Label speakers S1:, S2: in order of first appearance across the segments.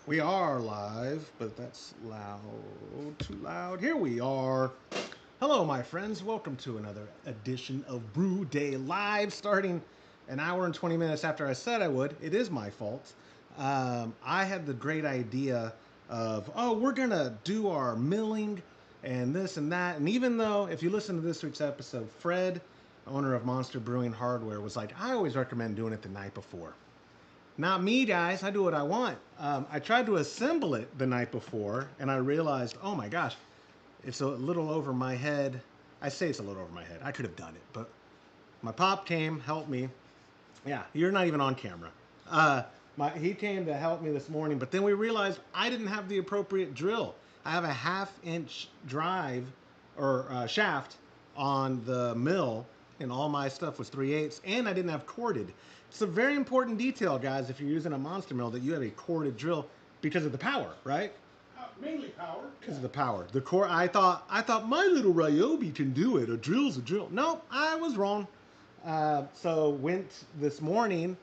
S1: We are live, but that's loud, too loud. Here we are. Hello, my friends. Welcome to another edition of Brew Day Live, starting an hour and 20 minutes after I said I would. It is my fault. I had the great idea of, we're going to do our milling and this and that. And even though, if you listen to this week's episode, Fred, owner of Monster Brewing Hardware, was like, I always recommend doing it the night before. Not me, guys. I do what I want. I tried to assemble it the night before, and I realized, oh my gosh, it's a little over my head. I say it's a little over my head. I could have done it, but my pop came, helped me. Yeah, you're not even on camera. He came to help me this morning, but then we realized I didn't have the appropriate drill. I have a 1/2 inch drive or shaft on the mill, and all my stuff was 3/8, and I didn't have corded. It's a very important detail, guys, if you're using a monster mill, that you have a corded drill because of the power, right?
S2: Mainly power.
S1: Because of the power. The core. I thought my little Ryobi can do it. A drill's a drill. Nope, I was wrong. So went this morning.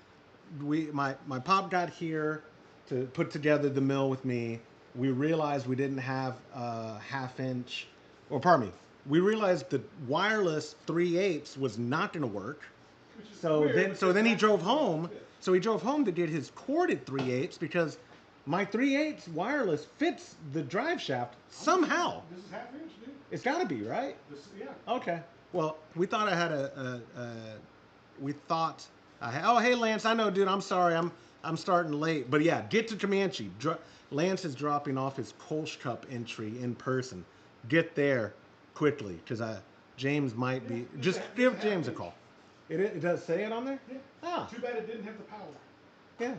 S1: My pop got here to put together the mill with me. We realized we didn't have a 1/2 inch, or pardon me. We realized the wireless 3/8 was not going to work. So then he drove home. So he drove home to get his corded 3/8 because my 3/8 wireless fits the drive shaft somehow.
S2: This is 1/2 inch, dude.
S1: It's got to be, right?
S2: Yeah.
S1: Okay. Well, we thought I had oh, hey, Lance, I know, dude, I'm sorry. I'm starting late. But yeah, get to Comanche. Lance is dropping off his Kolsch Cup entry in person. Get there quickly because James might be. Just give James a call. It does say it on there?
S2: Yeah.
S1: Ah.
S2: Too bad it didn't have the power.
S1: Yeah.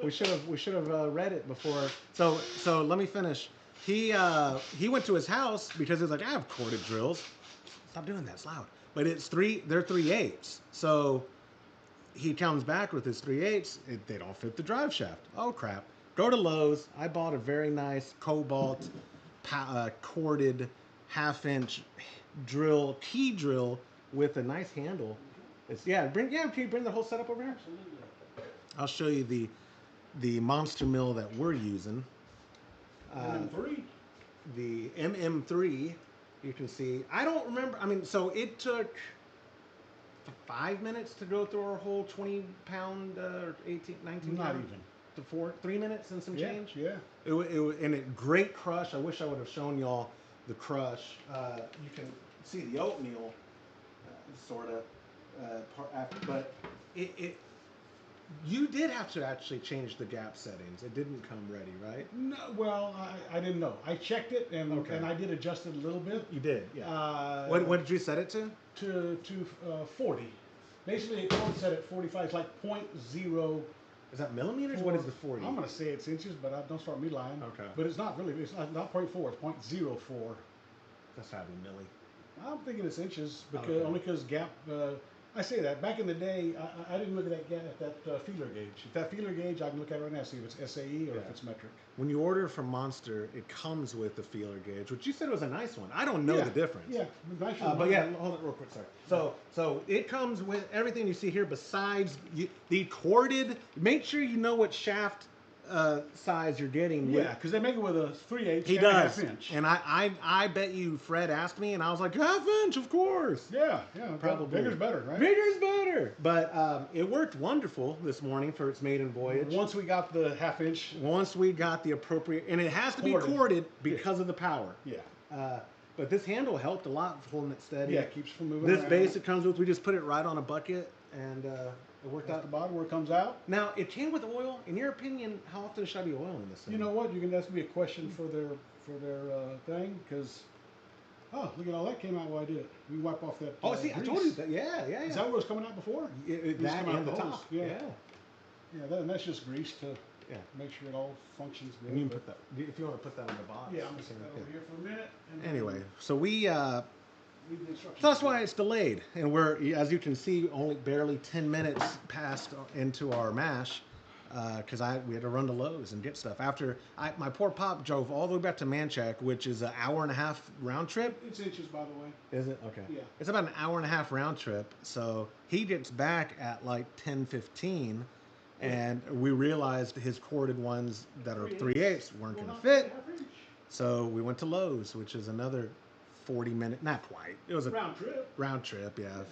S1: We should have read it before. So let me finish. He went to his house because he's like, I have corded drills. Stop doing that. It's loud. But they're 3/8. So he comes back with his 3/8. They don't fit the drive shaft. Oh crap. Go to Lowe's. I bought a very nice cobalt corded 1/2 inch key drill with a nice handle. Can you bring the whole setup over here?
S2: Absolutely.
S1: I'll show you the monster mill that we're using.
S2: MM3.
S1: The MM3, you can see. I don't remember. I mean, so it took 5 minutes to go through our whole 20-pound or 18, 19
S2: Not
S1: pound.
S2: even.
S1: 3 minutes and some change.
S2: Yeah.
S1: And great crush. I wish I would have shown y'all the crush. You can see the oatmeal, sort of. But you did have to actually change the gap settings. It didn't come ready, right?
S2: No, well, I didn't know. I checked it and
S1: Okay.
S2: and I did adjust it a little bit.
S1: You did, yeah. What did you set it to?
S2: To 40. Basically, it told set at 45. It's like 0.0.
S1: Is that millimeters? What is the 40?
S2: I'm going to say it's inches, but don't start me lying.
S1: Okay.
S2: But it's not really. It's not 0.4. It's 0.04.
S1: That's having milli.
S2: I'm thinking it's inches because
S1: Okay.
S2: only because gap. I say that back in the day, I didn't look at that feeler gauge. If that feeler gauge, I can look at it right now, see if it's SAE or if it's metric.
S1: When you order from Monster, it comes with the feeler gauge, which you said was a nice one. I don't know the difference.
S2: Yeah, nice.
S1: But yeah, hold it real quick. Sorry. So it comes with everything you see here besides the corded. Make sure you know what shaft size you're getting.
S2: Yeah, because they make it with a 3/8.
S1: He
S2: and a
S1: does.
S2: 1/2 inch.
S1: And I bet you Fred asked me, and I was like, 1/2 inch, of course.
S2: Yeah.
S1: Probably.
S2: Bigger's better, right?
S1: Bigger's better. But it worked wonderful this morning for its maiden voyage.
S2: Once we got the 1/2 inch.
S1: Once we got the appropriate, and it has to be corded because of the power.
S2: Yeah.
S1: But this handle helped a lot holding it steady.
S2: Yeah, it keeps from moving
S1: This
S2: around.
S1: base it comes with, we just put it right on a bucket, and it worked
S2: That's
S1: out.
S2: the bottom where it comes out.
S1: Now, it came with oil. In your opinion, how often should I be oiling this thing?
S2: You know what? You can ask me a question for their thing because. Oh, look at all that came out while I did it. We wipe off that.
S1: Oh, see, I told you that. Yeah.
S2: Is that what was coming out before?
S1: That
S2: come out
S1: and the
S2: the hose.
S1: top.
S2: Yeah.
S1: Yeah.
S2: And that's just grease to
S1: Yeah.
S2: make sure it all functions good.
S1: And you can put that, if you want to put that on the box.
S2: Yeah, I'm gonna set that over here for a minute. And
S1: Anyway, so we.
S2: read the instructions.
S1: So that's why it's delayed, and we're, as you can see, only barely 10 minutes passed into our mash, because we had to run to Lowe's and get stuff. After my poor pop drove all the way back to Manchac, which is an hour and a half round trip.
S2: It's inches, by the way.
S1: Is it? Okay.
S2: Yeah.
S1: It's about an hour and a half round trip. So he gets back at like 10:15, And we realized his corded ones that are 3/8 weren't going to
S2: Not
S1: fit.
S2: half inch.
S1: So we went to Lowe's, which is another 40-minute, not quite. It was a
S2: Round trip.
S1: yeah.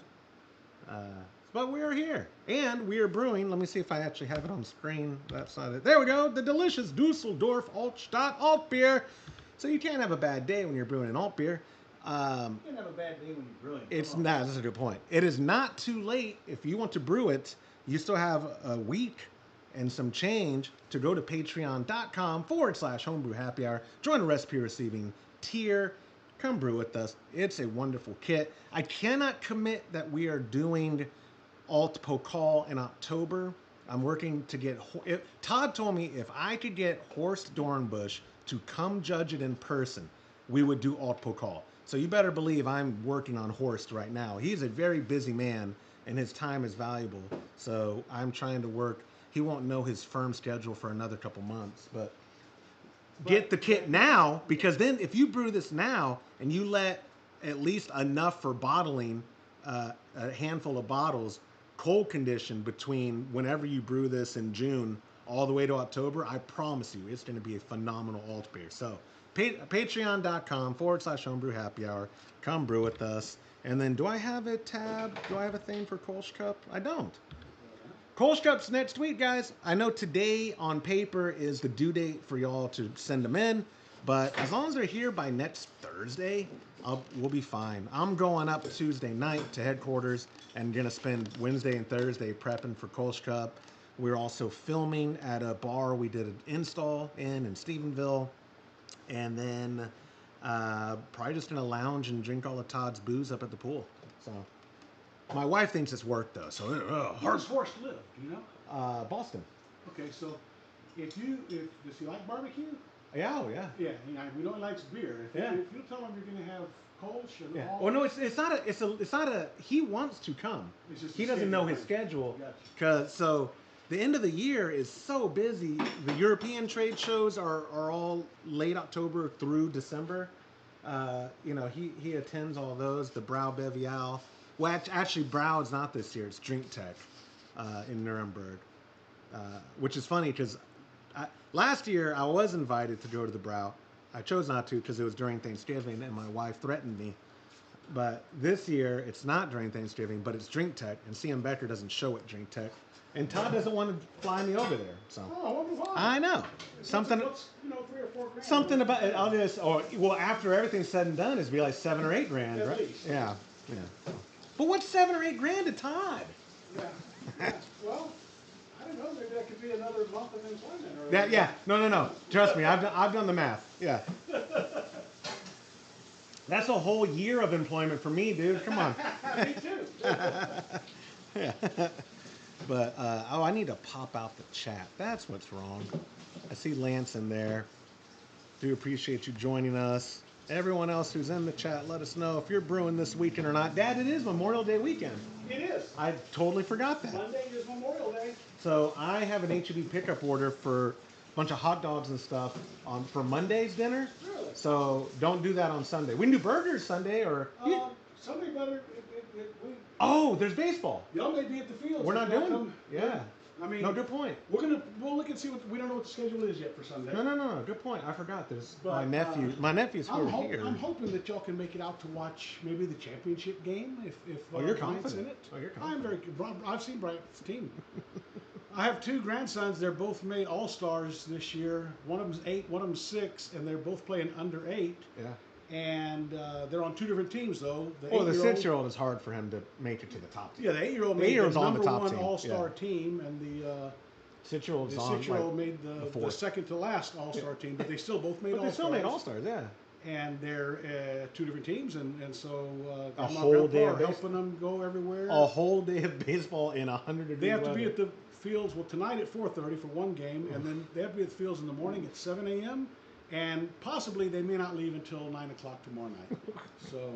S1: But we are here. And we are brewing. Let me see if I actually have it on screen. That's not it. There we go. The delicious Dusseldorf Altbier. So you can't have a bad day when you're brewing an Altbier.
S2: You can have a bad day when you're brewing.
S1: It's not. That's a good point. It is not too late if you want to brew it. You still have a week and some change to go to patreon.com/homebrew happy hour. Join the recipe receiving tier. Come brew with us. It's a wonderful kit. I cannot commit that we are doing Alt Pokal in October. I'm working to get. Todd told me if I could get Horst Dornbush to come judge it in person, we would do Alt Pokal. So you better believe I'm working on Horst right now. He's a very busy man, and his time is valuable. So I'm trying to work. He won't know his firm schedule for another couple months, but get the kit now, because then if you brew this now and you let at least enough for bottling, a handful of bottles, cold condition between whenever you brew this in June all the way to October, I promise you it's going to be a phenomenal alt beer. So patreon.com/homebrew happy hour. Come brew with us. And then do I have a tab? Do I have a thing for Kolsch Cup? I don't. Kolsch Cup's next week, guys. I know today on paper is the due date for y'all to send them in, but as long as they're here by next Thursday, we'll be fine. I'm going up Tuesday night to headquarters and gonna spend Wednesday and Thursday prepping for Kolsch Cup. We're also filming at a bar we did an install in Stephenville, and then probably just gonna lounge and drink all of Todd's booze up at the pool. So. My wife thinks it's work though, so
S2: Where does Horst live? Do you know?
S1: Boston.
S2: Okay, so does he like barbecue?
S1: Yeah, oh yeah.
S2: Yeah, we know he likes beer. If you tell him you're gonna have Kolsch and all.
S1: Well, no, it's not a. He wants to come. He doesn't know his schedule, because so the end of the year is so busy. The European trade shows are all late October through December. He attends all those. The Brau Bevial. Well, actually, Brau is not this year. It's Drink Tech in Nuremberg, which is funny because last year I was invited to go to the Brau. I chose not to because it was during Thanksgiving and my wife threatened me. But this year it's not during Thanksgiving, but it's Drink Tech, and CM Becker doesn't show at Drink Tech, and Todd doesn't want to fly me over there. So
S2: I wonder why.
S1: I know something.
S2: What's, 3 or 4 grand.
S1: Something about it. I'll just after everything's said and done, it'd be like $7 or $8 grand,
S2: At
S1: right?
S2: least.
S1: Yeah. But what's $7 or $8 grand to Todd?
S2: Yeah. Well, I don't know. Maybe that could be another month of employment.
S1: No. Trust me, I've done the math. Yeah. That's a whole year of employment for me, dude. Come on.
S2: Me too.
S1: Yeah. But I need to pop out the chat. That's what's wrong. I see Lance in there. Do appreciate you joining us. Everyone else who's in the chat, let us know if you're brewing this weekend or not. Dad, it is Memorial Day weekend.
S2: It is.
S1: I totally forgot that.
S2: Monday is Memorial Day.
S1: So I have an HEB pickup order for a bunch of hot dogs and stuff for Monday's dinner.
S2: Really?
S1: So don't do that on Sunday. We can do burgers Sunday or...
S2: Sunday better.
S1: Oh, there's baseball.
S2: Y'all may be at the field.
S1: We're not doing it. Yeah.
S2: I mean,
S1: no, good point.
S2: We'll look and see we don't know what the schedule is yet for Sunday.
S1: No. Good point. I forgot. There's my nephew. My nephew's here.
S2: I'm hoping that y'all can make it out to watch maybe the championship game if
S1: you're
S2: Bryant's
S1: confident.
S2: in it.
S1: Oh, you're confident.
S2: I'm very. I've seen Bryant's team. I have 2 grandsons. They're both made All-Stars this year. One of them's 8, one of them's 6, and they're both playing under 8.
S1: Yeah.
S2: And they're on 2 different teams though.
S1: The 6-year-old is hard for him to make it to the top team.
S2: Yeah, the 8-year-old made the
S1: on
S2: number
S1: the top
S2: 1
S1: team.
S2: All-Star team, and the
S1: 6-year-old
S2: made the second to last All-Star team, but they still both made All-Stars.
S1: They still made All-Stars, yeah.
S2: And they're 2 different teams, and so
S1: a whole day of
S2: helping them go everywhere.
S1: A whole day of baseball in 100 degrees.
S2: They have to be at the fields tonight at 4:30 for one game, and then they have to be at the fields in the morning at 7 a.m. And possibly they may not leave until 9 o'clock tomorrow night. So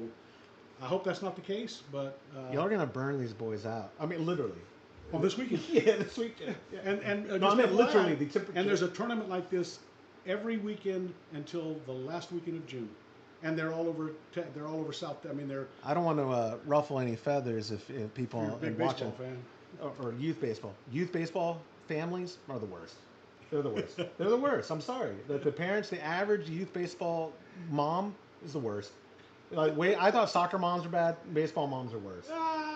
S2: I hope that's not the case, but
S1: y'all are gonna burn these boys out. I mean, literally.
S2: Oh, this weekend.
S1: Yeah, this weekend.
S2: Yeah. And
S1: no, I mean literally the temperature.
S2: And there's a tournament like this every weekend until the last weekend of June, and they're all over. They're all over South. I mean, they're.
S1: I don't want to ruffle any feathers if people
S2: You're a big
S1: watching
S2: baseball fan.
S1: Or youth baseball. Youth baseball families are the worst. They're the worst. They're the worst. I'm sorry. The parents, the average youth baseball mom is the worst. Like, wait, I thought soccer moms were bad. Baseball moms are worse.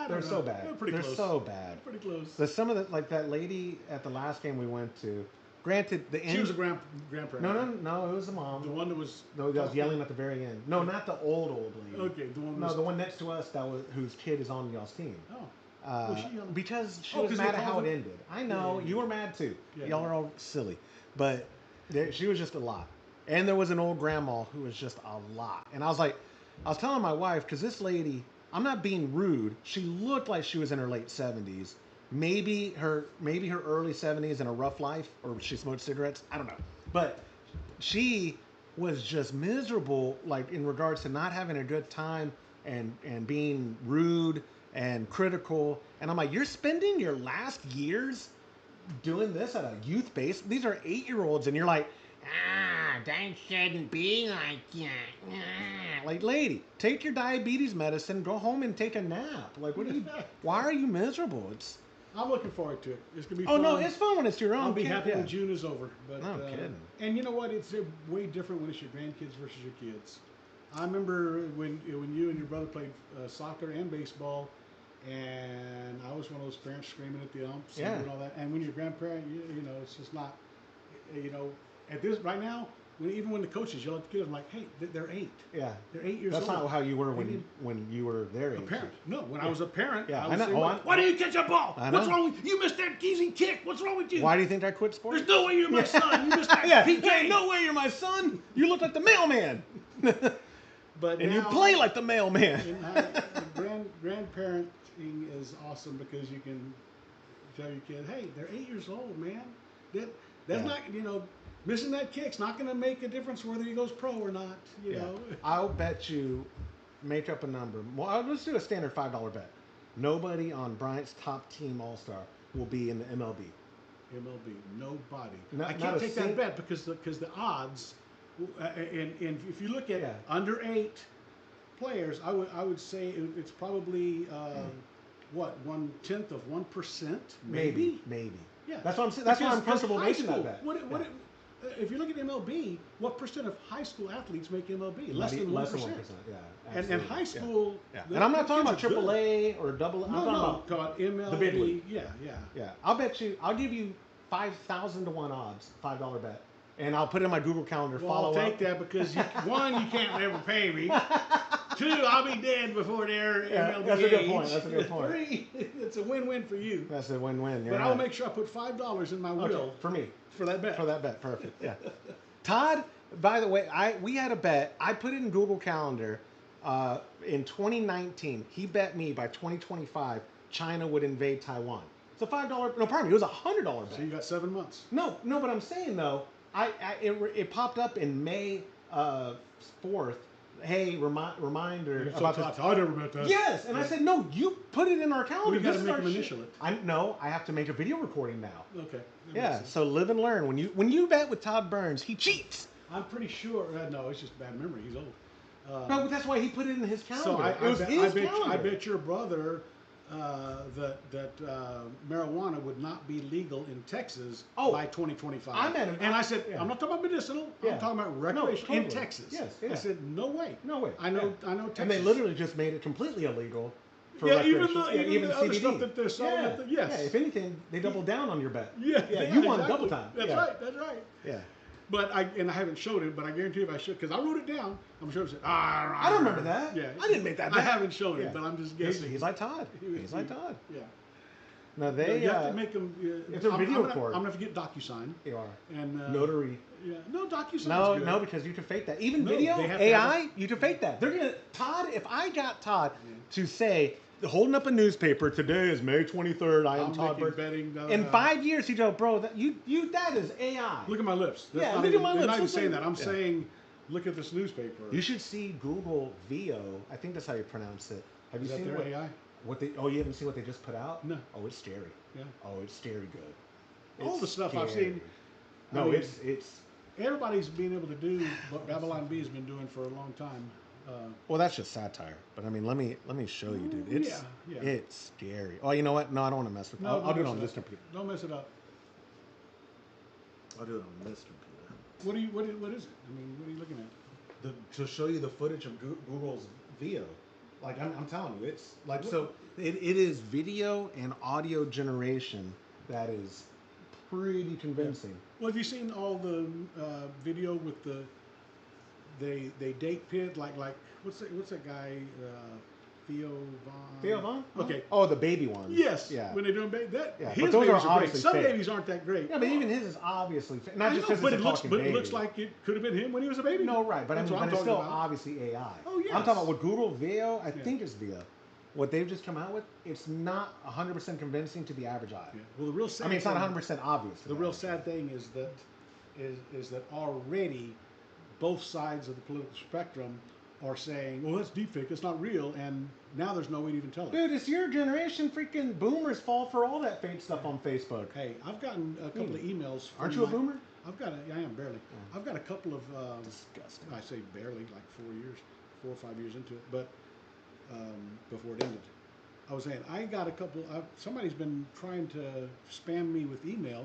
S2: They're
S1: So bad.
S2: They're pretty close.
S1: So bad.
S2: Pretty close.
S1: Some of the, like that lady at the last game we went to. Granted, the end.
S2: She was a grandparent.
S1: No, it was the mom.
S2: The one that was.
S1: No, that was yelling at the very end. No, not the old lady.
S2: Okay, the one.
S1: No, the one next to us whose kid is on y'all's team.
S2: Oh.
S1: Because she was mad at how it ended. I know, you were mad too. Y'all are all silly. But she was just a lot. And there was an old grandma who was just a lot. And I was telling my wife, because this lady, I'm not being rude, she looked like she was in her late 70s. Maybe her early 70s and a rough life, or she smoked cigarettes. I don't know. But she was just miserable, like in regards to not having a good time and being rude and critical. And I'm like, you're spending your last years doing this at a youth base? These are 8-year-olds, and you're like, that shouldn't be like that. Like, lady, take your diabetes medicine, go home and take a nap. Like, why are you miserable?
S2: I'm looking forward to it. It's gonna be
S1: fun.
S2: fun.
S1: Oh no, it's fun when it's your own.
S2: I'll be happy when June is over. But
S1: no kidding.
S2: And you know what? It's way different when it's your grandkids versus your kids. I remember when you and your brother played soccer and baseball, and I was one of those parents screaming at the umps and doing all that. And when you're a grandparent, you know, it's just not, you know, at this right now. Even when the coaches yell at the kids, I'm like, hey, they're 8.
S1: Yeah.
S2: They're 8 years old.
S1: That's not how you were when you were their age.
S2: A parent. No, when I was a parent,
S1: yeah,
S2: I was
S1: know.
S2: saying, why didn't you catch that ball?
S1: I know.
S2: What's wrong with you? Missed that easy kick. What's wrong with you?
S1: Why do you think I quit sports?
S2: There's no way you're my son. You missed that PK.
S1: There's no way you're my son. You look like the mailman.
S2: But
S1: and you play like the mailman.
S2: Grandparenting is awesome because you can tell your kid, hey, they're 8 years old, man. That's not, you know, missing that kick's not going to make a difference whether he goes pro or not. You know.
S1: I'll bet you, make up a number. Well, let's do a standard $5 bet. Nobody on Bryant's top team All-Star will be in the MLB.
S2: Nobody. I can't take that bet because the odds, and if you look at under 8 players, I would say it's probably 1/10 of 1%, maybe.
S1: Yeah, that's what I'm saying. That's why I'm comfortable making that bet.
S2: If you look at MLB, what percent of high school athletes make MLB? Less than 1%.
S1: Yeah,
S2: and high school.
S1: Yeah. And I'm not talking about AAA or double.
S2: No, I'm talking about MLB.
S1: The big league.
S2: Yeah.
S1: I'll give you 5,000 to 1 odds, $5 bet, and I'll put it in my Google Calendar.
S2: Well, I'll take that because one, you can't ever pay me. 2, I'll be dead before they're MLB
S1: that's
S2: age.
S1: That's a good point.
S2: 3, it's a win-win for you.
S1: That's a win-win.
S2: But I'll make sure I put $5 in my will
S1: for me.
S2: For that bet.
S1: Perfect. Yeah. Todd, by the way, we had a bet. I put it in Google Calendar in 2019. He bet me by 2025 China would invade Taiwan. It's a $5. No, pardon me. It was a $100 bet.
S2: So you got 7 months.
S1: No. But I'm saying though, it popped up in May 4th. Hey, reminder about this.
S2: I never bet that.
S1: Yes, and I said no. You put it in our calendar.
S2: Well, you got to make them initial it.
S1: I have to make a video recording now.
S2: Okay.
S1: Yeah. So live and learn. When you bet with Todd Burns, he cheats.
S2: I'm pretty sure. No, it's just bad memory. He's old.
S1: No, but that's why he put it in his calendar.
S2: So I bet your brother that marijuana would not be legal in Texas by 2025.
S1: I met him,
S2: and I said, I'm not talking about medicinal. I'm talking about recreational in Texas.
S1: Yes.
S2: I said, no way.
S1: I know
S2: Texas.
S1: And they literally just made it completely illegal. For
S2: even the other
S1: CBD.
S2: stuff that they're selling.
S1: Yeah, if anything, they doubled down on your bet.
S2: Yeah,
S1: you won double time.
S2: That's right.
S1: Yeah.
S2: But I haven't showed it, but I guarantee if I should, because I wrote it down, I'm sure it said,
S1: I don't remember that.
S2: Yeah.
S1: I didn't make that bet.
S2: I haven't shown it, but I'm just guessing.
S1: He's like Todd. He's like Todd.
S2: Yeah.
S1: No, they.
S2: You have to make them.
S1: It's a video record.
S2: I'm gonna have to get DocuSign.
S1: You are.
S2: And
S1: Notary.
S2: Yeah. No, DocuSign.
S1: No, because you can fake that. Even video, AI, you can fake that. They're gonna Todd. If I got Todd to say, holding up a newspaper, today is May 23rd. I am Todd Burns. In 5 years, he'd go, bro, that is AI.
S2: Look at my lips.
S1: Look at my lips.
S2: I'm not even saying that. I'm saying, look at this newspaper.
S1: You should see Google VO. I think that's how you pronounce it. Have you seen
S2: their AI?
S1: You haven't seen what they just put out?
S2: No.
S1: Oh, it's scary.
S2: Yeah.
S1: Oh, it's scary good.
S2: All the stuff I've seen.
S1: No, it's.
S2: Everybody's been able to do what Babylon B has been doing for a long time.
S1: Well, that's just satire. But I mean, let me show you, dude. It's scary. Oh, you know what? No, I don't want to mess with it. I'll do it on this computer.
S2: Don't mess it up.
S1: I'll do it on this computer.
S2: What is it? I mean, what are you looking at?
S1: To show you the footage of Google's VO. Like I'm telling you, it's like so. It is video and audio generation that is pretty convincing.
S2: Well, have you seen all the video with they date pit like what's that guy Theo Vaughn?
S1: Theo Vaughn?
S2: Okay.
S1: Oh, the baby ones.
S2: Yes.
S1: Yeah.
S2: When they're doing that,
S1: Yeah,
S2: his
S1: but those
S2: babies
S1: are
S2: are great.
S1: obviously
S2: Some
S1: fake.
S2: babies aren't that great.
S1: Yeah, but even his is obviously not just because
S2: but
S1: it's a talking
S2: but
S1: baby.
S2: it looks like it could have been him when he was a baby.
S1: No, right, but
S2: That's what I'm
S1: it's still
S2: talking about.
S1: obviously AI.
S2: Oh, yes.
S1: I'm talking about with Google VO. I think it's VO. What they've just come out with, it's not 100% convincing to the average eye.
S2: Yeah. Well, the real sad.
S1: I mean, it's not 100% obvious.
S2: The real sad thing is that already both sides of the political spectrum are saying, well, that's deepfake, it's not real, and now there's no way to even tell it.
S1: Dude, it's your generation. Freaking boomers fall for all that fake stuff on Facebook.
S2: Hey, I've gotten a couple of emails.
S1: Aren't you a boomer?
S2: I am barely. I've got a couple of.
S1: Disgusting.
S2: I say barely, like 4 or 5 years into it, but before it ended. I was saying I got a couple. Somebody's been trying to spam me with email,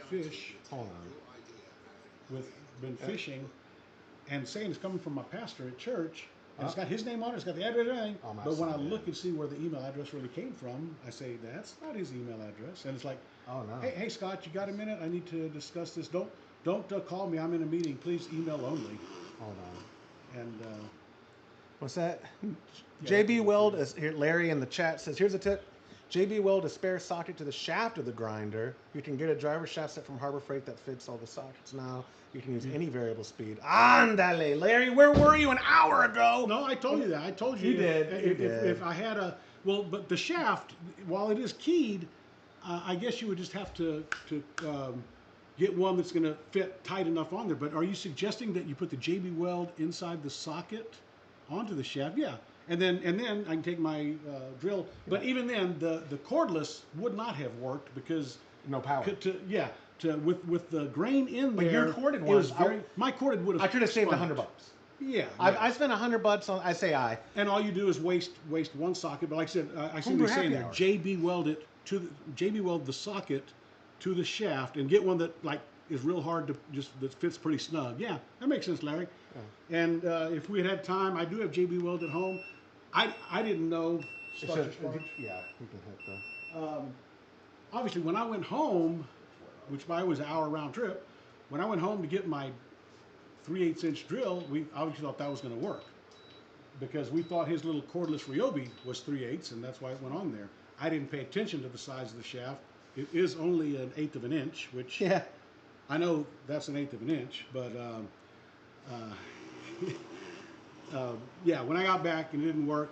S2: fish.
S1: Hold on.
S2: Been fishing, and saying it's coming from my pastor at church. And it's got his name on it. It's got the address and everything.
S1: Oh, my
S2: but when I
S1: son,
S2: look and see where the email address really came from, I say that's not his email address. And it's like,
S1: Oh no.
S2: hey Scott, you got a minute? I need to discuss this. Don't call me. I'm in a meeting. Please email only.
S1: Hold on.
S2: And
S1: What's that?
S2: Yeah,
S1: JB Weld, here, Larry in the chat says, here's a tip. JB Weld a spare socket to the shaft of the grinder. You can get a driver shaft set from Harbor Freight that fits all the sockets now. You can use any variable speed. Andale, Larry, where were you an hour ago?
S2: no, I told you that. I told you.
S1: You did.
S2: If I had but the shaft, while it is keyed, I guess you would just have to get one that's going to fit tight enough on there. But are you suggesting that you put the JB Weld inside the socket onto the shaft? Yeah. And then I can take my drill. But even then, the cordless would not have worked because
S1: No power.
S2: With the grain in
S1: But
S2: there.
S1: your corded ones,
S2: My corded would have.
S1: I could have saved
S2: spun it.
S1: $100.
S2: Yeah.
S1: I spent $100 on. I say I.
S2: And all you do is waste one socket. But like I said, I see
S1: Homebrew
S2: what you're saying
S1: happy
S2: there.
S1: hour.
S2: JB weld it JB weld the socket to the shaft and get one that is real hard to that fits pretty snug. Yeah, that makes sense, Larry. Yeah. And if we had time, I do have JB weld at home. I didn't know.
S1: Yeah, you can hit the.
S2: Obviously, when I went home, which by was an hour round trip, when I went home to get my 3/8 inch drill, we obviously thought that was going to work because we thought his little cordless Ryobi was 3/8, and that's why it went on there. I didn't pay attention to the size of the shaft. It is only 1/8 of an inch, which I know that's 1/8 of an inch, but yeah, when I got back and it didn't work,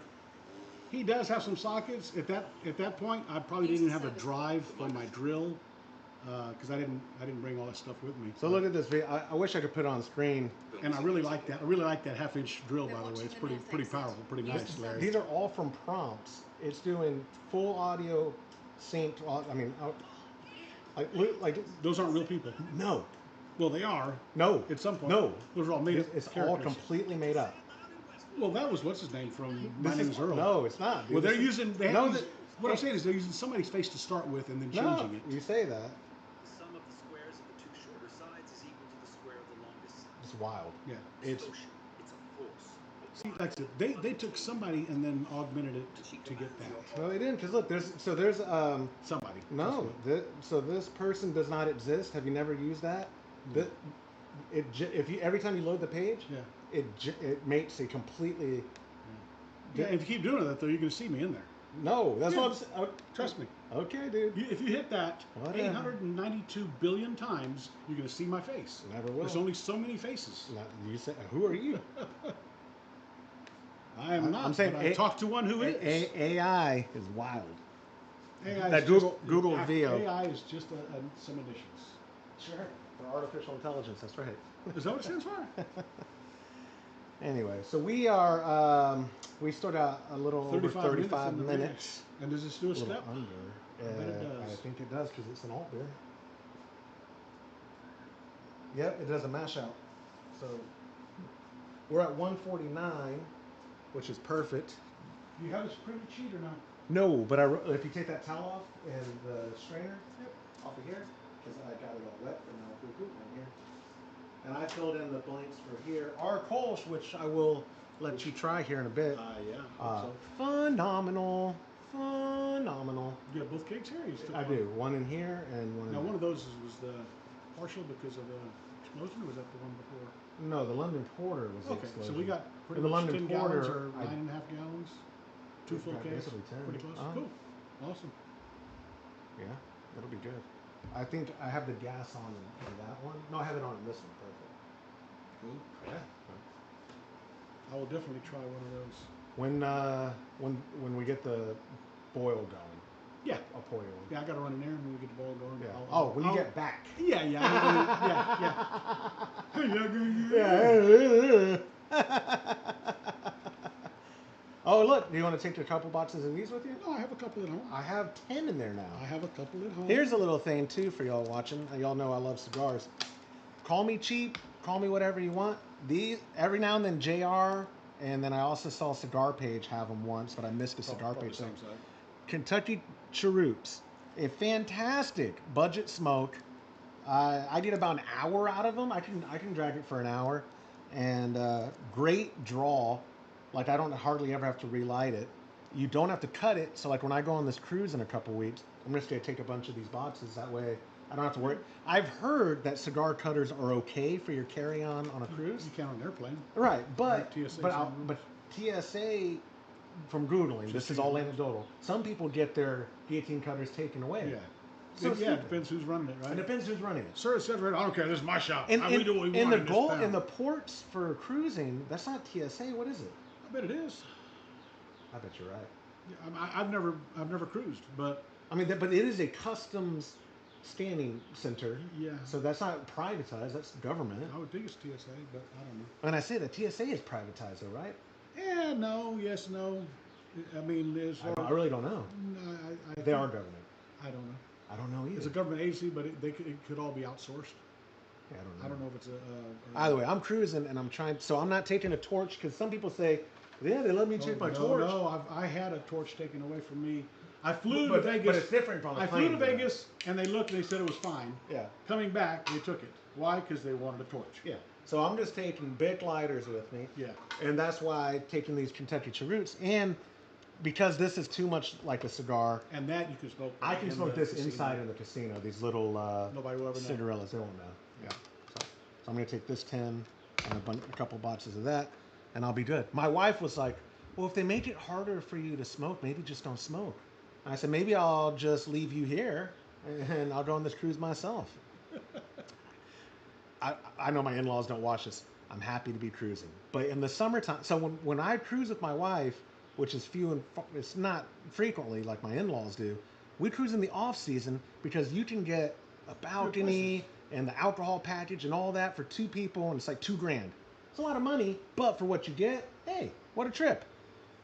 S2: he does have some sockets. At that point, I probably didn't have a drive for my drill because I didn't bring all that stuff with me.
S1: So look at this video. I wish I could put it on screen.
S2: And I really like that. I really like that 1/2 inch drill, by the way. It's pretty powerful, pretty nice, Larry.
S1: These are all from prompts. It's doing full audio synced. I mean, like
S2: Those aren't real people.
S1: no,
S2: Well, they are.
S1: no,
S2: At some point.
S1: no.
S2: Those are all made up.
S1: It's all
S2: characters.
S1: completely made up.
S2: Well, that was what's his name from My
S1: This
S2: Name
S1: is-
S2: is Earl.
S1: No, it's not. Dude.
S2: Well, they're
S1: This is-
S2: using. They
S1: no,
S2: have these, what I'm saying is they're using somebody's face to start with and then
S1: no,
S2: changing it.
S1: you say that.
S3: The sum of the squares of the two shorter sides is equal to the square of the longest side.
S1: It's wild.
S2: Yeah,
S3: It's
S2: it's.
S3: motion. It's a force.
S2: See, like I said, they took somebody and then augmented it to get that.
S1: No, they didn't. Because look, there's
S2: Somebody.
S1: no. So this person does not exist. Have you never used that?
S2: No.
S1: If you every time you load the page,
S2: Yeah.
S1: it makes a completely.
S2: Yeah, if you keep doing that, though, you're going to see me in there.
S1: No, that's
S2: Yeah.
S1: what I'm saying.
S2: Trust me.
S1: Okay, dude.
S2: If you hit that
S1: Whatever.
S2: 892 billion times, you're going to see my face.
S1: Never will.
S2: There's only so many faces.
S1: You say, who are you?
S2: I am not.
S1: I'm saying
S2: but I talk to one who is.
S1: AI is wild.
S2: AI
S1: that
S2: is
S1: Google
S2: just,
S1: VO.
S2: AI is just some additions.
S1: Sure. For artificial intelligence, that's right.
S2: Is that what it stands for?
S1: Anyway, so we are we start out a little over 35
S2: in the
S1: minutes.
S2: max. And does this do a
S1: little
S2: step?
S1: under.
S2: bet it does.
S1: I think it does because it's an alt beer. Yep, it does a mash out. So we're at 149, which is perfect.
S2: You have a pretty cheat or not?
S1: No, but if you take that towel off and the strainer off of here, because I got it all wet from now right here. And I filled in the blanks for here. Our Kolsch, which I will let you try here in a bit.
S2: Yeah. So
S1: Phenomenal. Phenomenal.
S2: you have both kegs here? Or you still
S1: I do. One in here and one in
S2: Now,
S1: there.
S2: one of those was the partial because of the explosion, or was that the one before?
S1: No, the London Porter was the
S2: Okay,
S1: explosion.
S2: so we got pretty
S1: And the
S2: much
S1: London
S2: 10 gallons
S1: Porter,
S2: or 9.5 gallons. Two
S1: We've
S2: full
S1: got
S2: kegs.
S1: basically 10.
S2: Pretty close. Cool. Awesome.
S1: Yeah, that'll be good. I think I have the gas on in that one. No, I have it on in this one. Perfect.
S2: Cool.
S1: Yeah.
S2: I will definitely try one of those.
S1: When we get the boil going,
S2: Yeah.
S1: I'll pour you one.
S2: Yeah, I got to run in there and when we get the ball going.
S1: Yeah. When you get back.
S2: Yeah.
S1: Yeah. Oh, look. Do you want to take a couple boxes of these with you?
S2: No, I have a couple at home.
S1: I have 10 in there now.
S2: I have a couple at home.
S1: Here's a little thing, too, for y'all watching. Y'all know I love cigars. Call me cheap. Call me whatever you want. These, every now and then, JR, and then I also saw Cigar Page have them once, but I missed a Cigar
S2: Probably
S1: Page
S2: the
S1: thing.
S2: same side.
S1: Kentucky Cheroots. A fantastic budget smoke. I get about an hour out of them. I can drag it for an hour. And great draw. Like, I don't hardly ever have to relight it. You don't have to cut it. So, like, when I go on this cruise in a couple weeks, I'm just going to take a bunch of these boxes. That way, I don't have to worry. I've heard that cigar cutters are okay for your carry-on on a cruise.
S2: You can on an airplane.
S1: Right, but
S2: TSA
S1: but TSA, from Googling, this is all anecdotal. Some people get their guillotine cutters taken away.
S2: Yeah.
S1: So
S2: Yeah, it depends who's running it, right?
S1: It depends who's running it.
S2: Sir, it said right, I don't care, this is my shop.
S1: And,
S2: we do what we
S1: and
S2: want
S1: the
S2: in this
S1: goal
S2: town.
S1: in the ports for cruising, that's not TSA. What is it?
S2: I bet it is.
S1: I bet you're right.
S2: Yeah, I've never cruised, but
S1: I mean, but it is a customs scanning center.
S2: yeah.
S1: So that's not privatized. That's government.
S2: I would think it's TSA, but I don't know.
S1: And I say that TSA is privatized, though, right?
S2: Yeah, no, yes, no. I mean, there's.
S1: I really don't know. They are government.
S2: I don't know.
S1: I don't know either.
S2: It's a government agency, but it could all be outsourced.
S1: Yeah,
S2: I don't know if it's a
S1: Either way, I'm cruising and I'm trying. So I'm not taking a torch because some people say, "Yeah, they let me take my torch."
S2: No, I had a torch taken away from me. I flew to
S1: but
S2: Vegas.
S1: But it's different from
S2: I flew to Vegas and they looked and they said it was fine.
S1: Yeah.
S2: Coming back, they took it. Why? Because they wanted a torch.
S1: Yeah. So I'm just taking Bic lighters with me.
S2: Yeah.
S1: And that's why I'm taking these Kentucky Cheroots. And because this is too much like a cigar,
S2: And that you can smoke.
S1: I can
S2: in
S1: smoke
S2: the
S1: this
S2: casino.
S1: inside in the casino. These little
S2: Nobody will ever know.
S1: cigarillas, they won't know. Yeah. So I'm going to take this 10 and a couple boxes of that, and I'll be good. My wife was like, well, if they make it harder for you to smoke, maybe just don't smoke. And I said, maybe I'll just leave you here, and I'll go on this cruise myself. I know my in-laws don't watch this. I'm happy to be cruising. But in the summertime, so when I cruise with my wife, which is it's not frequently like my in-laws do, we cruise in the off-season because you can get a balcony and the alcohol package and all that for 2 people, and it's like $2,000. It's a lot of money, but for what you get, hey, what a trip.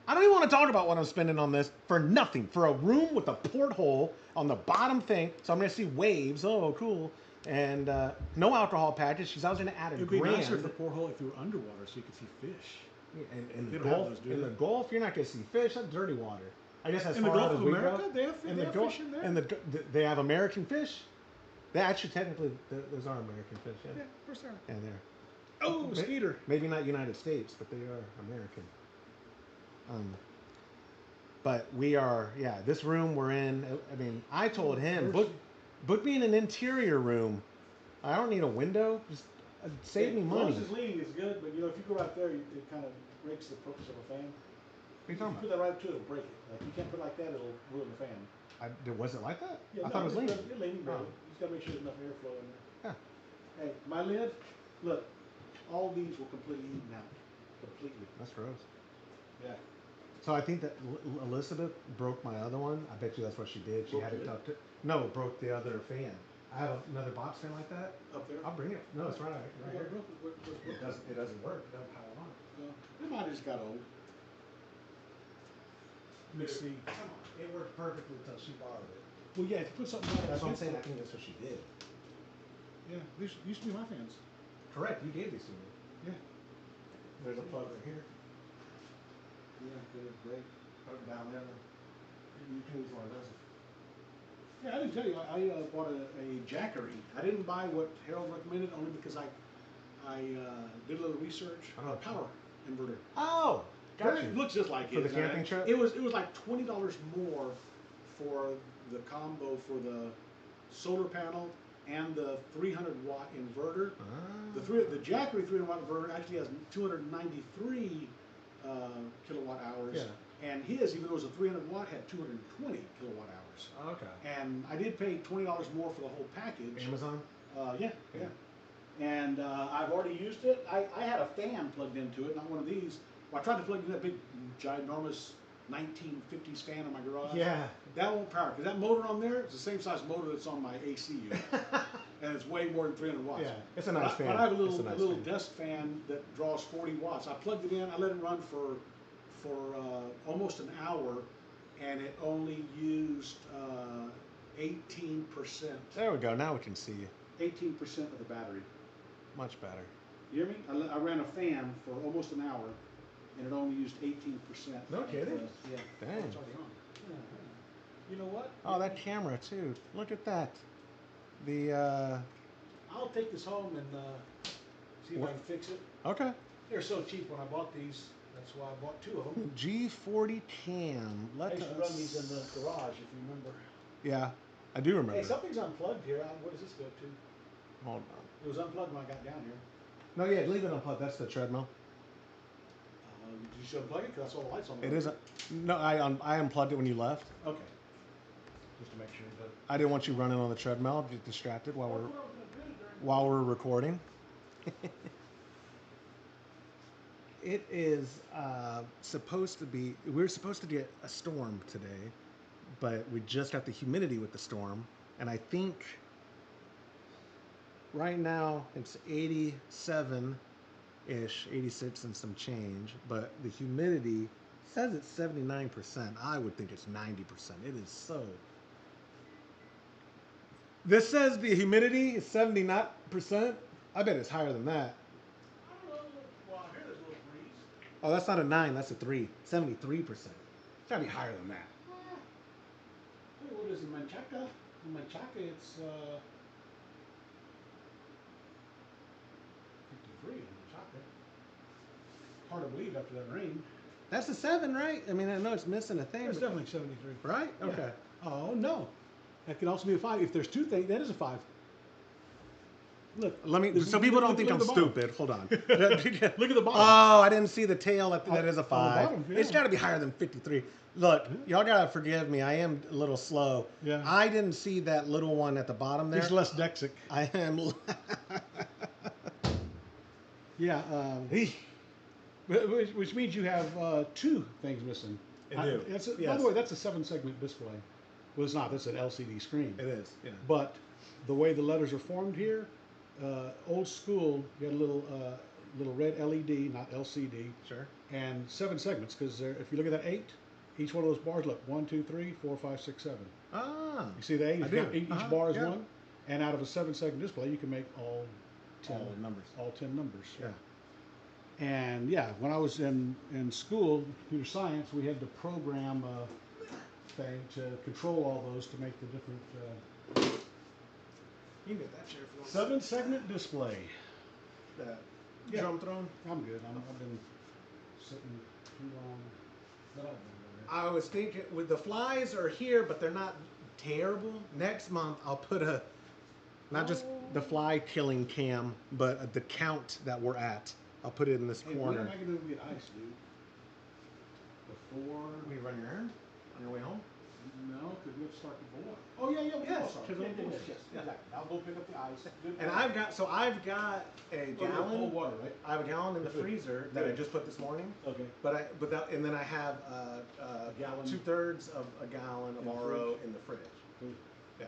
S1: I don't even want to talk about what I'm spending on this for nothing. For a room with a porthole on the bottom thing, so I'm going to see waves. Oh, cool. And no alcohol package. She's always going to add a
S2: It'd be
S1: grand.
S2: nicer if the porthole if you were underwater so you could see fish.
S1: In
S2: They
S1: the
S2: don't have
S1: Gulf,
S2: those, do
S1: in
S2: they?
S1: the Gulf, you're not going to see fish. That's dirty water. I guess as
S2: In the
S1: far
S2: Gulf
S1: out as
S2: of
S1: we
S2: America,
S1: go,
S2: they have fish in there?
S1: And they have American fish. They actually technically those are American fish. Yeah,
S2: Yeah, of course they are.
S1: yeah, they're.
S2: Oh, Skeeter.
S1: Maybe not United States, but they are American. But we are, yeah. This room we're in. I mean, I told him book me in an interior room. I don't need a window. Just save me money.
S2: As long as it's leaning, it's good. But if you go right there, it kind of breaks the purpose of a fan.
S1: What are you
S2: If
S1: talking
S2: you put that right to it, it'll break it. Like you can't put it like that; it'll ruin the fan.
S1: Was it like that?
S2: Yeah,
S1: I thought it was leaning.
S2: It's leaning,
S1: Oh.
S2: really. You just gotta make sure there's enough airflow in there.
S1: Yeah.
S2: Hey, my lid. Look, all these will completely eaten out. Completely.
S1: That's gross.
S2: Yeah.
S1: So I think that Elizabeth broke my other one. I bet you that's what she did. She
S2: Broke
S1: had it
S2: it?
S1: ducked. No, broke the other fan. I have another box fan like that.
S2: Up there.
S1: I'll bring it. No, it's right here.
S2: It
S1: It doesn't work. It doesn't power on.
S2: It might have just got old. Let me see.
S1: Come on. It worked perfectly until she borrowed it.
S2: Well, yeah, if you put something like
S1: That's what I'm
S2: that.
S1: saying. I think that's what she did.
S2: Yeah, these used to be my fans.
S1: Correct. You gave these to me.
S2: Yeah.
S1: There's a plug right here.
S2: Yeah, good, great.
S1: Put it down there. You can use one of those.
S2: Yeah, I didn't tell you. I bought a Jackery. I didn't buy what Harold recommended only because I did a little research. Power inverter.
S1: Oh, got
S2: It
S1: you.
S2: looks just like
S1: For
S2: it.
S1: the camping trip?
S2: It was like $20 more for the combo for the solar panel and the 300-watt inverter.
S1: Ah.
S2: The Jackery 300-watt inverter actually has 293 kilowatt hours.
S1: Yeah.
S2: And his, even though it was a 300-watt, had 220 kilowatt hours.
S1: Okay.
S2: And I did pay $20 more for the whole package.
S1: Amazon?
S2: Yeah. And I've already used it. I had a fan plugged into it, not one of these. Well, I tried to plug in that big, ginormous 1950s fan in my garage.
S1: Yeah.
S2: That won't power, because that motor on there is the same size motor that's on my AC unit. And it's way more than 300 watts.
S1: Yeah, it's a nice fan.
S2: But I have a little,
S1: nice
S2: little
S1: fan.
S2: desk fan that draws 40 watts. I plugged it in, I let it run for almost an hour, and it only used 18%.
S1: There we go. Now we can see you.
S2: 18% of the battery.
S1: Much better.
S2: You hear me? I ran a fan for almost an hour, and it only used 18%.
S1: No kidding?
S2: Yeah.
S1: Dang.
S2: Oh, it's already on. Yeah. You know what?
S1: Oh, that camera too. Look at that. The
S2: I'll take this home and see if I can fix it.
S1: okay.
S2: They're so cheap when I bought these. That's why I bought two of them.
S1: G40 cam.
S2: I
S1: Let
S2: used to
S1: us.
S2: run these in the garage, if you remember.
S1: Yeah, I do remember.
S2: Hey, something's unplugged here. Where does this go to?
S1: Hold on.
S2: It was unplugged when I got down here.
S1: No, yeah, leave it unplugged. That's the treadmill.
S2: Did you should unplug it? Because I saw the lights on.
S1: It is. No, I unplugged it when you left.
S2: Okay. Just to make sure. But
S1: I didn't want you running on the treadmill, get distracted while we're recording. It is supposed to be. We're supposed to get a storm today, but we just got the humidity with the storm, and I think right now it's 87-ish, 86 and some change, but the humidity says it's 79%. I would think it's 90%. It is so. This says the humidity is 79%. I bet it's higher than that.
S2: I don't know. Well, here there's a little breeze.
S1: Oh, that's not a 9, that's a 3. 73%. It's gotta be higher than that.
S2: Hey, what is it, Manchaca? In Manchaca, it's 53 in Manchaca. Hard to believe after that rain.
S1: That's a 7, right? I mean, I know it's missing a thing.
S2: It's
S1: but-
S2: definitely 73.
S1: Right?
S2: Yeah.
S1: Okay.
S2: Oh, no. That can also be a 5. If there's two things, that is a 5. Look.
S1: Let me.
S2: Look-
S1: So people
S2: look-
S1: don't think
S2: look
S1: I'm
S2: at the bottom.
S1: stupid. Hold on.
S2: Look at the bottom.
S1: Oh, I didn't see the tail. That is a
S2: On the
S1: 5.
S2: bottom, yeah.
S1: It's got to be higher than 53. Look, y'all gotta forgive me. I am a little slow.
S2: Yeah.
S1: I didn't see that little one at the bottom there.
S2: He's less Dexic.
S1: I am.
S2: Yeah. Which means you have two things missing.
S1: I do.
S2: By
S1: Yes.
S2: the way, that's a 7-segment display. Well, it's not. That's an LCD screen.
S1: It is. Yeah.
S2: But the way the letters are formed here, old school, you had a little red LED, not LCD,
S1: Sure.
S2: and 7 segments. Because if you look at that 8, each one of those bars, look, 1, 2, 3, 4, 5, 6, 7.
S1: Ah.
S2: You see the 8?
S1: I do.
S2: Each
S1: Uh-huh,
S2: bar is
S1: yeah.
S2: 1, and out of a 7-segment display, you can make all 10
S1: All numbers.
S2: All 10 numbers.
S1: Yeah.
S2: And yeah, when I was in school, computer science, we had to program a thing to control all those to make the different
S1: You can get that chair if you want.
S2: 7-segment display.
S1: That
S2: Yeah.
S1: drum throne.
S2: I'm good. I've been sitting too long. But I've been
S1: I was thinking, with the flies are here, but they're not terrible. Next month, I'll put not just the fly killing cam, but the count that we're at. I'll put it in this
S2: Hey, when
S1: corner.
S2: am I going to get ice, dude? Before?
S1: We run your errand on your way home.
S2: No, because we have to start the boil. Oh yeah, yeah.
S1: Yes,
S2: Sorry.
S1: because
S2: Yeah,
S1: of the
S2: yes,
S1: boil.
S2: yes,
S1: Yeah.
S2: exactly. I'll go pick up the ice. Good
S1: And
S2: boy.
S1: I've got a
S2: Oh,
S1: gallon.
S2: cold water, right?
S1: I have a gallon in the
S2: Good.
S1: freezer that I
S2: Good.
S1: just put this morning.
S2: Okay.
S1: And then I have
S2: A gallon.
S1: 2/3 of a gallon of
S2: In the
S1: RO
S2: fridge.
S1: in the fridge.
S2: Good.
S1: Yeah.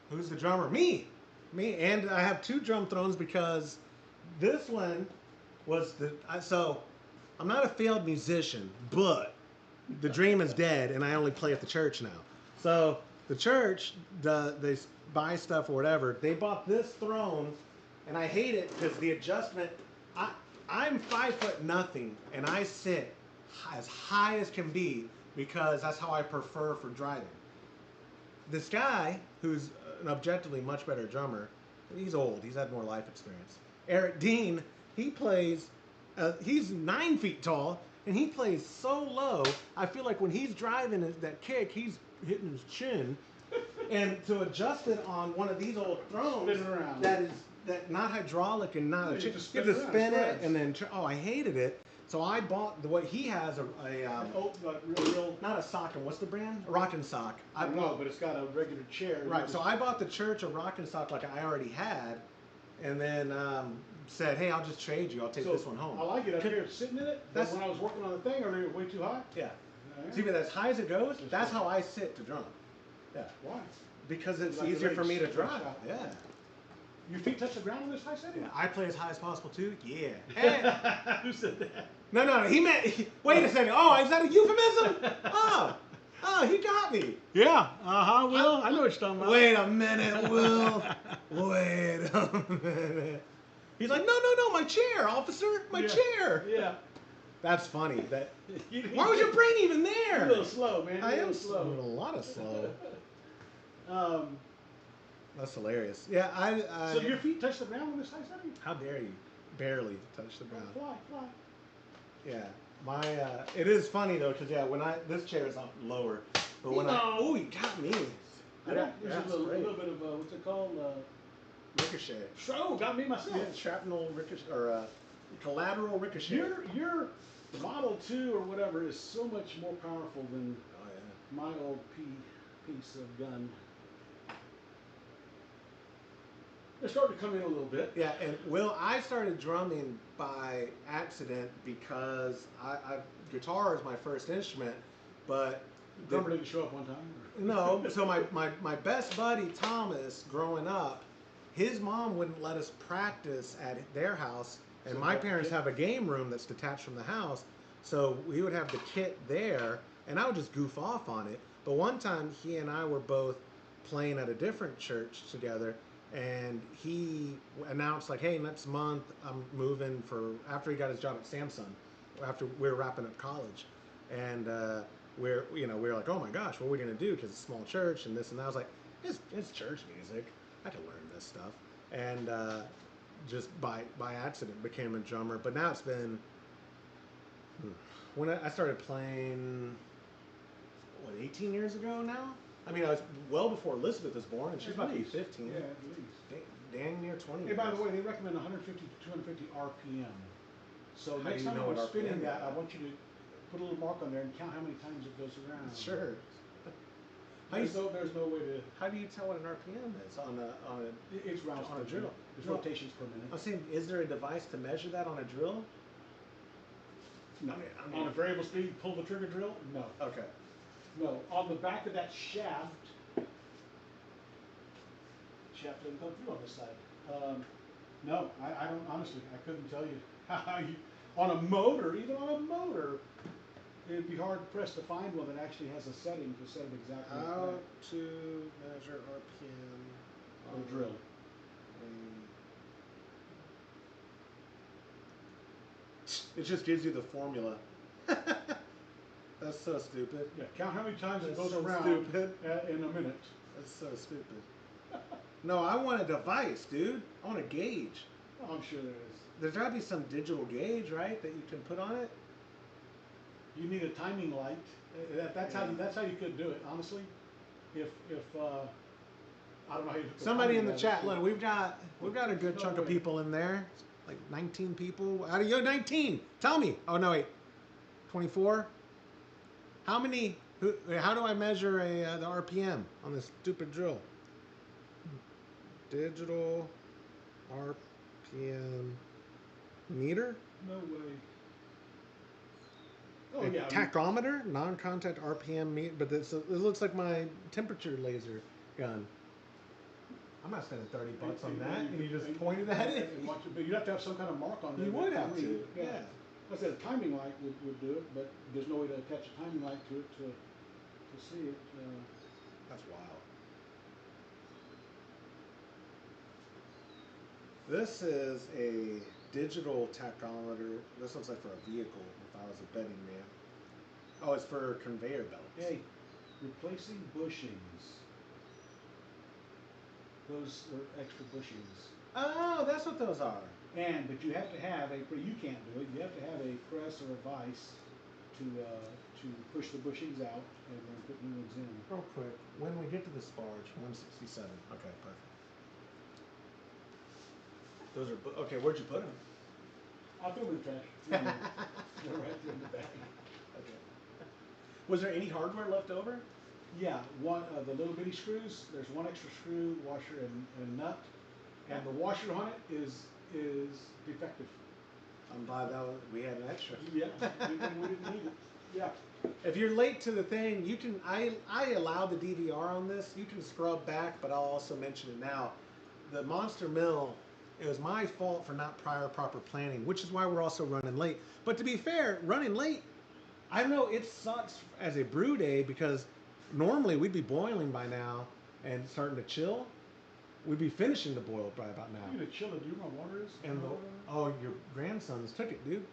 S1: Who's the drummer? Me. And I have 2 drum thrones because this one was so I'm not a failed musician, but the dream is dead and I only play at the church now. So the church, they buy stuff or whatever. They bought this throne and I hate it because the adjustment, I'm 5'0" and I sit as high as can be because that's how I prefer for driving. this guy who's an objectively much better drummer, he's old, he's had more life experience. Eric Dean, he plays, he's 9 feet tall, and he plays so low. I feel like when he's driving that kick, he's hitting his chin. And to adjust it on one of these old thrones,
S2: Spin it around.
S1: that not hydraulic and not
S2: Yeah,
S1: a
S2: you
S1: chin,
S2: just
S1: you
S2: spin
S1: have
S2: it
S1: to
S2: around,
S1: spin it
S2: spreads.
S1: and then I hated it. So I bought what he has
S2: Like real.
S1: not a sock, and what's the brand? A Rockin' Sock.
S2: I don't know, but it's got a regular chair.
S1: Right, so I bought the church a Rockin' Sock like I already had, and then said, hey, I'll just trade you. I'll take this one home.
S2: I like it up here, sitting in it. But
S1: That's-
S2: when I was working on the thing earlier, it was way too high.
S1: Yeah.
S2: Yeah.
S1: See, but as high as it goes, that's how I sit to drum. Yeah.
S2: Why?
S1: Because it's
S2: Like the
S1: easier for me to
S2: legs.
S1: drive. Yeah.
S2: Your feet touch the ground in this high setting?
S1: Yeah, I play as high as possible too. Yeah. Hey.
S2: Who said that?
S1: No, he meant. Wait a second. Oh, is that a euphemism? Oh, he got me.
S2: Yeah. Will. I know what you're talking about.
S1: Wait a minute, Will. Wait a minute. He's like, no, my chair, officer, my
S2: Yeah.
S1: chair.
S2: Yeah.
S1: That's funny. Why was your brain even
S2: You're
S1: there?
S2: a little slow, man.
S1: I
S2: You're a
S1: am
S2: little
S1: a
S2: slow.
S1: lot of slow.
S2: Um,
S1: That's hilarious. Yeah, I
S2: so your feet touch the ground in this high setting?
S1: how dare you? Barely touch the ground.
S2: Fly.
S1: Yeah, my it is funny though because when this chair is up lower, but when
S2: No.
S1: he got me.
S2: Yeah, there's
S1: that's
S2: a little
S1: great.
S2: bit of what's it called?
S1: Ricochet.
S2: Got me myself.
S1: Yeah, shrapnel ricochet or collateral ricochet.
S2: Your Model 2 or whatever is so much more powerful than
S1: Oh yeah.
S2: my old piece of gun. They're starting to come in a little bit.
S1: Yeah, and I started drumming by accident because guitar is my first instrument, but
S2: The drummer didn't show up one time. Or?
S1: no. So my best buddy Thomas, growing up, his mom wouldn't let us practice at their house, and
S2: So
S1: my
S2: what,
S1: parents
S2: kit?
S1: have a game room that's detached from the house, so we would have the kit there, and I would just goof off on it. But one time, he and I were both playing at a different church together, and he announced like, "Hey, next month I'm moving after he got his job at Samsung, after we were wrapping up college, and we were like, oh my gosh, what are we gonna do? Because it's a small church and this and that." I was like, it's church music. I can learn this stuff, and just by accident became a drummer. But now it's been when I started playing 18 years ago now. I mean, I was well before Elizabeth was born, and she's
S2: At
S1: about to be
S2: least.
S1: 15.
S2: Yeah, at least.
S1: Dang near 20.
S2: Hey, by the
S1: years.
S2: way, they recommend 150 to 250 RPM. So
S1: How
S2: next
S1: do you
S2: time
S1: know
S2: I'm
S1: what
S2: spinning
S1: RPM
S2: that,
S1: is?
S2: I want you to put a little mark on there and count how many times it goes around.
S1: Sure.
S2: There's no way to.
S1: How do you tell what an RPM is on a?
S2: It's rounds
S1: On
S2: per
S1: a drill.
S2: minute. There's
S1: No.
S2: rotations per minute.
S1: I'm saying, is there a device to measure that on a drill?
S2: No.
S1: I mean-
S2: On a variable speed, pull the trigger drill? No.
S1: Okay.
S2: No. On the back of that shaft doesn't come through on this side. No, I don't, honestly, I couldn't tell you how you, on a motor, even on a motor, it'd be hard pressed to find one that actually has a setting to set it exactly like
S1: How
S2: that.
S1: to measure RPM
S2: On a drill.
S1: It just gives you the formula. That's so stupid.
S2: Yeah, count how many times it
S1: That's
S2: goes
S1: so
S2: around
S1: stupid.
S2: in a minute.
S1: That's so stupid. No, I want a device, dude. I want a gauge.
S2: Oh, I'm sure there is.
S1: There's gotta be some digital gauge, right, that you can put on it.
S2: You need a timing light. That's how you could do it. Honestly, if I don't know how you. Put the
S1: Somebody in
S2: timing
S1: the
S2: light.
S1: chat, look, we've got a good
S2: No
S1: chunk of
S2: way.
S1: people in there, like 19 people. Out of you, 19. Tell me. Oh no, wait, 24. How many? How do I measure the RPM on this stupid drill? Digital RPM meter?
S2: No way. Oh
S1: A
S2: yeah.
S1: tachometer, non-contact RPM meter, but it looks like my temperature laser gun. I'm not spending $30 on that. And you just pointed at it.
S2: And watch it, but you'd have to have some kind of mark on there.
S1: You would have
S2: I mean,
S1: to. Yeah.
S2: I said a timing light would do it, but there's no way to attach a timing light to it to see it.
S1: That's wild. This is a digital tachometer. This looks like for a vehicle if I was a betting man. Oh, it's for conveyor belts.
S2: Hey, replacing bushings. Those are extra bushings.
S1: Oh, that's what those are.
S2: But you have to have you can't do it, you have to have a press or a vise to push the bushings out and then put new ones in.
S1: Real quick, when we get to the Sparge, 167. Okay, perfect. Those are, okay, where'd you put them?
S2: I'll throw them in the trash. They're right there in the bag.
S1: Okay. Was there any hardware left over?
S2: Yeah, the little bitty screws, there's one extra screw, washer, and nut. And the washer on it is defective.
S1: I'm glad we had an extra.
S2: Yeah, we didn't need it. Yeah.
S1: If you're late to the thing, you can. I allow the DVR on this. You can scrub back, but I'll also mention it now. The Monster Mill. It was my fault for not proper planning, which is why we're also running late. But to be fair, running late, I know it sucks as a brew day because normally we'd be boiling by now and starting to chill. We'd be finishing the boil by about now.
S2: I'm gonna chill it. Do you know where my water is?
S1: And your grandsons took it, dude.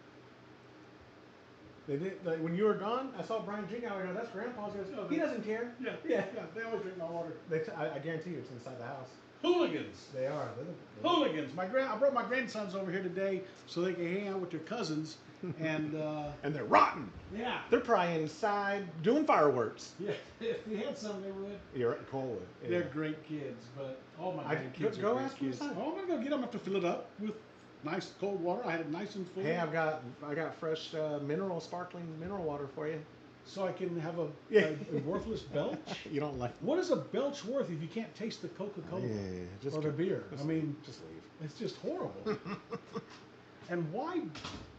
S1: They did. Like, when you were gone, I saw Brian drink out. I go, that's Grandpa's. He goes, he doesn't care.
S2: Yeah. They always drink my water.
S1: I guarantee you, it's inside the house.
S2: Hooligans.
S1: They are.
S2: Hooligans. I brought my grandsons over here today so they can hang out with their cousins, and
S1: and they're rotten.
S2: Yeah.
S1: They're probably inside doing fireworks.
S2: Yeah. If they had some, they would.
S1: You're right, Colewood. Yeah.
S2: They're great kids, but all my grandkids
S1: go
S2: are great
S1: ask them
S2: kids.
S1: inside.
S2: Oh, I'm gonna go get them. I have to fill it up with nice cold water. I had it nice and full.
S1: Hey, I got fresh sparkling mineral water for you.
S2: So I can have a worthless belch.
S1: You don't like?
S2: What is a belch worth if you can't taste the Coca-Cola
S1: just
S2: or the beer?
S1: Just,
S2: I mean,
S1: just leave.
S2: it's just horrible. And why?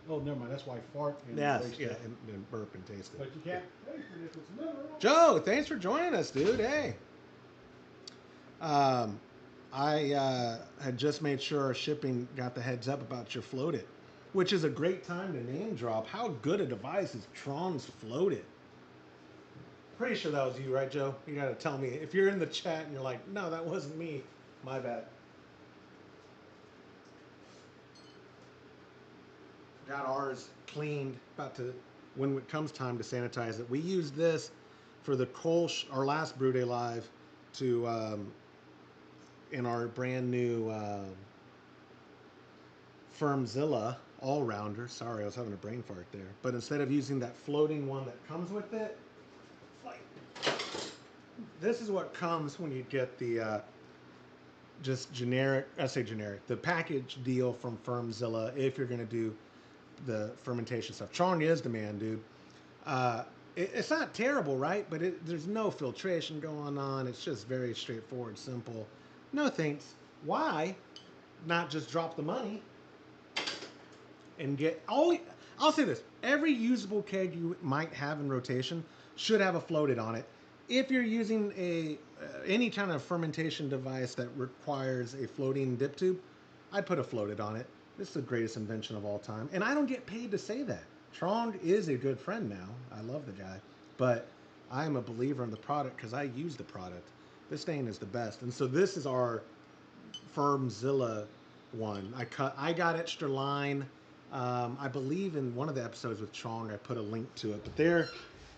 S2: Oh, never mind. That's why fart and taste it.
S1: And burp and taste it.
S2: But you can't taste it if it's mineral.
S1: Joe, thanks for joining us, dude. Hey. I had just made sure our shipping got the heads up about your Float-It, which is a great time to name drop. How good a device is Tron's Float-It? Pretty sure that was you, right, Joe? You got to tell me. If you're in the chat and you're like, no, that wasn't me, my bad. Got ours cleaned, when it comes time to sanitize it. We used this for the Kolsch, our last Brew Day Live, to in our brand new Firmzilla all-rounder. Sorry, I was having a brain fart there. But instead of using that floating one that comes with it, this is what comes when you get the just generic, the package deal from Firmzilla if you're going to do the fermentation stuff. Tron is the man, dude. It's not terrible, right? But there's no filtration going on. It's just very straightforward, simple. No thanks. Why not just drop the money and get all? I'll say this: every usable keg you might have in rotation should have a Float-It on it. If you're using any kind of fermentation device that requires a floating dip tube, I'd put a Float-It on it. This is the greatest invention of all time, and I don't get paid to say that. Tron is a good friend now. I love the guy, but I am a believer in the product because I use the product. This stain is the best, and so this is our Firmzilla one. I got extra line. I believe in one of the episodes with Chong, I put a link to it, but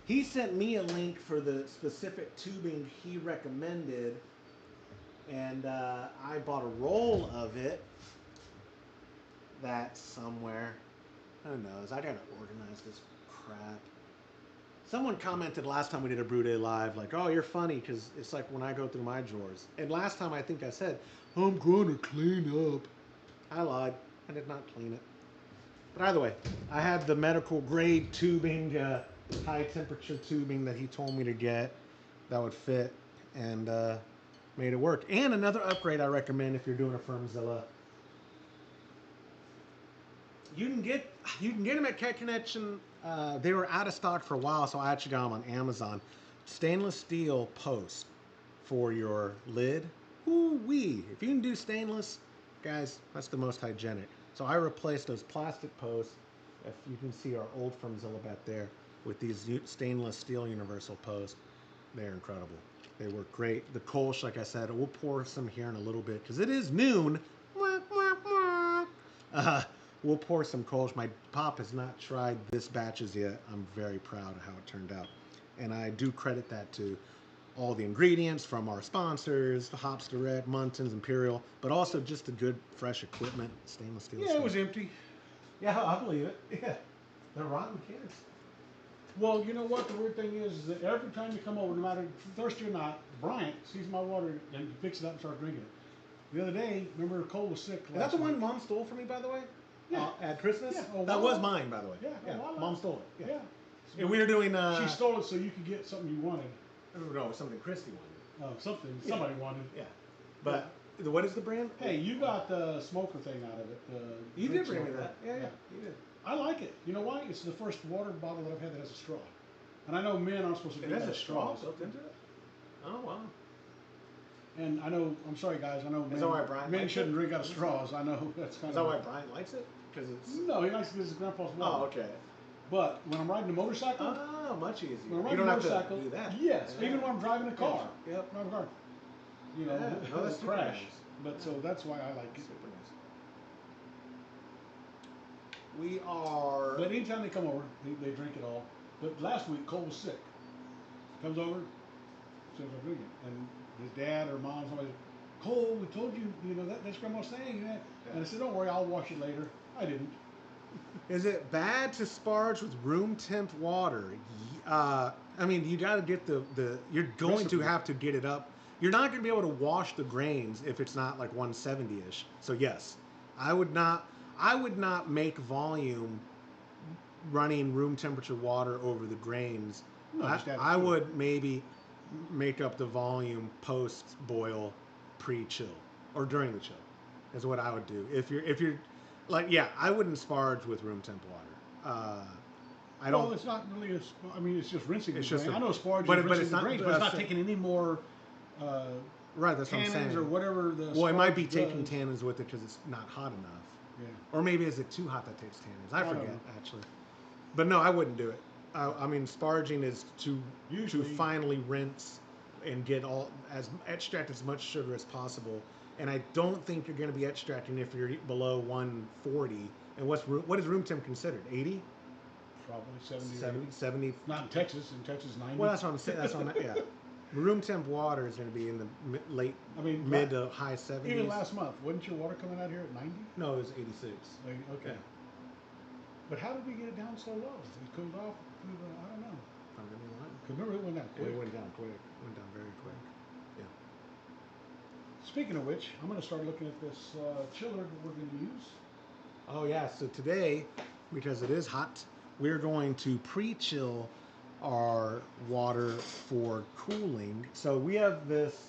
S1: he sent me a link for the specific tubing he recommended, and I bought a roll of it. That's somewhere. Who knows? I gotta organize this crap. Someone commented last time we did a Brew Day Live, like, oh, you're funny, because it's like when I go through my drawers. And last time I think I said, I'm going to clean up. I lied. I did not clean it. But either way, I had the medical grade tubing, high temperature tubing that he told me to get that would fit, and made it work. And another upgrade I recommend if you're doing a Firmzilla. You can get them at Keg Connection. They were out of stock for a while, so I actually got them on Amazon. Stainless steel post for your lid. Ooh-wee. If you can do stainless, guys, that's the most hygienic. So I replaced those plastic posts, if you can see our old Firmzilla back there, with these stainless steel universal posts. They're incredible. They work great. The Kolsch, like I said, we'll pour some here in a little bit, because it is noon. We'll pour some Kolsch. My pop has not tried this batches yet. I'm very proud of how it turned out. And I do credit that to all the ingredients from our sponsors, Hops Direct, Muntins, Imperial, but also just a good, fresh equipment, stainless steel.
S2: Yeah,
S1: stuff.
S2: it was empty.
S1: Yeah, I believe it. Yeah, they're rotten cans.
S2: Well, you know what? The weird thing is that every time you come over, no matter if you're thirsty or not, Bryant sees my water and he picks it up and starts drinking it. The other day, remember Cole was sick.
S1: Is that the one Mom stole from me, by the way?
S2: Yeah.
S1: At Christmas?
S2: Yeah.
S1: That was mine, by the way.
S2: Yeah.
S1: Mom stole it.
S2: Yeah.
S1: And we were doing.
S2: She stole it so you could get something you wanted.
S1: No, something Christy wanted.
S2: Oh, something somebody wanted.
S1: Yeah. But what is the brand?
S2: Hey, you got the smoker thing out of it.
S1: You did bring me
S2: smoker.
S1: that. Yeah, you did.
S2: I like it. You know why? It's the first water bottle that I've had that has a straw. And I know men aren't supposed to
S1: It
S2: drink
S1: has
S2: out
S1: a
S2: of
S1: straw
S2: straws.
S1: built into it? Oh, wow.
S2: And I know, I'm sorry guys, I know
S1: Is that why Brian
S2: men
S1: likes
S2: shouldn't
S1: it?
S2: drink out of straws. I know that's kind
S1: Is that why Brian likes it? Because it's.
S2: No, he likes it because it's grandpa's water.
S1: Oh, okay.
S2: But when I'm riding a motorcycle,
S1: Oh, much easier.
S2: when I'm
S1: You
S2: riding
S1: don't
S2: a
S1: have
S2: motorcycle,
S1: to do that.
S2: yes,
S1: Yeah.
S2: even when I'm driving a car,
S1: Yep.
S2: drive a car, you know,
S1: Yeah. No, that's super
S2: crash.
S1: nice.
S2: But so that's why I like it.
S1: Super nice. We are.
S2: But anytime they come over, they drink it all. But last week, Cole was sick. Comes over, says I'm drinking, and his dad or mom, somebody, Cole, we told you, you know, that's grandma's saying that. And I said, don't worry, I'll wash it later. I didn't.
S1: Is it bad to sparge with room temp water? I mean, you got to get the. You're going
S2: Recipe.
S1: to have to get it up. You're not going to be able to wash the grains if it's not like 170-ish. So yes, I would not make volume running room temperature water over the grains.
S2: No, just add it
S1: I
S2: to it.
S1: would maybe make up the volume post boil, pre-chill, or during the chill. Is what I would do. If you're like, yeah, I wouldn't sparge with room temp water. I don't.
S2: Well, it's not really I mean, it's just rinsing
S1: It's
S2: the
S1: just
S2: grain.
S1: a-
S2: I know Sparge
S1: but
S2: is
S1: it- but
S2: rinsing
S1: it's
S2: the
S1: not-
S2: grains,
S1: but
S2: but it's
S1: I'm
S2: not
S1: saying-
S2: taking any more
S1: Right, that's what I'm
S2: tannins
S1: saying.
S2: or whatever the
S1: Well, it might be
S2: Sparge
S1: taking
S2: does.
S1: tannins with it because it's not hot enough.
S2: Yeah.
S1: Or maybe is it too hot that takes tannins? I
S2: I don't
S1: forget
S2: know.
S1: actually. But no, I wouldn't do it. I mean, sparging is to
S2: Usually-
S1: finally rinse and get extract as much sugar as possible. And I don't think you're going to be extracting if you're below 140. And what is room temp considered? 80?
S2: Probably 70.
S1: 70? 70?
S2: Not in Texas. In Texas, 90.
S1: Well, that's what I'm saying. That's what I'm, yeah. Room temp water is going to be in the mid to high 70s.
S2: Even last month, wasn't your water coming out here at 90?
S1: No, it was 86.
S2: Like, okay.
S1: Yeah.
S2: But how did we get it down so low? It cooled off through the, I don't know.
S1: I really like it.
S2: Because remember, it went down quick.
S1: It went down quick. It went down very quick. Yeah.
S2: Speaking of which, I'm going to start looking at this chiller that we're going to use.
S1: Oh yeah. So today, because it is hot, we're going to pre-chill our water for cooling. So we have this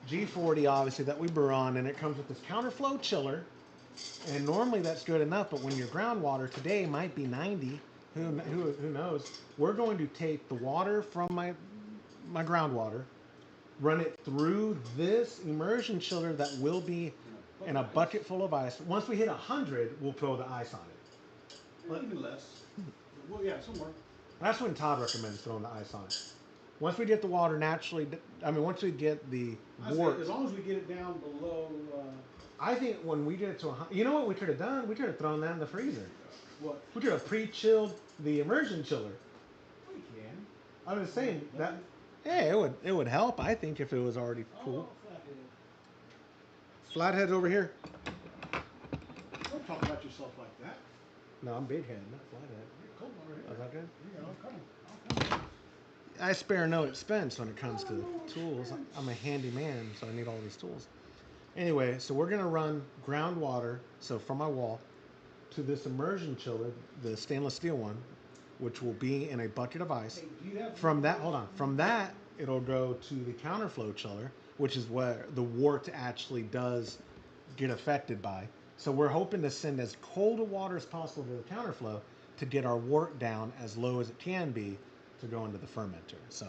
S1: G40, obviously, that we brew on, and it comes with this counterflow chiller. And normally that's good enough, but when your groundwater today might be 90, who knows? We're going to take the water from my groundwater, run it through this immersion chiller that will be in a bucket full of ice. Once we hit 100, we'll throw the ice on it.
S2: Even less. Well, yeah, somewhere.
S1: That's when Todd recommends throwing the ice on it. Once we get the water naturally, once we get the
S2: I say,
S1: wort,
S2: as long as we get it down below,
S1: I think when we get it to 100, you know what we could have done? We could have thrown that in the freezer.
S2: what?
S1: We could have pre-chilled the immersion chiller.
S2: We can.
S1: I was saying that, yeah, it would help. I think if it was already cool.
S2: Oh, flathead.
S1: Flatheads over here.
S2: Don't talk about yourself like that.
S1: No, I'm big head, not flathead.
S2: You're cold over here.
S1: Is that good?
S2: Yeah, I'll come.
S1: I spare no expense when it comes to tools. I'm a handy man, so I need all these tools. Anyway, so we're gonna run groundwater, so from my wall, to this immersion chiller, the stainless steel one, which will be in a bucket of ice.
S2: Hey, do you have
S1: From that, it'll go to the counterflow chiller, which is where the wort actually does get affected by. So we're hoping to send as cold a water as possible to the counterflow to get our wort down as low as it can be to go into the fermenter. So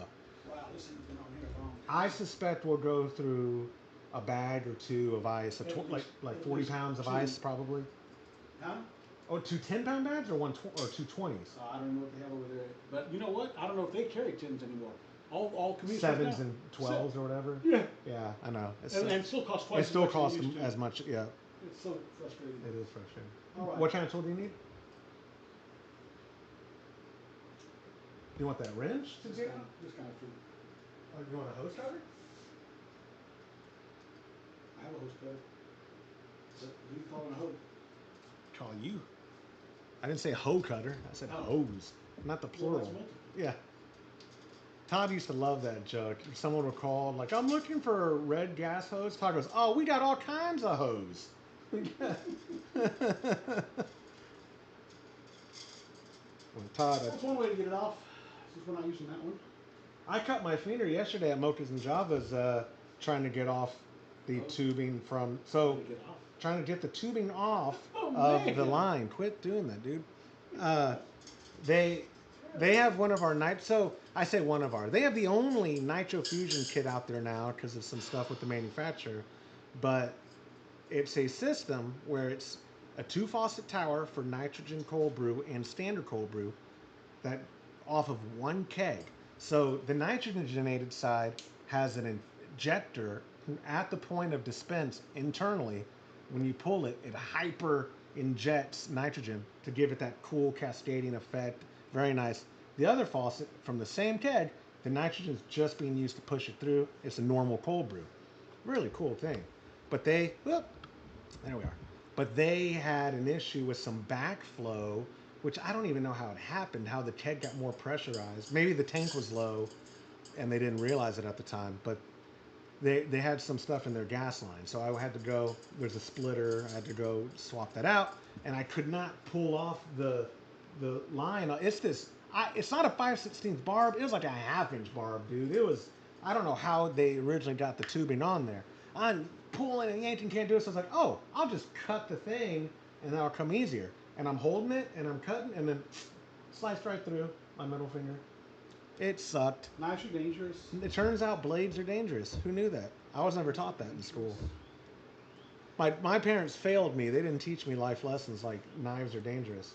S2: Wow, this has been on here a long time.
S1: I suspect we'll go through a bag or two of ice,
S2: At
S1: like
S2: least
S1: 40 pounds of
S2: two.
S1: ice probably.
S2: Huh?
S1: Oh, 2 10-pound bags or two 20s?
S2: I don't know what they have over there. But you know what? I don't know if they carry 10s anymore. All communities.
S1: Sevens and 12s or whatever.
S2: Yeah.
S1: Yeah, I know.
S2: And it still costs twice
S1: It
S2: as
S1: still
S2: much
S1: costs
S2: as it used to.
S1: as much. Yeah,
S2: It's so frustrating.
S1: it is frustrating.
S2: All right.
S1: What kind of tool do you need? You want that wrench?
S2: This kind of food.
S1: Oh, you want a hose cutter?
S2: I have a hose cutter. So you call it a hose.
S1: Call you. I didn't say hoe cutter. I said
S2: Oh.
S1: hose, not the
S2: Well,
S1: plural.
S2: that's multiple.
S1: Yeah. Todd used to love that joke. If someone would call, like, I'm looking for a red gas hose. Todd goes, oh, we got all kinds of hose. Well, Todd,
S2: That's one way to get it off. Since we're not using that one.
S1: I cut my finger yesterday at Mochas and Javas trying to get off the tubing from, so
S2: To get off.
S1: trying to get the tubing off
S2: Oh,
S1: of
S2: man.
S1: the line. Quit doing that, dude. They have one of our so I say one of our. They have the only nitro fusion kit out there now because of some stuff with the manufacturer, but it's a system where it's a 2 faucet tower for nitrogen cold brew and standard cold brew that off of one keg. So the nitrogenated side has an injector at the point of dispense internally. When you pull it, it hyper injects nitrogen to give it that cool cascading effect. Very nice. The other faucet from the same keg, the nitrogen is just being used to push it through. It's a normal cold brew. Really cool thing. But there we are. But they had an issue with some backflow, which I don't even know how it happened, how the keg got more pressurized. Maybe the tank was low and they didn't realize it at the time, but they had some stuff in their gas line. So I had to go, there's a splitter, I had to go swap that out, and I could not pull off the line. It's not a 5/16 barb, it was like a 1/2 inch barb, dude. It was, I don't know how they originally got the tubing on there. I'm pulling and yanking, can't do it, so I was like, oh, I'll just cut the thing and that'll come easier. And I'm holding it and I'm cutting and then sliced right through my middle finger. It sucked.
S2: Knives are dangerous.
S1: It turns out blades are dangerous. Who knew that? I was never taught that in school. My parents failed me. They didn't teach me life lessons like knives are dangerous.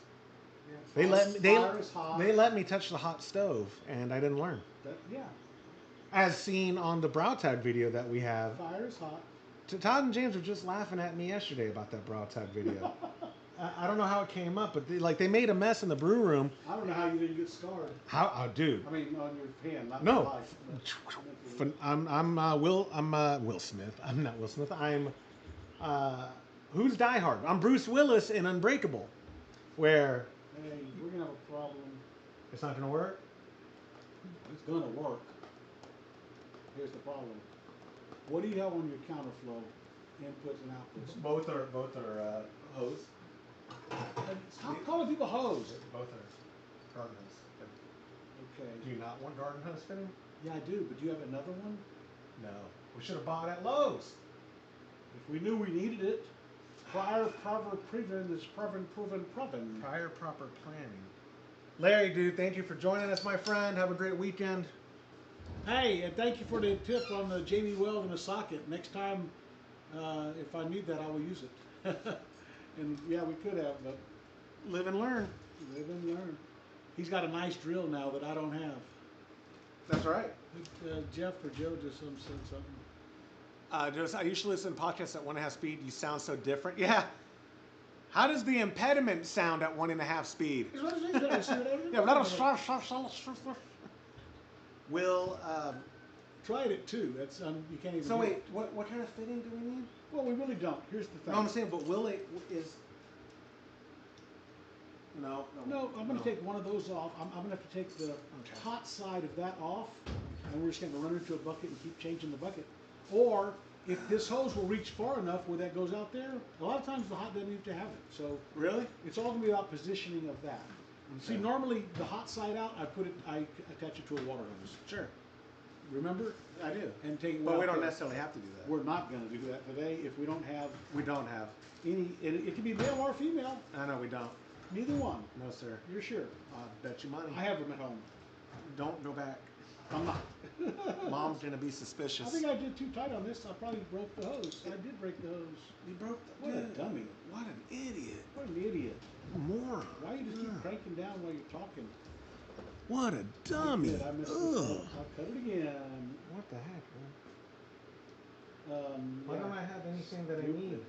S2: Yeah, fire is hot.
S1: They let me touch the hot stove and I didn't learn.
S2: Yeah.
S1: As seen on the Browtag video that we have.
S2: Fire is hot.
S1: Todd and James were just laughing at me yesterday about that Browtag video. I don't know how it came up, but they made a mess in the brew room.
S2: I don't know how you didn't get scarred.
S1: Dude.
S2: I mean, on your hand, not
S1: No.
S2: your life. But
S1: I'm Will Smith. I'm not Will Smith. I'm who's Die Hard? I'm Bruce Willis in Unbreakable, where
S2: hey, we're gonna have a problem.
S1: it's not gonna work.
S2: It's gonna work. Here's the problem. What do you have on your counterflow inputs and outputs?
S1: Both are hose.
S2: Stop calling people hoes.
S1: Both are garden hose.
S2: Okay.
S1: Do you not want garden hose fitting?
S2: Yeah, I do. But do you have another one?
S1: No. We should have bought at Lowe's.
S2: If we knew we needed it, prior proper prevent is proven.
S1: Prior proper planning. Larry, dude, thank you for joining us, my friend. Have a great weekend.
S2: Hey, and thank you for the tip on the JB Weld and the socket. Next time, if I need that, I will use it. And yeah, we could have, but
S1: Live and learn.
S2: live and learn. He's got a nice drill now that I don't have.
S1: That's right.
S2: Jeff or Joe just said something.
S1: I usually listen to podcasts at 1.5 speed. You sound so different. Yeah. How does the impediment sound at 1.5 speed? Yeah, but that'll. Will.
S2: Tried it too. That's you can't even.
S1: So
S2: do
S1: wait,
S2: it.
S1: what kind of fitting do we need?
S2: Well, we really don't. Here's the thing.
S1: No, I'm saying, but will it is. No.
S2: No, I'm going to take one of those off. I'm going to have to take the hot side of that off, and we're just going to run into a bucket and keep changing the bucket. Or if this hose will reach far enough where that goes out there, a lot of times the hot doesn't need to have it. So
S1: Really?
S2: it's all going to be about positioning of that. See, normally the hot side out, I attach it to a water hose.
S1: Sure.
S2: Remember?
S1: I do.
S2: And take it
S1: But we
S2: out
S1: don't
S2: there.
S1: necessarily have to do that.
S2: We're not going to do that today if we don't have
S1: We don't have.
S2: any. It can be male or female.
S1: I know we don't.
S2: Neither one.
S1: No, sir.
S2: You're sure?
S1: I bet you money.
S2: I have them at home.
S1: Don't go back.
S2: I'm not.
S1: Mom's gonna be suspicious.
S2: I think I did too tight on this. I probably broke the hose. I did break the hose.
S1: You broke the.
S2: What a
S1: dude,
S2: dummy.
S1: What an idiot.
S2: What an idiot.
S1: Moron.
S2: Why you just keep cranking down while you're talking?
S1: What a dummy.
S2: I did. I missed
S1: Ugh.
S2: this. I'll cut it again.
S1: What the heck, man? Why
S2: Yeah.
S1: don't I have anything that I
S2: You-
S1: need?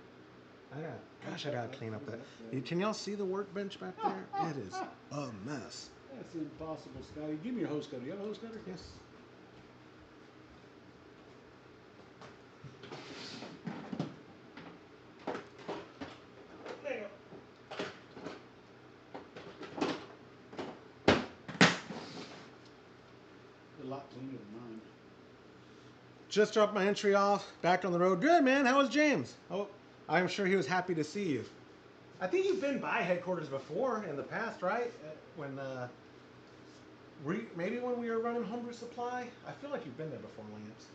S1: I gotta clean up that. Can y'all see the workbench back there? It is a mess.
S2: That's impossible, Scotty. Give me your hose cutter. You have a hose cutter?
S1: Yes.
S2: cleaner than mine.
S1: Just dropped my entry off. Back on the road. Good, man. How was James? Oh, I'm sure he was happy to see you. I think you've been by headquarters before in the past, right? When maybe when we were running Homebrew Supply. I feel like you've been there before, Lance.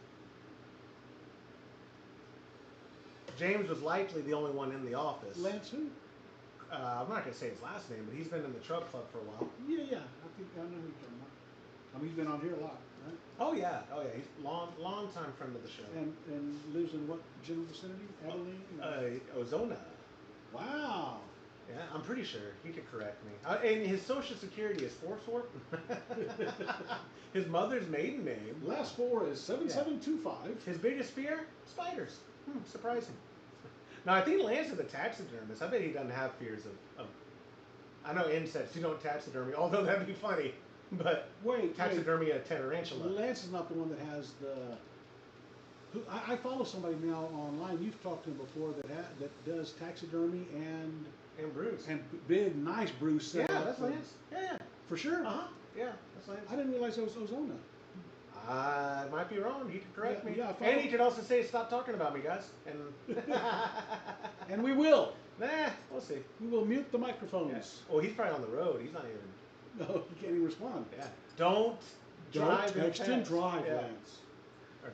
S1: James was likely the only one in the office.
S2: Lance who?
S1: I'm not gonna say his last name, but he's been in the Truck Club for a while.
S2: Yeah. I think I know who you're talking about. I mean, he's been on here a lot, right?
S1: Oh yeah. He's long time friend of the show.
S2: And lives in what general vicinity? Abilene?
S1: Ozona.
S2: Wow.
S1: Yeah, I'm pretty sure. He could correct me. And his social security is Forsworth. His mother's maiden name.
S2: Last four is 7725.
S1: His biggest fear? Spiders. Surprising. Now, I think Lance is a taxidermist. I bet he doesn't have fears of I know insects. You don't taxidermy, although that'd be funny. But taxidermy a tarantula.
S2: Lance is not the one that has the... I follow somebody now online. You've talked to him before that does taxidermy and
S1: brews.
S2: And big, nice brews.
S1: Yeah, that's Lance. Yeah.
S2: For sure?
S1: Yeah, that's Lance.
S2: I didn't realize that was Ozona.
S1: I might be wrong. He could correct me.
S2: Yeah,
S1: and he could also say, stop talking about me, guys. And
S2: and we will.
S1: Nah, we'll see.
S2: We will mute the microphones.
S1: Yeah. Oh, he's probably on the road. He's not even...
S2: No, he can't even respond.
S1: Yeah. Don't drive
S2: text and drive,
S1: yeah.
S2: Lance.
S1: Or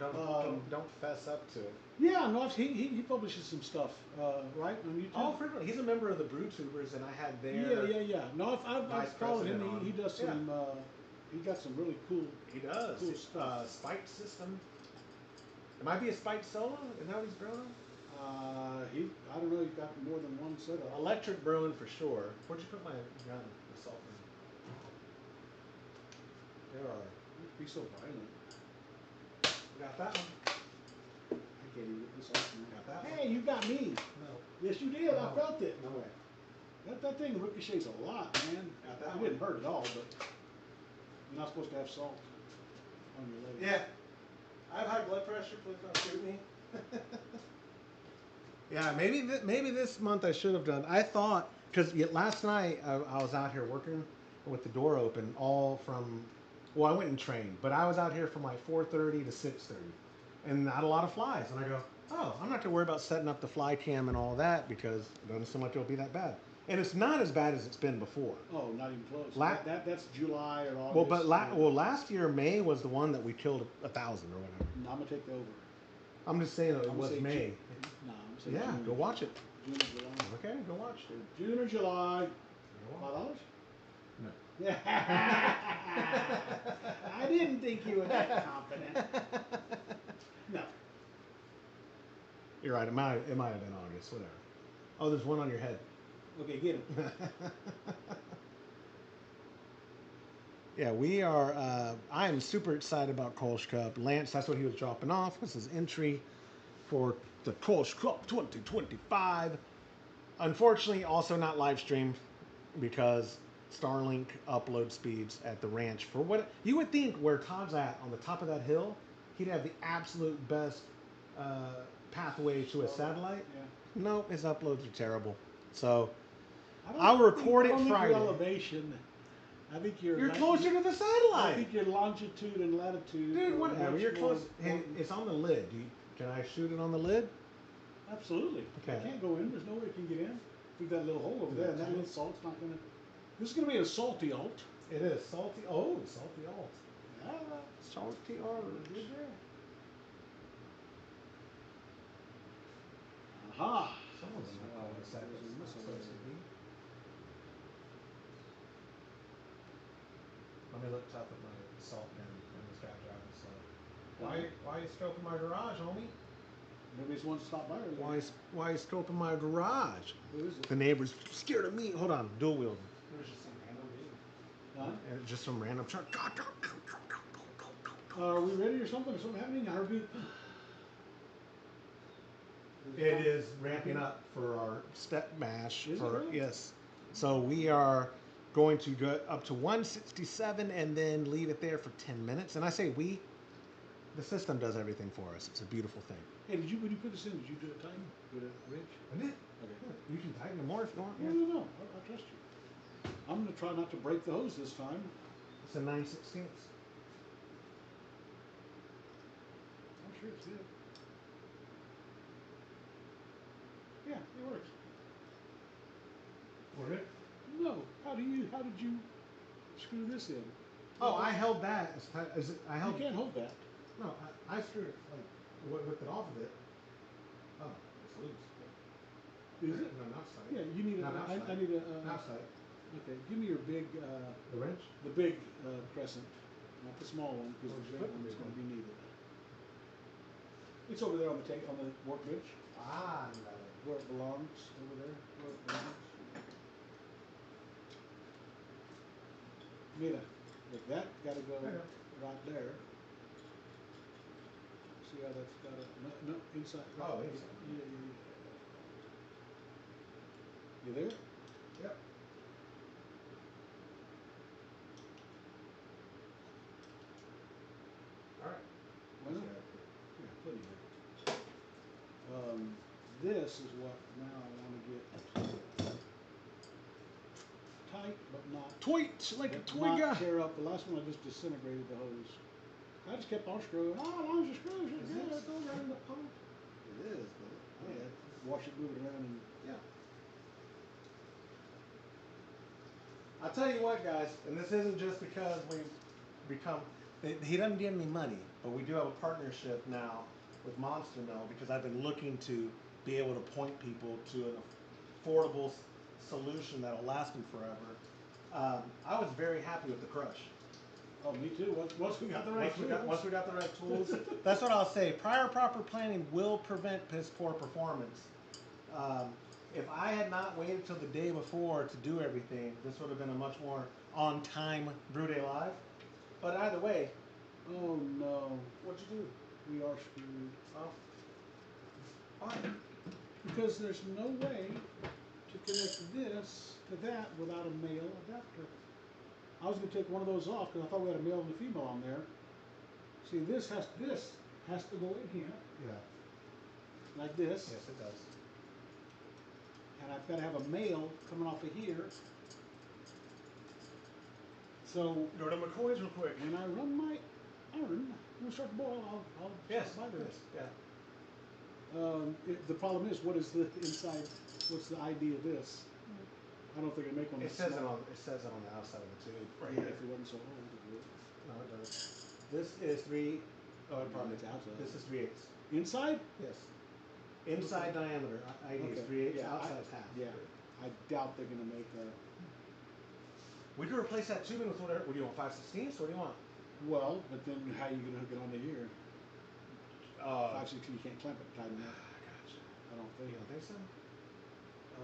S1: don't fess up to it.
S2: Yeah, no, he publishes some stuff, right, on YouTube?
S1: Oh, frequently. He's a member of the Brew Tubers, and I had their...
S2: Yeah. No, I've followed him. He does some...
S1: Yeah.
S2: He got some really cool...
S1: He does.
S2: Cool stuff.
S1: Spiked system. It might be a spiked solo. Is that what he's brewing?
S2: I don't know. He's got more than one setup.
S1: Electric brewing for sure. Where'd you put my gun? The salt gun. There are.
S2: You'd be so violent.
S1: Got that one.
S2: I can't even get this off.
S1: Got that one.
S2: Hey, you got me.
S1: No.
S2: Yes, you did. I felt it.
S1: No way.
S2: That thing ricochets a lot, man.
S1: Got that
S2: It
S1: one.
S2: didn't hurt at all, but you're not supposed to have salt on your leg.
S1: Yeah. I have high blood pressure. Please don't shoot me. Yeah, maybe this month I should have done. I thought, because last night I was out here working with the door open all from, well, I went and trained, but I was out here from like 4:30 to 6:30, and not a lot of flies. And I go, oh, I'm not going to worry about setting up the fly cam and all that because it doesn't seem like it'll be that bad. And it's not as bad as it's been before.
S2: Oh, not even close. That's July or August.
S1: Well, but last year May was the one that we killed 1,000 or whatever.
S2: No, I'm gonna take the over.
S1: I'm just saying it was May.
S2: No, I'm saying
S1: Yeah,
S2: June.
S1: go watch it.
S2: June or July.
S1: Okay, go watch it.
S2: June or July. $5?
S1: No.
S2: I didn't think you were that confident. No.
S1: You're right. It might have been August. Whatever. Oh, there's one on your head.
S2: Okay, get him.
S1: Yeah, we are. I am super excited about Kolsch Cup. Lance, that's what he was dropping off. This is entry for the Kolsch Cup 2025. Unfortunately, also not live streamed because Starlink upload speeds at the ranch. For what you would think, where Todd's at on the top of that hill, he'd have the absolute best pathway to a satellite.
S2: Yeah.
S1: No, his uploads are terrible. So I'll record it Friday.
S2: Your elevation. I think
S1: you're closer to the satellite.
S2: I think your longitude and latitude.
S1: Dude, whatever. You're close. Hey, it's on the lid. Can I shoot it on the lid?
S2: Absolutely.
S1: Okay.
S2: It can't go in. There's no way it can get in. We've got a little hole over there, and that little salt's not gonna. This is gonna be a salty alt.
S1: It is salty. Oh, salty alt.
S2: Yeah.
S1: Salty alt.
S2: Aha.
S1: Someone's Let me look top of my salt gun when this guy drives slow. Why are you scoping my garage, homie?
S2: Maybe it's one to stop by.
S1: Why are you scoping my garage?
S2: Who is it?
S1: The neighbor's scared of me. Hold on, dual wielding. There's just some random dude.
S2: Huh?
S1: And just some random truck.
S2: Are we ready or something? Is something happening? Our good.
S1: It is ramping up for our step mash.
S2: Is it really?
S1: Yes. So we are going to go up to 167 and then leave it there for 10 minutes. And I say we, the system does everything for us. It's a beautiful thing.
S2: Hey, when you put this in, did you do it tighten with a wrench?
S1: I did.
S2: Okay.
S1: You can tighten it more if you want.
S2: No. I trust you. I'm going to try not to break the hose this time.
S1: It's a 9/16.
S2: sure it's good. Yeah, it works.
S1: Would it?
S2: No. How did you screw this in?
S1: Oh, I held that. I
S2: You
S1: held.
S2: can't hold that.
S1: No, I screwed it. Like, whipped it off of it. Oh, it's loose.
S2: Is it?
S1: No, not tight.
S2: Yeah, you need a.
S1: No, not
S2: I
S1: tight.
S2: need a.
S1: Not tight.
S2: Okay, give me your big.
S1: The wrench?
S2: The big crescent, not the small one, because
S1: Where'd
S2: the
S1: you
S2: big
S1: put the
S2: one's
S1: big
S2: going to
S1: one?
S2: be needed. It's over there on the on the workbench,
S1: Ah, no.
S2: where it belongs. Over there, where it belongs. Mira, like that got to go
S1: Yeah.
S2: right there. See how that's got to no inside.
S1: Oh,
S2: right.
S1: inside.
S2: Yeah. You there?
S1: Yep. All right.
S2: Well, yeah, plenty there. This is what now I want to get tight, but not
S1: Toit, like a
S2: but
S1: toy
S2: not
S1: guy.
S2: tear up. The last one I just disintegrated the hose. I just kept on screwing. Oh, as long as you screw,
S1: Is
S2: it's
S1: it
S2: good.
S1: still running the pump?
S2: It is, but yeah, wash it, move it around, and
S1: Yeah. I'll tell you what, guys, and this isn't just because we've become. He doesn't give me money, but we do have a partnership now with Monster Mill because I've been looking to be able to point people to an affordable solution that'll last them forever. I was very happy with the crush.
S2: oh, me too. Once we got the right
S1: Once we got the right tools, that's what I'll say. Prior proper planning will prevent piss poor performance. If I had not waited till the day before to do everything, this would have been a much more on time Brew Day Live. But either way,
S2: Oh no,
S1: what'd you do?
S2: we are screwed.
S1: Oh, fine.
S2: Because there's no way to connect this to that without a male adapter. I was going to take one of those off because I thought we had a male and a female on there. See, this has to go in here
S1: Yeah.
S2: like this,
S1: Yes, it does.
S2: and I've got to have a male coming off of here. So
S1: Go to McCoy's real quick.
S2: when I run my iron, when we start to boil, I'll
S1: Yes.
S2: start by this.
S1: Yeah.
S2: The problem is, what is the inside? What's the ID of this? I don't think I make one.
S1: It
S2: that's
S1: says it
S2: small.
S1: on. It says it on the outside of the tube. Right
S2: Yeah,
S1: here.
S2: if it wasn't so old, it would.
S1: No, it does. This is 3. Oh, it probably.
S2: It's outside.
S1: This is 3/8.
S2: Inside?
S1: Yes. Inside diameter. ID is
S2: Okay.
S1: 3/8.
S2: Yeah,
S1: Outside is half.
S2: Yeah, I doubt they're gonna make a.
S1: We could replace that tubing with whatever. What do you want? 5/16? What do you want?
S2: Well, but then how are you gonna hook it onto here? 5/16, you can't clamp it tight enough.
S1: Gotcha.
S2: I don't
S1: You
S2: think.
S1: don't think so?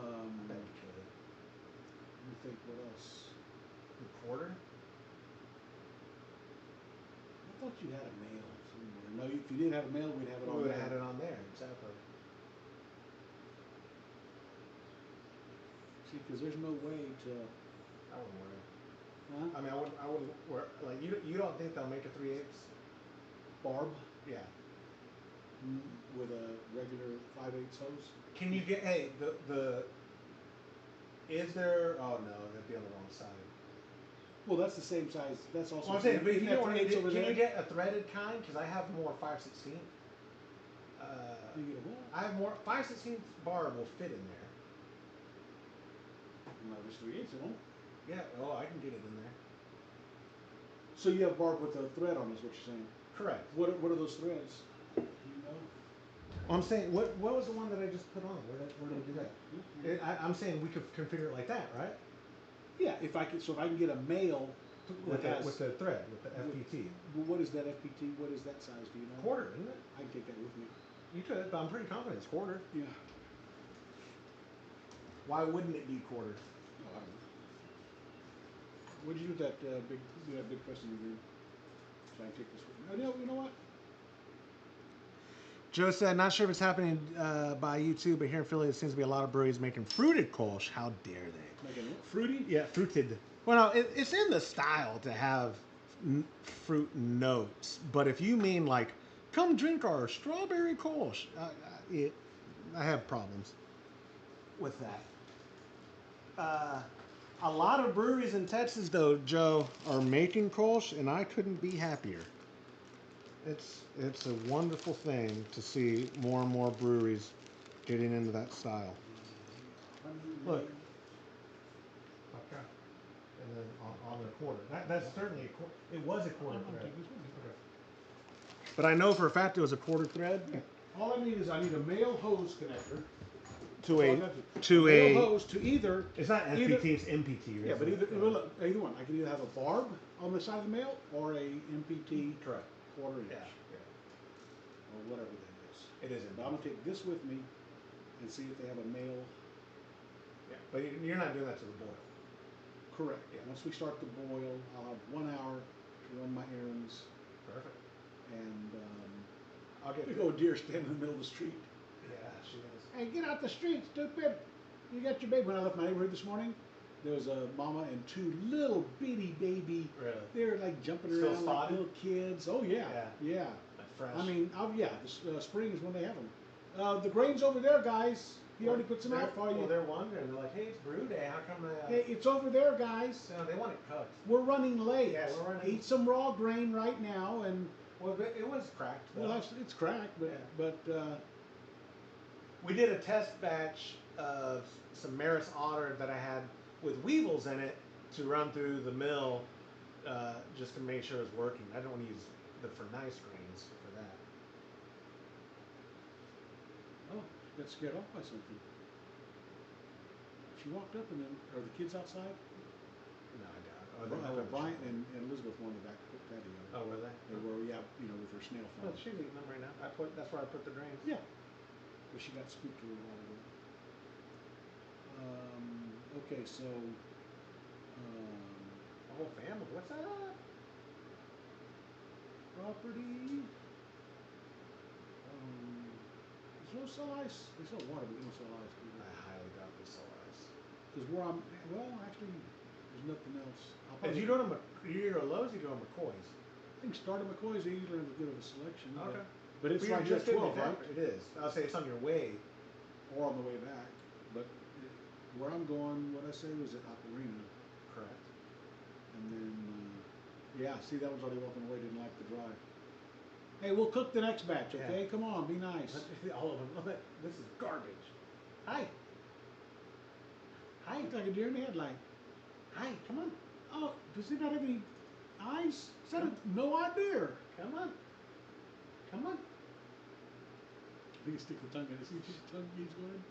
S2: Um,
S1: I bet you could.
S2: let me think. What else?
S1: A quarter?
S2: I thought you had a male somewhere. No, if you did have a male, we'd have it
S1: We
S2: on
S1: would
S2: there.
S1: have had it on there. Exactly.
S2: See, because there's no way to.
S1: I wouldn't worry.
S2: Huh?
S1: I mean, I wouldn't worry. Like, you don't think they'll make a 3/8?
S2: Barb
S1: Yeah.
S2: with a regular 5/8 hose.
S1: Can you get? Hey, the. Is there? Oh no, that'd be on the wrong side.
S2: Well, that's the same size. That's also.
S1: Well, I'm saying, but if you
S2: that
S1: don't want to
S2: 3/8 over
S1: can
S2: there.
S1: you get a threaded kind? Because I have more 5/16.
S2: You get a what?
S1: I have more 5/16 barb will fit in there.
S2: No, there's 3/8 it won't.
S1: Yeah. Oh, I can get it in there.
S2: So you have barb with a thread on, is what you're saying.
S1: Correct.
S2: What are those threads? Do you know?
S1: I'm saying, what was the one that I just put on? Where did we do that? I'm saying we could configure it like that, right?
S2: Yeah, if I can get a male
S1: With
S2: that has
S1: the thread, with the FPT.
S2: Well, what is that FPT? What is that size? Do you know?
S1: Quarter, isn't it?
S2: I can take that with me.
S1: You could, but I'm pretty confident it's quarter.
S2: Yeah.
S1: Why wouldn't it be quarter?
S2: Oh, I don't know. What did you do with that big press in your room? Try and take this with me. Oh, you know what?
S1: Joe said, not sure if it's happening by YouTube, but here in Philly, it seems to be a lot of breweries making fruited Kolsch. How dare they?
S2: Making it fruity?
S1: Yeah, fruited. Well, no, it's in the style to have fruit notes, but if you mean like, come drink our strawberry Kolsch, I have problems with that. A lot of breweries in Texas, though, Joe, are making Kolsch, and I couldn't be happier. It's a wonderful thing to see more and more breweries getting into that style. Look. Okay. And then on the quarter. That's certainly a quarter. It was a quarter thread. Okay. But I know for a fact it was a quarter thread.
S2: Yeah. All I need is I need a male hose connector.
S1: To a
S2: male hose to either.
S1: It's not NPT, it's MPT.
S2: Yeah, but either one. I can either have a barb on the side of the male or a MPT
S1: Correct.
S2: quarter inch.
S1: Yeah.
S2: Or whatever that is.
S1: It is.
S2: But I'm gonna take this with me and see if they have a male.
S1: Yeah. But you're not doing that to the boil.
S2: Correct. Yeah. Once we start the boil, I'll have 1 hour to run my errands.
S1: Perfect.
S2: And
S1: I'll get
S2: big old deer standing in the middle of the street.
S1: Yeah, she is.
S2: Hey, get out the street, stupid! You got your baby. When I left my neighborhood this morning, there was a mama and 2 little bitty baby.
S1: Really?
S2: They're like jumping
S1: Still
S2: around like little kids. Oh yeah, yeah.
S1: Fresh.
S2: I mean, yeah, the spring is when they have them. The grain's over there, guys. He already puts them out for you.
S1: Well, they're wondering. They're like, hey, it's brew day. How come
S2: Hey, it's over there, guys.
S1: No, they want it cooked.
S2: We're running late.
S1: Yeah, we're running.
S2: Eat some raw grain right now, and
S1: well, it was cracked.
S2: well, it's cracked, but
S1: we did a test batch of some Maris Otter that I had with weevils in it to run through the mill, just to make sure it was working. I don't want to use the for nice grains for that.
S2: oh, she got scared off by something. She walked up, and then are the kids outside?
S1: No, I doubt.
S2: Brian and Elizabeth were on the back patio.
S1: Oh, were they?
S2: They were, yeah, with their snail
S1: Well,
S2: farm.
S1: she's eating them right now. That's where I put the drains.
S2: Yeah, but she got spooked a little while ago. Okay, so
S1: The whole family. What's that?
S2: property. There's no sell ice. They sell water, but they don't sell ice.
S1: I highly doubt they sell ice.
S2: Because where I'm, well, actually, there's nothing else.
S1: If you go to you go to Lowe's, you go to McCoy's.
S2: I think start at McCoy's, they usually have a good of a selection.
S1: Okay.
S2: But it's
S1: You're
S2: right here at
S1: just in
S2: 12,
S1: the
S2: right?
S1: It is. I'll say it's on your way.
S2: Or on the way back. But where I'm going, what I say was at Ocarina.
S1: Correct.
S2: And then, yeah, see, that was already walking away, didn't like the drive. Hey, we'll cook the next batch, okay?
S1: Yeah.
S2: Come on, be nice.
S1: All of them. This is garbage. Hi. Hi.
S2: Look like a deer in the headlight.
S1: Hi. Come on.
S2: Oh, does he not have any eyes? Is that no idea?
S1: Come on. Come on.
S2: You can stick the tongue in it. See what your tongue keeps going?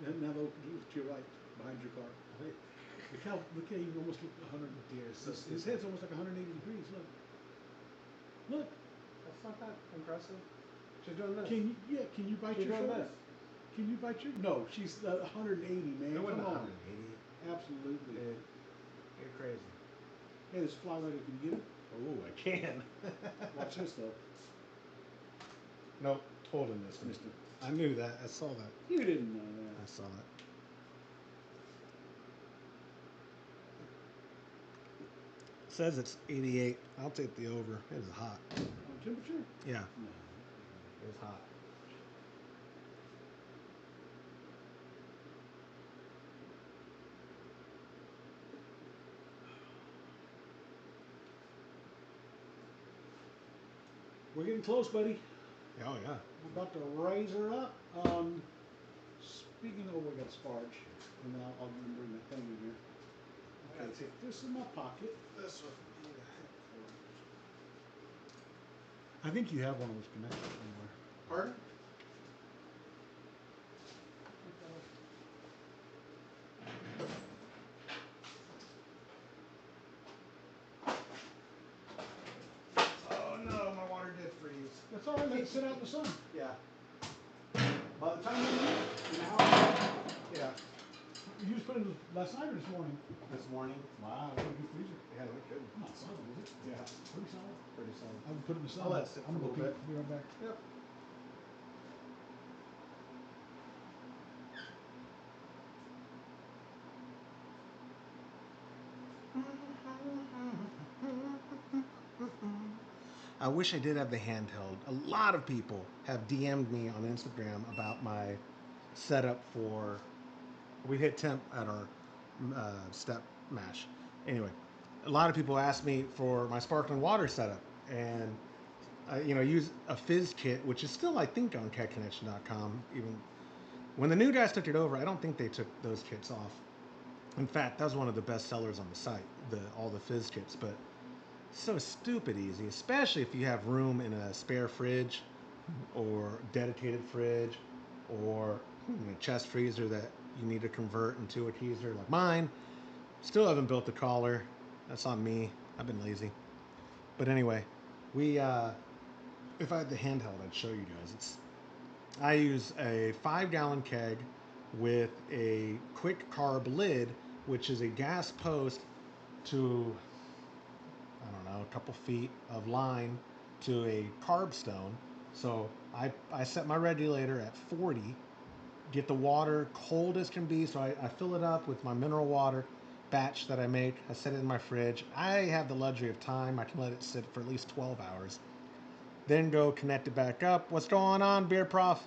S2: And now look to your right, behind your car. Look how he almost looked 100
S1: Deer.
S2: His head's almost like 180 degrees. Look. Look.
S1: That's not that impressive. She's doing this.
S2: Can you bite
S1: She's
S2: your
S1: doing
S2: shoulder?
S1: this.
S2: Can you bite your? No, she's 180, man.
S1: It wasn't
S2: Come on.
S1: 180.
S2: Absolutely.
S1: You're crazy.
S2: Hey, there's a fly right there. Can you get it?
S1: Oh, I can.
S2: Watch this though.
S1: Nope. Holding this,
S2: Mister.
S1: I knew that. I saw that.
S2: You didn't know that.
S1: I saw it. Says it's 88. I'll take the over. It is hot.
S2: Temperature?
S1: Yeah.
S2: No.
S1: It's hot.
S2: We're getting close, buddy.
S1: Oh, yeah.
S2: We're about to raise her up. Speaking of, we got Sparge, and then I'll bring that thing in here. Okay, take this in my pocket.
S1: This one.
S2: I think you have one of those connectors somewhere.
S1: Pardon? Oh no, my water did freeze.
S2: That's all right. Let it sit out in the sun.
S1: Yeah.
S2: By the time you leave, an hour.
S1: Yeah.
S2: You just put it in last night or this morning?
S1: This morning.
S2: Wow, that's a good freezer.
S1: Yeah, we could.
S2: Not solid, is it?
S1: Yeah.
S2: Pretty solid.
S1: Pretty solid.
S2: I would put it in the sun.
S1: I'll let it sit
S2: I'm
S1: for a
S2: gonna
S1: little
S2: be right back.
S1: Yep. I wish I did have the handheld. A lot of people have DM'd me on Instagram about my setup for. We hit temp at our step mash. Anyway, a lot of people ask me for my sparkling water setup, and use a fizz kit, which is still, I think, on catconnection.com. Even when the new guys took it over, I don't think they took those kits off. In fact, that was one of the best sellers on the site, all the fizz kits. But so stupid easy, especially if you have room in a spare fridge or dedicated fridge or a chest freezer that you need to convert into a teaser like mine. Still haven't built the collar. That's on me. I've been lazy. But anyway, if I had the handheld, I'd show you guys. I use a 5-gallon keg with a quick carb lid, which is a gas post to, I don't know, a couple feet of line to a carb stone. So I set my regulator at 40, get the water cold as can be. So I fill it up with my mineral water batch that I make. I set it in my fridge. I have the luxury of time. I can let it sit for at least 12 hours. Then go connect it back up. What's going on, Beer Prof?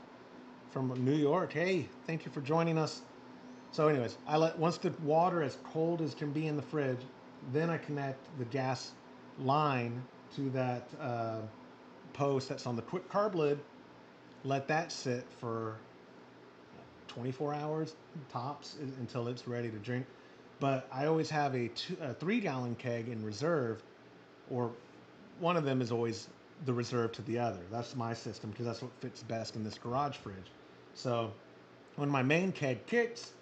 S1: From New York. Hey, thank you for joining us. So anyways, once the water is cold as can be in the fridge, then I connect the gas line to that post that's on the quick carb lid. Let that sit for 24 hours tops until it's ready to drink. But I always have a 3-gallon keg in reserve, or one of them is always the reserve to the other. That's my system because that's what fits best in this garage fridge. So when my main keg kicks,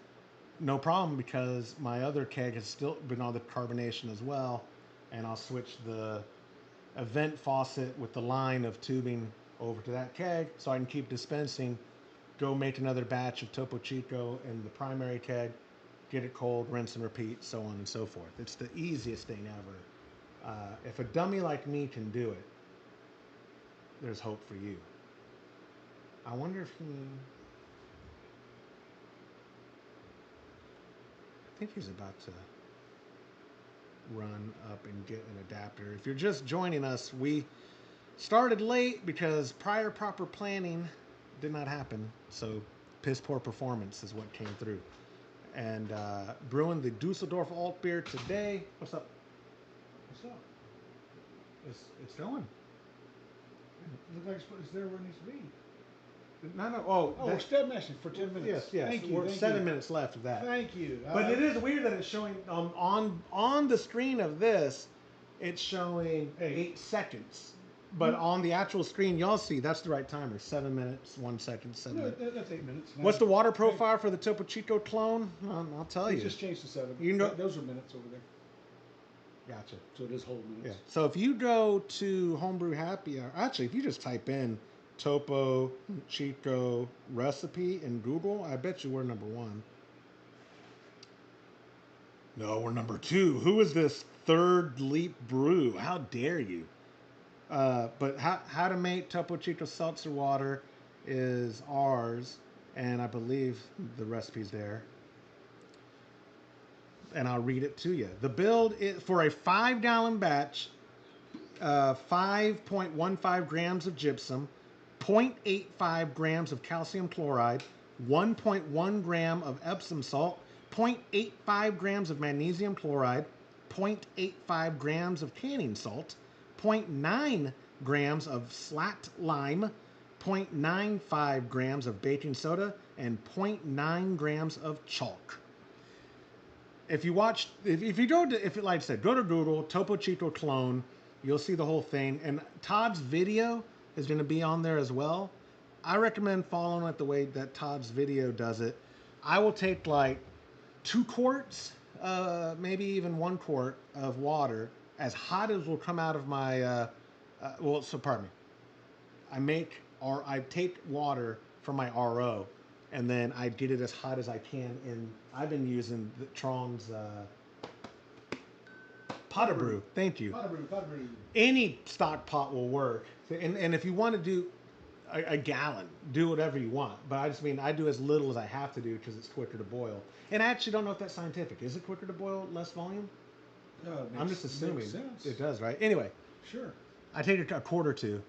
S1: no problem, because my other keg has still been on the carbonation as well, and I'll switch the vent faucet with the line of tubing over to that keg so I can keep dispensing, go make another batch of Topo Chico in the primary keg, get it cold, rinse and repeat, so on and so forth. It's the easiest thing ever. If a dummy like me can do it, there's hope for you. I wonder if I think he's about to run up and get an adapter. If you're just joining us, we started late because prior proper planning did not happen. So piss poor performance is what came through. And brewing the Dusseldorf Altbier today. What's up?
S2: What's up?
S1: It's going.
S2: It looks like it's there where it needs to be.
S1: No.
S2: Oh, we're step meshing for 10 minutes.
S1: Yes.
S2: Thank you.
S1: We're 7 minutes left of that.
S2: Thank you.
S1: But it is weird that it's showing on the screen of this, it's showing 8 seconds. But on the actual screen, y'all see that's the right timer. 7 minutes, 1 second, 7 minutes.
S2: That's 8 minutes.
S1: What's the water profile for the Topo Chico clone? I'll tell you.
S2: Just changed to 7.
S1: You know,
S2: those are minutes over there.
S1: Gotcha.
S2: So it is whole minutes.
S1: Yeah. So if you go to Homebrew Happy Hour, actually, if you just type in Topo Chico recipe in Google, I bet you we're number 1. No, we're number 2. Who is this Third Leap Brew? How dare you? But how to make Topo Chico seltzer water is ours, and I believe the recipe's there. And I'll read it to you. The build is for a 5-gallon batch, 5.15 grams of gypsum, 0.85 grams of calcium chloride, 1.1 gram of Epsom salt, 0.85 grams of magnesium chloride, 0.85 grams of canning salt, 0.9 grams of slacked lime, 0.95 grams of baking soda, and 0.9 grams of chalk. If you watch, if you go to, like I said, go to Google, Topo Chico clone, you'll see the whole thing. And Todd's video is going to be on there as well. I recommend following it the way that Todd's video does it. I will take like 2 quarts, maybe even 1 quart of water, as hot as will come out of my, pardon me. I take water from my RO, and then I get it as hot as I can. I've been using the Tron's Pot Brew. Thank you.
S2: Pot brew.
S1: Any stock pot will work. And if you want to do a gallon, do whatever you want. But I do as little as I have to do because it's quicker to boil. And I actually don't know if that's scientific. Is it quicker to boil, less volume? I'm just assuming it does, right? Anyway,
S2: sure.
S1: I take a quart or 2.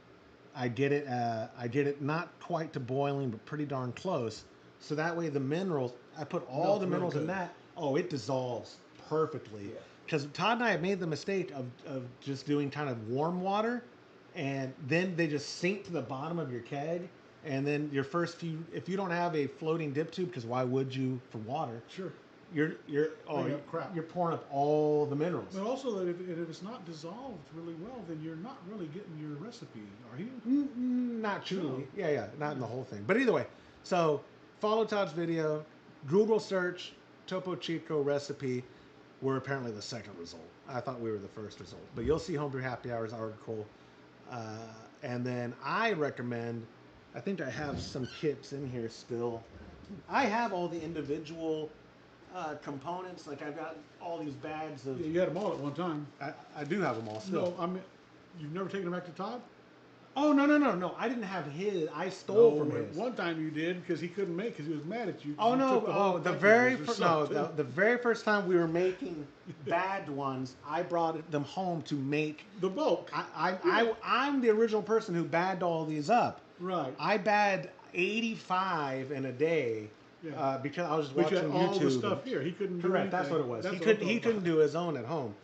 S1: I get it not quite to boiling, but pretty darn close. So that way the minerals, I put all the minerals in that. Oh, it dissolves perfectly. Yeah. because Todd and I have made the mistake of just doing kind of warm water, and then they just sink to the bottom of your keg, and then your first few, if you don't have a floating dip tube, because why would you for water?
S2: Sure.
S1: You're pouring up all the minerals.
S2: But also, that if it's not dissolved really well, then you're not really getting your recipe, are you?
S1: Not truly. No. Yeah, not in the whole thing. But either way, so follow Todd's video, Google search Topo Chico recipe. We're apparently the second result. I thought we were the first result. But you'll see Homebrew Happy Hour's article. And then I recommend, I think I have some kits in here still. I have all the individual components. Like I've got all these bags of...
S2: Yeah, you had them all at one time.
S1: I do have them all still.
S2: No, I mean, you've never taken them back to Todd?
S1: Oh, no. I didn't have his. I stole from his.
S2: One time you did because he couldn't make because he was mad at you.
S1: Oh, no. The very first time we were making bagged ones, I brought them home to make...
S2: The bulk.
S1: I'm the original person who bagged all these up.
S2: Right.
S1: I bagged 85 in a day.
S2: Yeah.
S1: Because I was just
S2: but
S1: watching
S2: you had all
S1: YouTube.
S2: The stuff here. He couldn't do
S1: Correct, that's what it was. He couldn't do his own at home.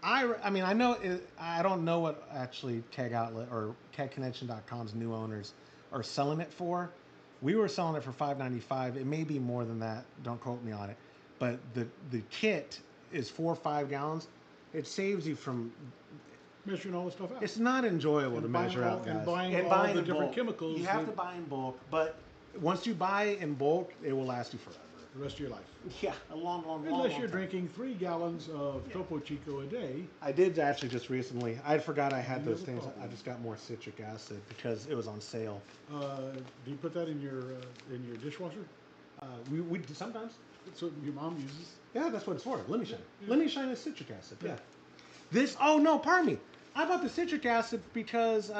S1: I mean, I know I don't know what actually Keg Outlet or KegConnection.com's new owners are selling it for. We were selling it for $5.95. It may be more than that. Don't quote me on it. But the kit is 4 or 5 gallons. It saves you from
S2: measuring all the stuff out.
S1: It's not enjoyable to measure out, guys.
S2: And buying all the different chemicals.
S1: You have to buy in bulk, but once you buy in bulk, it will last you forever.
S2: The rest of your life.
S1: Yeah, a long
S2: Unless you're drinking 3 gallons of Topo Chico a day.
S1: I did actually just recently. I forgot I had those things. I just got more citric acid because it was on sale.
S2: Do you put that in your dishwasher?
S1: We do sometimes.
S2: That's what your mom uses.
S1: Yeah, that's what it's for. Lemon shine. Lemon shine is citric acid. Yeah. This. Oh no, pardon me. I bought the citric acid because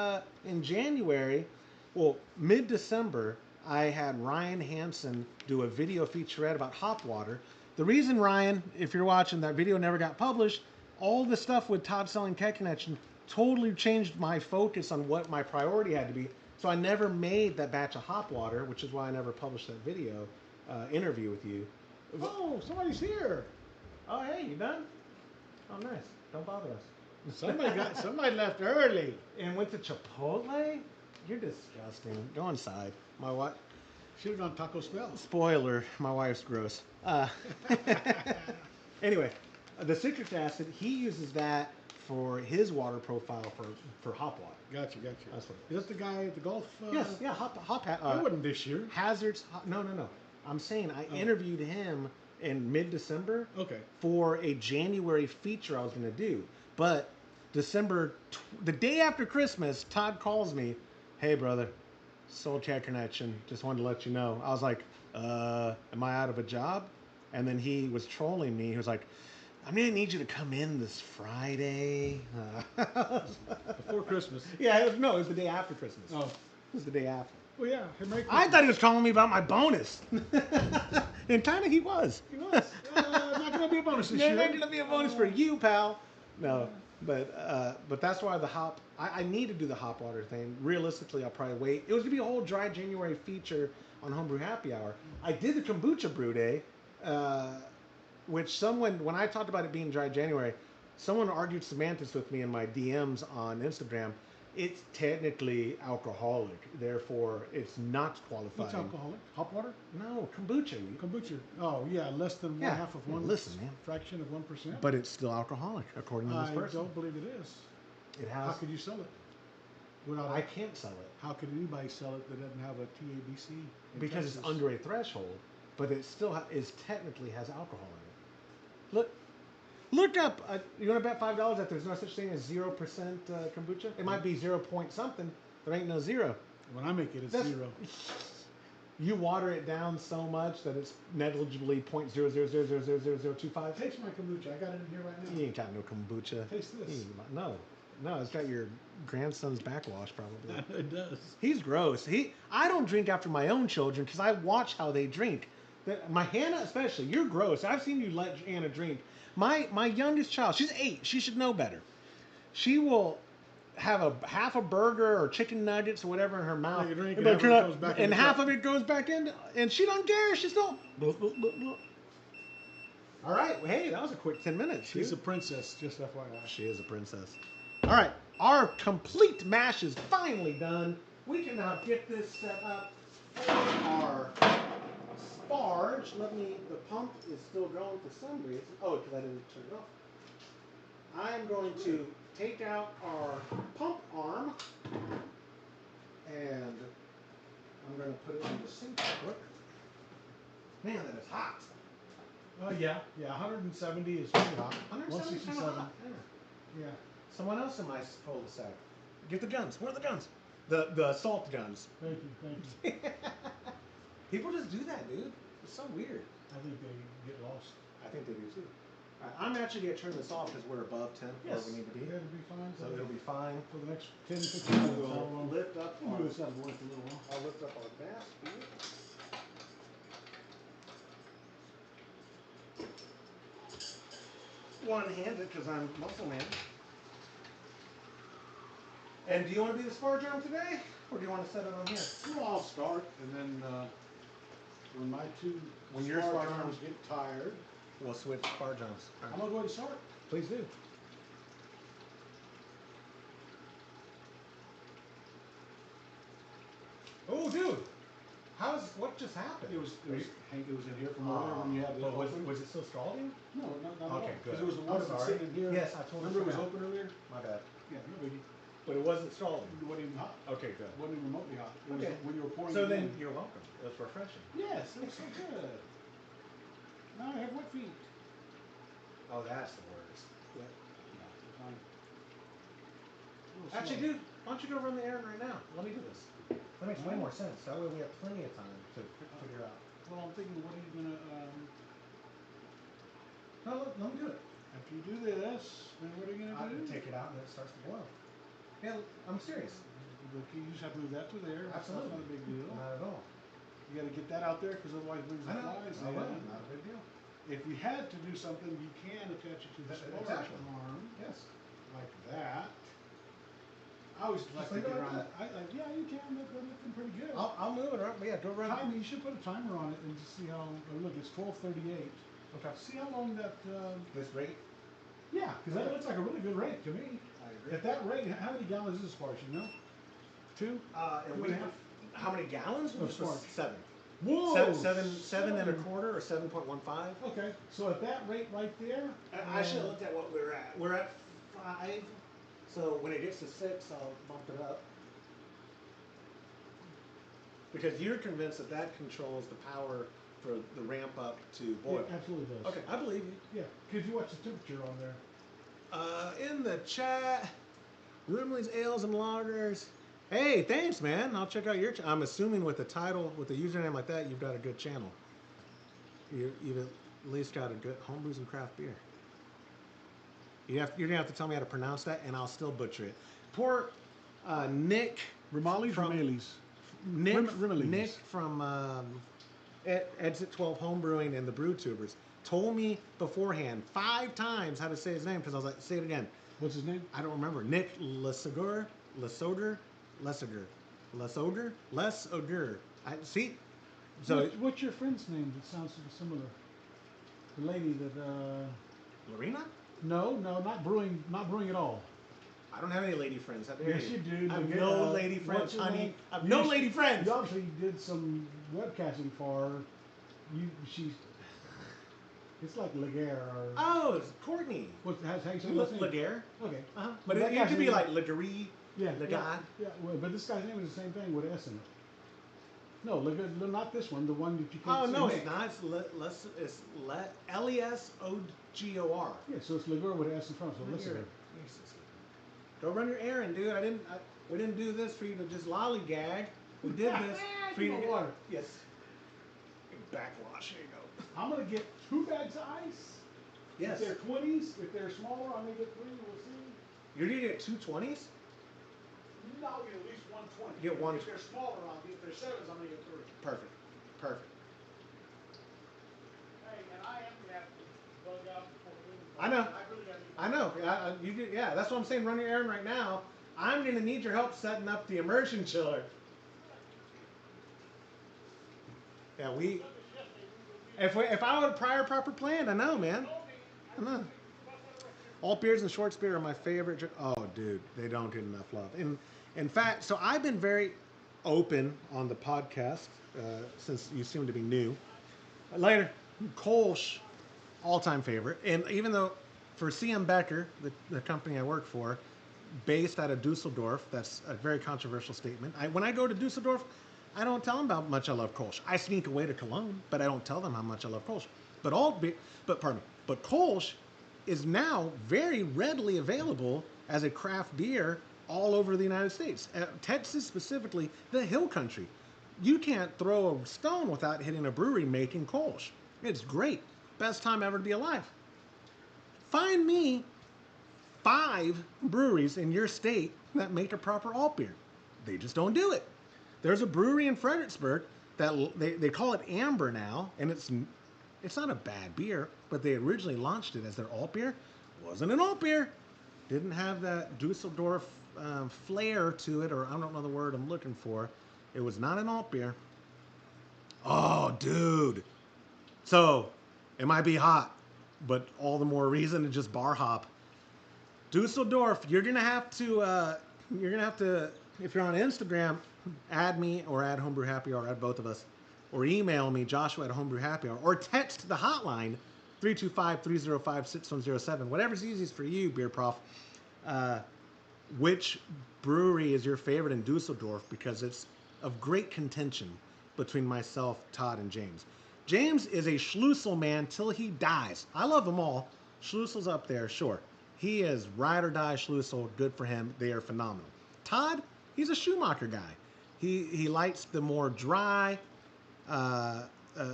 S1: in January, well, mid-December, I had Ryan Hansen do a video featurette about hop water. The reason, Ryan, if you're watching, that video never got published, all the stuff with Todd selling Keg Connection totally changed my focus on what my priority had to be. So I never made that batch of hop water, which is why I never published that video interview with you.
S2: Oh, somebody's here.
S1: Oh, hey, you done? Oh, nice. Don't bother us.
S2: Somebody left early
S1: and went to Chipotle. You're disgusting. Go inside. My wife.
S2: Should have done Taco Spell.
S1: Spoiler: my wife's gross. Anyway, the citric acid, he uses that for his water profile for hop water.
S2: Gotcha.
S1: That's what
S2: Is that the guy at the golf?
S1: Yes, yeah, hop.
S2: That wasn't this year.
S1: Hazards. No. I'm saying I interviewed him in mid-December.
S2: Okay.
S1: For a January feature I was going to do, but December, the day after Christmas, Todd calls me, "Hey, brother, sold Keg Connection. Just wanted to let you know." I was like, am I out of a job? And then he was trolling me. He was like, "I'm going to need you to come in this Friday."
S2: Before Christmas.
S1: Yeah, it was the day after Christmas.
S2: Oh.
S1: It was the day after.
S2: Well, yeah.
S1: I thought he was calling me about my bonus. And kind of he was.
S2: He was. Not going to be a bonus this year.
S1: Not going to be a bonus for you, pal. No. But that's why the hop. I need to do the hop water thing. Realistically, I'll probably wait. It was gonna be a whole dry January feature on Homebrew Happy Hour. I did the kombucha brew day, which when I talked about it being dry January, someone argued semantics with me in my DMs on Instagram. It's technically alcoholic, therefore it's not qualified.
S2: What's alcoholic? Hop water?
S1: No, kombucha.
S2: Kombucha. Oh yeah, less than one half of one.
S1: Listen, man.
S2: Fraction of 1%.
S1: But it's still alcoholic, according to this person.
S2: I don't believe it is.
S1: It has.
S2: How could you sell it?
S1: I can't sell it.
S2: How could anybody sell it that doesn't have a TABC?
S1: Because Texas? It's under a threshold, but it still technically has alcohol in it. Look up. You want to bet $5 that there's no such thing as 0% kombucha? It might be 0 point something. There ain't no zero.
S2: When I make it, it's 0.
S1: You water it down so much that it's negligibly 0.000000025.
S2: Taste my kombucha. I got it in here right now.
S1: You ain't got no kombucha.
S2: Taste this.
S1: No, it's got your grandson's backwash probably.
S2: It does.
S1: He's gross. I don't drink after my own children because I watch how they drink. My Hannah especially, you're gross. I've seen you let Hannah drink. My youngest child, she's 8. She should know better. She will have half a burger or chicken nuggets or whatever in her mouth, and half of it goes back in, and she don't care. She's still. All right. Well, hey, that was a quick 10 minutes.
S2: She's a
S1: dude.
S2: princess, just FYI.
S1: She is a princess. All right. Our complete mash is finally done. We can now get this set up for our Sparge. The pump is still going for some reason. Oh, because I didn't turn it off. I'm going to take out our pump arm and I'm going to put it in the sink. What? Man, that is hot.
S2: Yeah, 170 is pretty hot.
S1: 170 is kind of
S2: 167.
S1: hot. Yeah.
S2: Yeah.
S1: Someone else in my cul-de-sac. Get the guns. Where are the guns? The assault guns.
S2: Thank you.
S1: People just do that, dude. It's so weird.
S2: I think they get lost.
S1: I think they do too. All right, I'm actually going to turn this off because we're above temp where we need to be.
S2: It'll be fine.
S1: So it'll be fine.
S2: For the next 10, 15 minutes.
S1: We'll lift up
S2: We'll
S1: our,
S2: do this out of the way for a little while.
S1: I'll lift up our bass here. One-handed because I'm muscle man. And do you want to be the Sparge arm today? Or do you want to set it on here?
S2: Well, I'll start, and then when my two
S1: When your
S2: Sparge
S1: Sparge
S2: arms
S1: arms
S2: get tired,
S1: We'll switch Sparge arms. All
S2: I'm
S1: right.
S2: gonna go ahead and start.
S1: Please do. Oh, dude! What just happened?
S2: It was Hank. It was in here from earlier when you had it open.
S1: Was it still scalding?
S2: No, not at all.
S1: Okay, good.
S2: Because it was the
S1: I'm
S2: one that's
S1: sorry.
S2: sitting in here.
S1: Yes, I totally
S2: Remember it was
S1: forgot.
S2: open earlier?
S1: My bad.
S2: Yeah, no biggie.
S1: But it wasn't scalding.
S2: It wasn't even hot.
S1: Okay, good.
S2: It wasn't even remotely hot. It was
S1: Okay.
S2: when you were pouring
S1: So
S2: it
S1: then
S2: in.
S1: you're welcome. It was refreshing.
S2: Yes, it was so good. Now I have wet feet.
S1: Oh, that's the worst.
S2: Yeah. No, it's fine.
S1: Actually, dude, why don't you go run the errand right now? Let me do this. That makes way more sense. That way we have plenty of time to figure out.
S2: Well, I'm thinking, what are you gonna?
S1: No, let me do it.
S2: After you do this, then what are you
S1: I
S2: gonna do?
S1: take it out and it starts to boil. Yeah, I'm serious.
S2: Look, you just have to move that to there.
S1: Absolutely.
S2: That's not a big deal.
S1: Not at all.
S2: You got to get that out there because otherwise it brings the
S1: I know.
S2: flies
S1: I will.
S2: in.
S1: Not a big deal.
S2: If you had to do something, you can attach it to the Sparge
S1: Exactly.
S2: arm
S1: Yes.
S2: like that. I always like to
S1: leave
S2: get
S1: it like
S2: around. Yeah, you can. They're looking pretty good.
S1: I'll move it around. But yeah, go run.
S2: Timer, you should put a timer on it and just see how. Oh, look, it's 12:38.
S1: Okay.
S2: See how long that.
S1: This rate?
S2: Yeah, because that looks like a really good rate to me.
S1: I agree.
S2: At that rate, how many gallons is this Sparge? You know, 2.
S1: And we have how many gallons?
S2: Of Sparge.
S1: 7.
S2: Whoa!
S1: Seven and a quarter or 7.15.
S2: Okay, so at that rate right there.
S1: I should have looked at what we're at. We're at 5. So when it gets to 6, I'll bump it up. Because you're convinced that that controls the power for the ramp up to boil.
S2: It absolutely does.
S1: Okay, I believe you.
S2: Yeah, because you watch the temperature on there.
S1: In the chat, Rimley's Ales and Lagers. Hey, thanks, man. I'll check out your. I'm assuming with the title, with a username like that, you've got a good channel. You've at least got a good homebrews and craft beer. You're gonna have to tell me how to pronounce that, and I'll still butcher it. Poor Nick.
S2: Rimali's
S1: from-
S2: Rimali's.
S1: Nick,
S2: Rimley's.
S1: Nick from Exit 12 Homebrewing and the Brew Tubers told me beforehand 5 times how to say his name because I was like, say it again.
S2: What's his name?
S1: I don't remember. Nick Lesoger. I see. So
S2: What's your friend's name that sounds similar? The lady that.
S1: Lorena?
S2: No, not brewing at all.
S1: I don't have any lady friends. How dare
S2: Yes, you do.
S1: I have
S2: You
S1: no
S2: get,
S1: lady friends,
S2: what's her
S1: honey.
S2: name?
S1: I have
S2: You
S1: no
S2: s-
S1: lady friends.
S2: You obviously did some webcasting for her. She's. It's like Laguerre or.
S1: Oh, it's Courtney.
S2: How you say his name?
S1: Laguerre.
S2: Okay.
S1: Uh-huh. But
S2: That
S1: it
S2: guy's
S1: could be
S2: name-
S1: like Laguerre.
S2: Yeah.
S1: Lagarde.
S2: Yeah. Well, but this guy's name is the same thing with S in it. No, not this one. The one that you can't
S1: Oh
S2: see.
S1: no,
S2: Nick.
S1: it's not. It's Lesogor.
S2: Yeah, so it's Laguerre with an S in front. So listen.
S1: Jesus. Go run your errand, dude. We didn't do this for you to just lollygag. We did this for you to
S2: Give me
S1: get
S2: water.
S1: Yes. Backwash. Here you go.
S2: I'm gonna get 2 bags of ice.
S1: Yes.
S2: If they're 20s, if they're smaller, I'm gonna get 3. We'll see.
S1: You're gonna get 2 20s?
S2: No, I'll get at least 120.
S1: Get one-
S2: If they're smaller, I'll get. If they're 7s, I'm gonna get 3.
S1: Perfect. Perfect.
S2: Hey, and I am gonna have to bug out before we leave.
S1: I know.
S2: I really gotta get.
S1: I know. You did. Yeah, that's what I'm saying. Run your errand right now. I'm gonna need your help setting up the immersion chiller. Yeah, we. If I would have prior proper planned, I know, man. I know. Alt beers and short beer are my favorite. Oh, dude, they don't get enough love. And in fact, so I've been very open on the podcast since you seem to be new. Later, Kolsch, all-time favorite. And even though for CM Becker, the company I work for, based out of Dusseldorf, that's a very controversial statement. When I go to Dusseldorf, I don't tell them how much I love Kolsch. I sneak away to Cologne, but I don't tell them how much I love Kolsch. But but Kolsch is now very readily available as a craft beer all over the United States. Texas specifically, the Hill Country. You can't throw a stone without hitting a brewery making Kolsch. It's great. Best time ever to be alive. Find me 5 breweries in your state that make a proper alt beer. They just don't do it. There's a brewery in Fredericksburg that they call it Amber now, and it's not a bad beer, but they originally launched it as their alt beer. Wasn't an alt beer. Didn't have that Dusseldorf flair to it, or I don't know the word I'm looking for. It was not an alt beer. Oh, dude. So, it might be hot, but all the more reason to just bar hop. Dusseldorf, you're gonna have to, if you're on Instagram, add me or add Homebrew Happy Hour, add both of us, or email me, Joshua at Homebrew Happy Hour, or text the hotline, 325-305-6107, whatever's easiest for you, Beer Prof. Which brewery is your favorite in Dusseldorf? Because it's of great contention between myself, Todd, and James. James is a Schlussel man till he dies. I love them all. Schlussel's up there, sure. He is ride or die Schlussel. Good for him. They are phenomenal. Todd, he's a Schumacher guy. He likes the more dry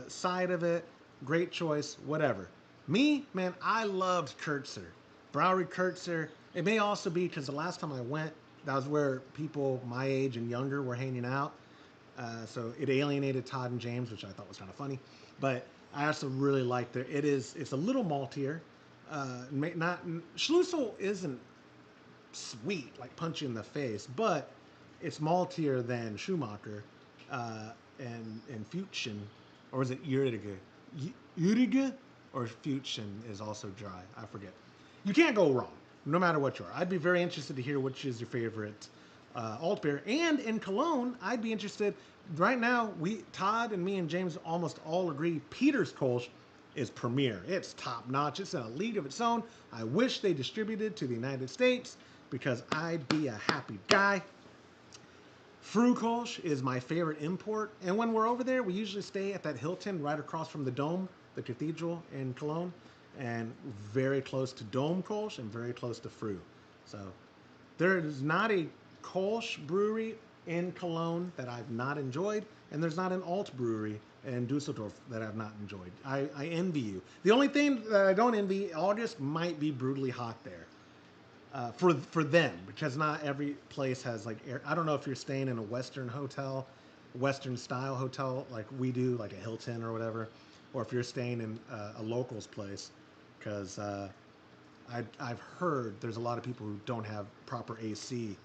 S1: side of it. Great choice, whatever. Me, man, I loved Kurtzer. Brauerei Kurtzer. It may also be because the last time I went, that was where people my age and younger were hanging out. So it alienated Todd and James, which I thought was kind of funny. But I also really liked it. It's a little maltier. Schlussel isn't sweet, like punch you in the face, but it's maltier than Schumacher and Fuchsen, or is it Uriga? Uriga or Fuchsen is also dry. I forget. You can't go wrong, no matter what you are. I'd be very interested to hear which is your favorite alt beer. And in Cologne, I'd be interested. Right now, Todd and me and James almost all agree Peter's Kolsch is premier. It's top notch. It's in a league of its own. I wish they distributed to the United States because I'd be a happy guy. Früh Kolsch is my favorite import. And when we're over there, we usually stay at that Hilton right across from the Dome, the cathedral in Cologne, and very close to Dome Kolsch and very close to Früh. So there is not a Kolsch brewery in Cologne that I've not enjoyed, and there's not an alt brewery in Dusseldorf that I've not enjoyed. I envy you. The only thing that I don't envy, August might be brutally hot there. For them, because not every place has like air. I don't know if you're staying in a Western hotel, Western style hotel like we do, like a Hilton or whatever, or if you're staying in a locals place, because I've heard there's a lot of people who don't have proper AC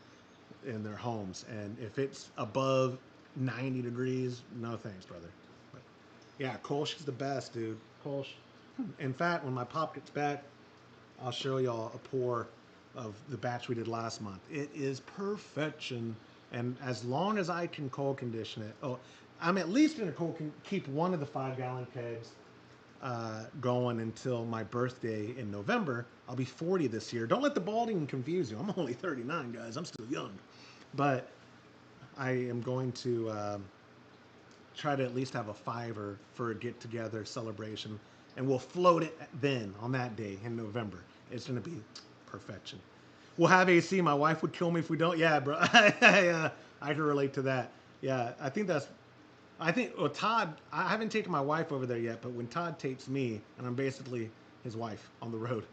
S1: in their homes, and if it's above 90 degrees, no thanks, brother. But yeah, Kolsch is the best, dude. Kolsch. In fact, when my pop gets back, I'll show y'all a pour of the batch we did last month. It is perfection. And as long as I can cold condition it, I'm at least going to keep one of the 5-gallon kegs going until my birthday in November. I'll be 40 this year. Don't let the balding confuse you. I'm only 39, guys. I'm still young. But I am going to try to at least have a 5er for a get-together celebration. And we'll float it then on that day in November. It's going to be perfection. We'll have AC. My wife would kill me if we don't. Yeah, bro. I can relate to that. Yeah, well, Todd, I haven't taken my wife over there yet, but when Todd takes me, and I'm basically his wife on the road,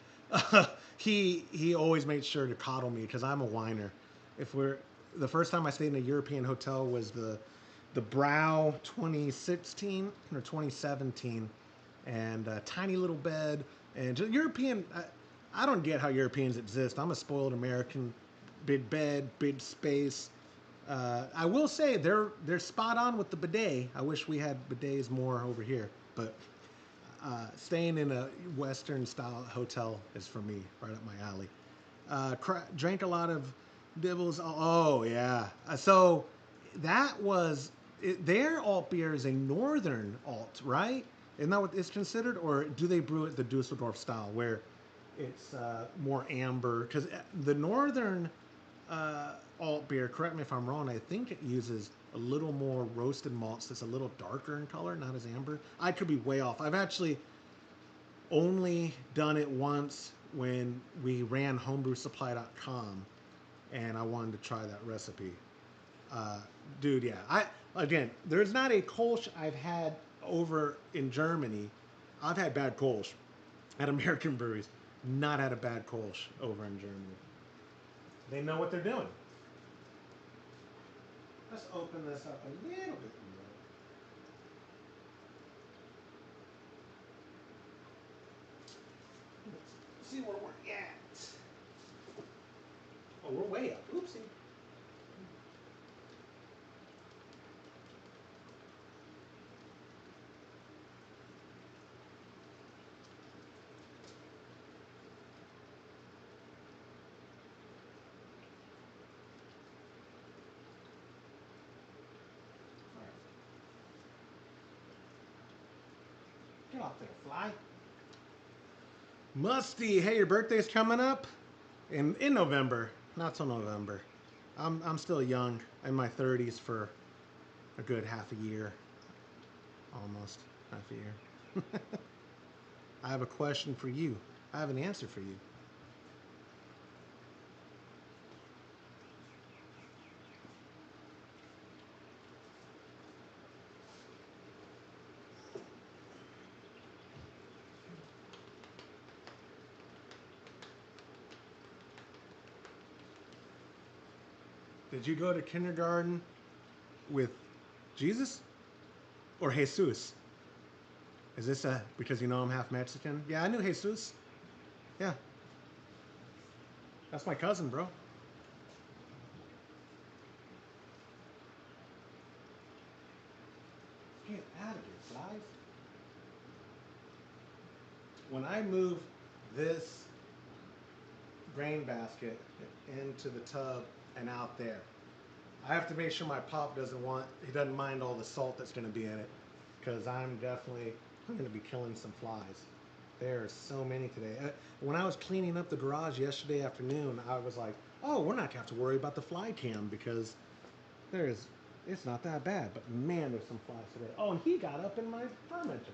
S1: he always makes sure to coddle me because I'm a whiner. The first time I stayed in a European hotel was the Brew 2016 or 2017, and a tiny little bed, and just European. I don't get how Europeans exist. I'm a spoiled American. Big bed, big space. I will say they're spot on with the bidet. I wish we had bidets more over here, but Staying in a Western style hotel is for me, right up my alley. Drank a lot of Dibbles. Oh yeah. So that was their alt beer is a northern alt, right? Isn't that what it's considered, or do they brew it the Dusseldorf style where it's more amber? Because the northern alt beer, correct me if I'm wrong, I think it uses a little more roasted malts that's a little darker in color, not as amber. I could be way off. I've actually only done it once when we ran homebrewsupply.com and I wanted to try that recipe. Dude, yeah. There's not a Kolsch I've had over in Germany. I've had bad Kolsch at American breweries. Not had a bad Kolsch over in Germany. They know what they're doing. Let's open this up a little bit more. See where we're at. Oh, we're way up. Oopsie. Get off there, fly. Musty, hey, your birthday's coming up in November. Not till November. I'm still young, in my 30s for a good half a year, almost half a year. I have a question for you. I have an answer for you. Did you go to kindergarten with Jesus or Jesus? Is this because you know I'm half Mexican? Yeah, I knew Jesus. Yeah. That's my cousin, bro. Get out of here, flies. When I move this grain basket into the tub and out there, I have to make sure my pop he doesn't mind all the salt that's going to be in it, because I'm going to be killing some flies. There are so many today. When I was cleaning up the garage yesterday afternoon, I was like, oh, we're not going to have to worry about the fly cam because it's not that bad. But man, there's some flies today. Oh, and he got up in my fermenter.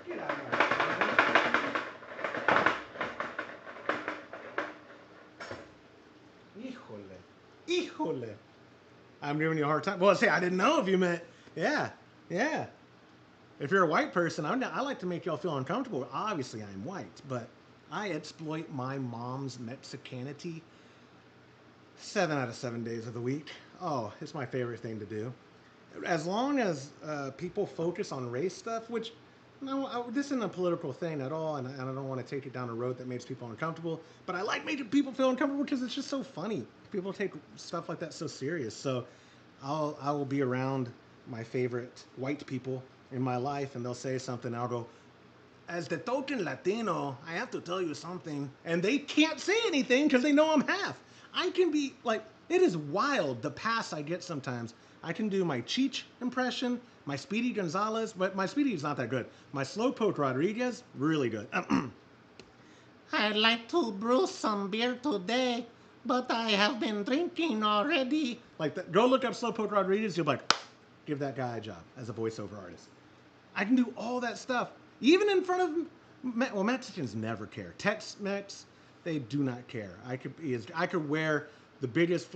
S1: Get out of my Híjole. I'm giving you a hard time. Well, say I didn't know if you meant, yeah. If you're a white person, I like to make y'all feel uncomfortable. Obviously, I'm white, but I exploit my mom's Mexicanity 7 out of 7 days of the week. Oh, it's my favorite thing to do. As long as people focus on race stuff, which, no, this isn't a political thing at all, and I don't want to take it down a road that makes people uncomfortable, but I like making people feel uncomfortable because it's just so funny. People take stuff like that so serious. So I will be around my favorite white people in my life, and they'll say something, and I'll go, as the token Latino, I have to tell you something. And they can't say anything because they know I'm half. I can be like, it is wild the pass I get sometimes. I can do my Cheech impression, my Speedy Gonzalez, but my Speedy is not that good. My Slowpoke Rodriguez, really good. I'd like to brew some beer today, but I have been drinking already. Like that. Go look up Slowpoke Rodriguez. You'll be like, give that guy a job as a voiceover artist. I can do all that stuff, even in front of, Mexicans never care. Tex-Mex, they do not care. I could wear the biggest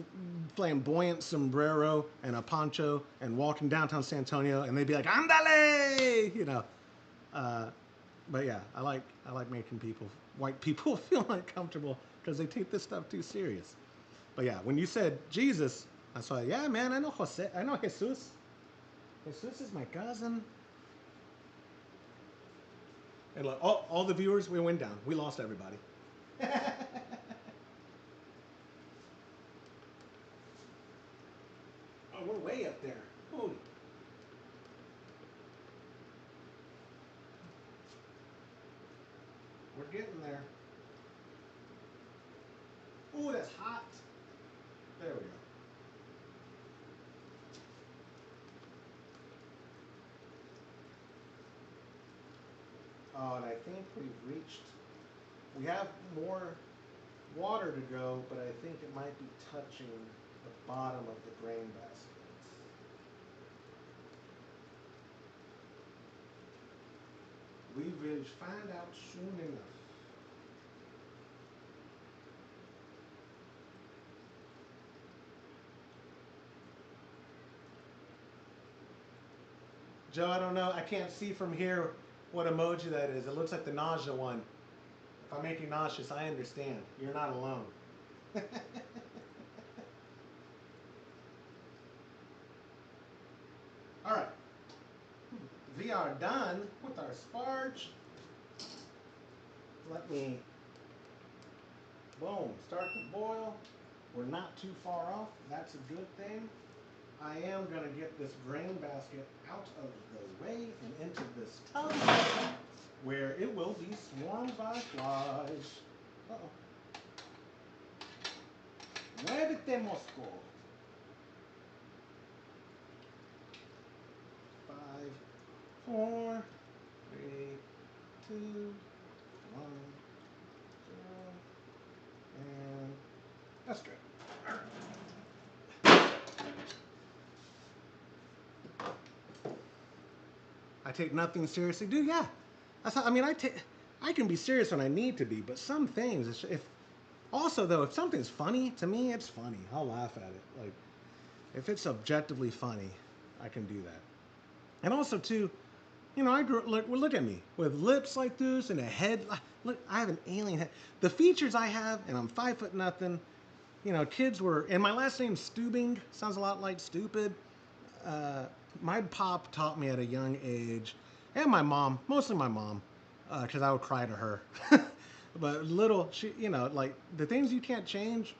S1: flamboyant sombrero and a poncho and walk in downtown San Antonio, and they'd be like, "Andale!" You know. But yeah, I like making white people feel uncomfortable because they take this stuff too serious. But yeah, when you said Jesus, I saw, yeah, man, I know Jose, I know Jesus. Jesus is my cousin. And look, all the viewers, we went down. We lost everybody. Oh, we're way up there. Holy. Oh, and I think we have more water to go, but I think it might be touching the bottom of the grain basket. We will find out soon enough. Joe, I don't know. I can't see from here what emoji that is. It looks like the nausea one. If I make you nauseous, I understand. You're not alone. All right. We are done with our sparge. Let me, boom, start to boil. We're not too far off. That's a good thing. I am going to get this grain basket out of the way and into this tub where it will be swarmed by flies. Uh-oh. Muévete, Moscow. 5, 4, 3, 2, 1, 0. And that's good. I take nothing seriously, dude. Yeah, I can be serious when I need to be, but some things, if something's funny to me, it's funny. I'll laugh at it. Like, if it's objectively funny, I can do that. And also too, I grew. Look at me with lips like this and a head. Look, I have an alien head. The features I have, and I'm 5 foot nothing. Kids were, and my last name's Stubing. Sounds a lot like stupid. My pop taught me at a young age, and my mom, mostly my mom, because I would cry to her. But like the things you can't change,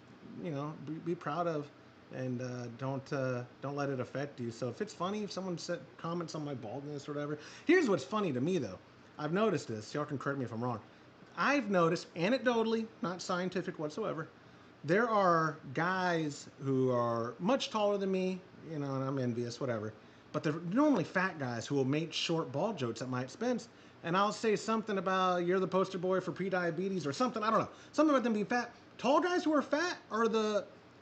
S1: be proud of, and don't let it affect you. So if it's funny, if someone comments on my baldness or whatever, here's what's funny to me though. I've noticed this. Y'all can correct me if I'm wrong. I've noticed, anecdotally, not scientific whatsoever, there are guys who are much taller than me, and I'm envious, whatever. But they're normally fat guys who will make short ball jokes at my expense. And I'll say something about you're the poster boy for pre-diabetes or something. I don't know. Something about them being fat. Tall guys who are fat are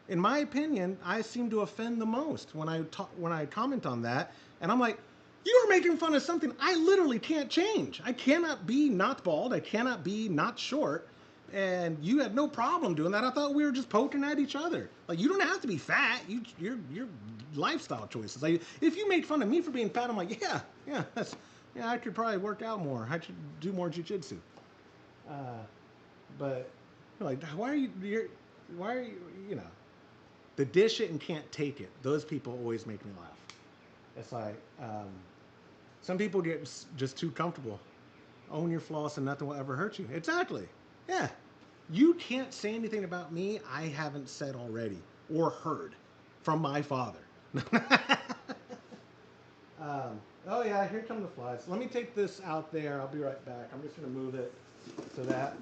S1: in my opinion, I seem to offend the most when I comment on that. And I'm like, you are making fun of something I literally can't change. I cannot be not bald. I cannot be not short. And you had no problem doing that. I thought we were just poking at each other. Like, you don't have to be fat. Your lifestyle choices. Like, if you make fun of me for being fat, I'm like, yeah, I could probably work out more. I should do more jujitsu. But like, why are you, the dish it and can't take it. Those people always make me laugh. It's like, some people get just too comfortable. Own your flaws and nothing will ever hurt you. Exactly. Yeah. You can't say anything about me I haven't said already or heard from my father. Oh yeah, here come the flies. Let me take this out there. I'll be right back. I'm just going to move it so that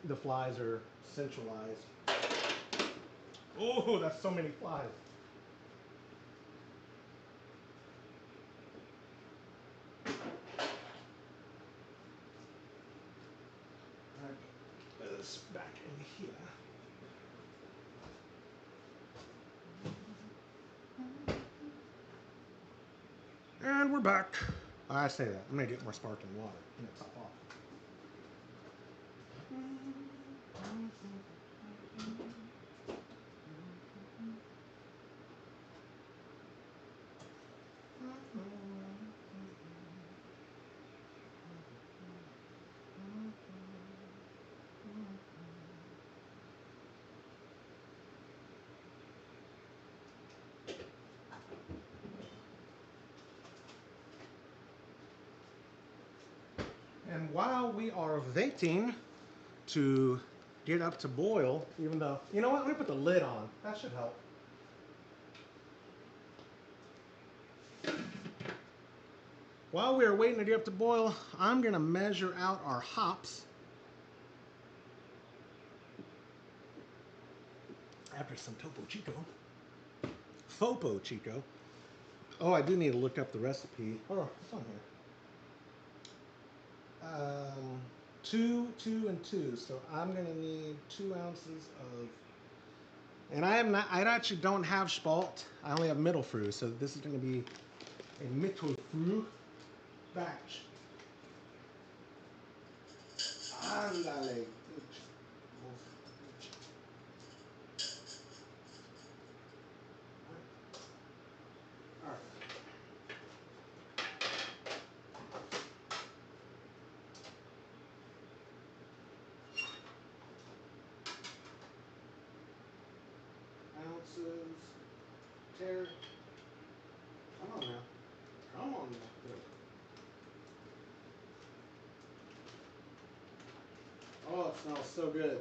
S1: the flies are centralized. Oh, that's so many flies. All right, put this back in here. And we're back. I say that. I'm going to get more sparkling water. I'm going to top off. And while we are waiting to get up to boil, even though, you know what, let me put the lid on. That should help. While we are waiting to get up to boil, I'm going to measure out our hops. After some Topo Chico. Fopo Chico. Oh, I do need to look up the recipe. Oh, it's on Two, and two. So I'm gonna need 2 ounces of. And I am not. I actually don't have Spalt. I only have middle fruit. So this is gonna be a middle fruit batch. Ándale. All right. Ounces. Terry. Come on now. Come on now. Oh, it smells so good.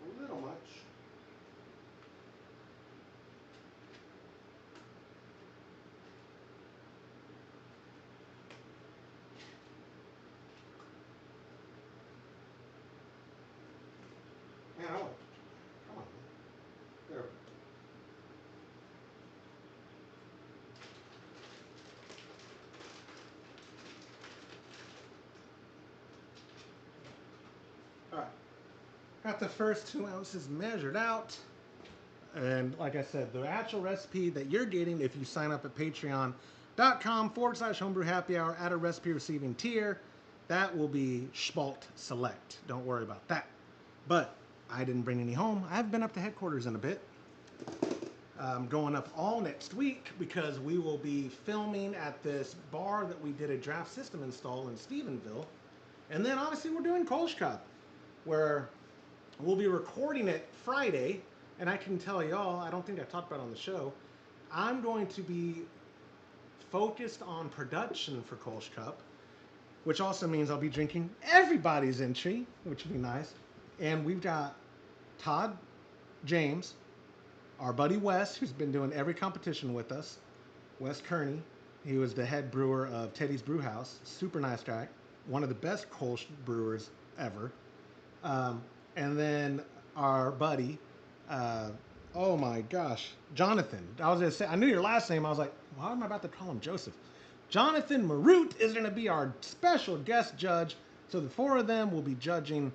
S1: A little much. Man, I want. Come on. There. All right. Got the first 2 ounces measured out. And like I said, the actual recipe that you're getting if you sign up at patreon.com/homebrew happy hour at a recipe receiving tier, that will be Spalt Select. Don't worry about that. But I didn't bring any home. I've been up to headquarters in a bit. I'm going up all next week because we will be filming at this bar that we did a draft system install in Stephenville. And then obviously we're doing Kolsch Cup, where we'll be recording it Friday. And I can tell y'all, I don't think I talked about it on the show, I'm going to be focused on production for Kolsch Cup, which also means I'll be drinking everybody's entry, which would be nice. And we've got Todd James, our buddy Wes, who's been doing every competition with us, Wes Kearney. He was the head brewer of Teddy's Brew House. Super nice guy. One of the best Kolsch brewers ever. And then our buddy, oh my gosh, Jonathan. I was going to say, I knew your last name. I was like, why am I about to call him Joseph? Jonathan Marute is going to be our special guest judge. So the four of them will be judging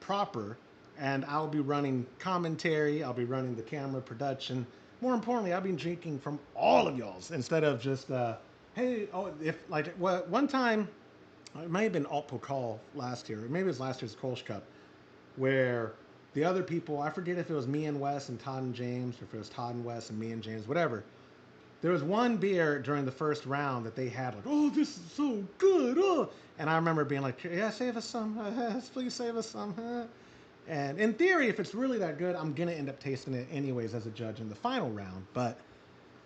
S1: proper, and I'll be running commentary. I'll be running the camera production. More importantly, I'll be drinking from all of y'all's instead of just, hey, oh, if like one time, it may have been Altbier last year, or maybe it was last year's Kolsch Cup, where the other people, I forget if it was me and Wes and Todd and James, or if it was Todd and Wes and me and James, whatever. There was one beer during the first round that they had like, oh, this is so good, oh. And I remember being like, yeah, save us some, please save us some. And in theory, if it's really that good, I'm going to end up tasting it anyways as a judge in the final round. But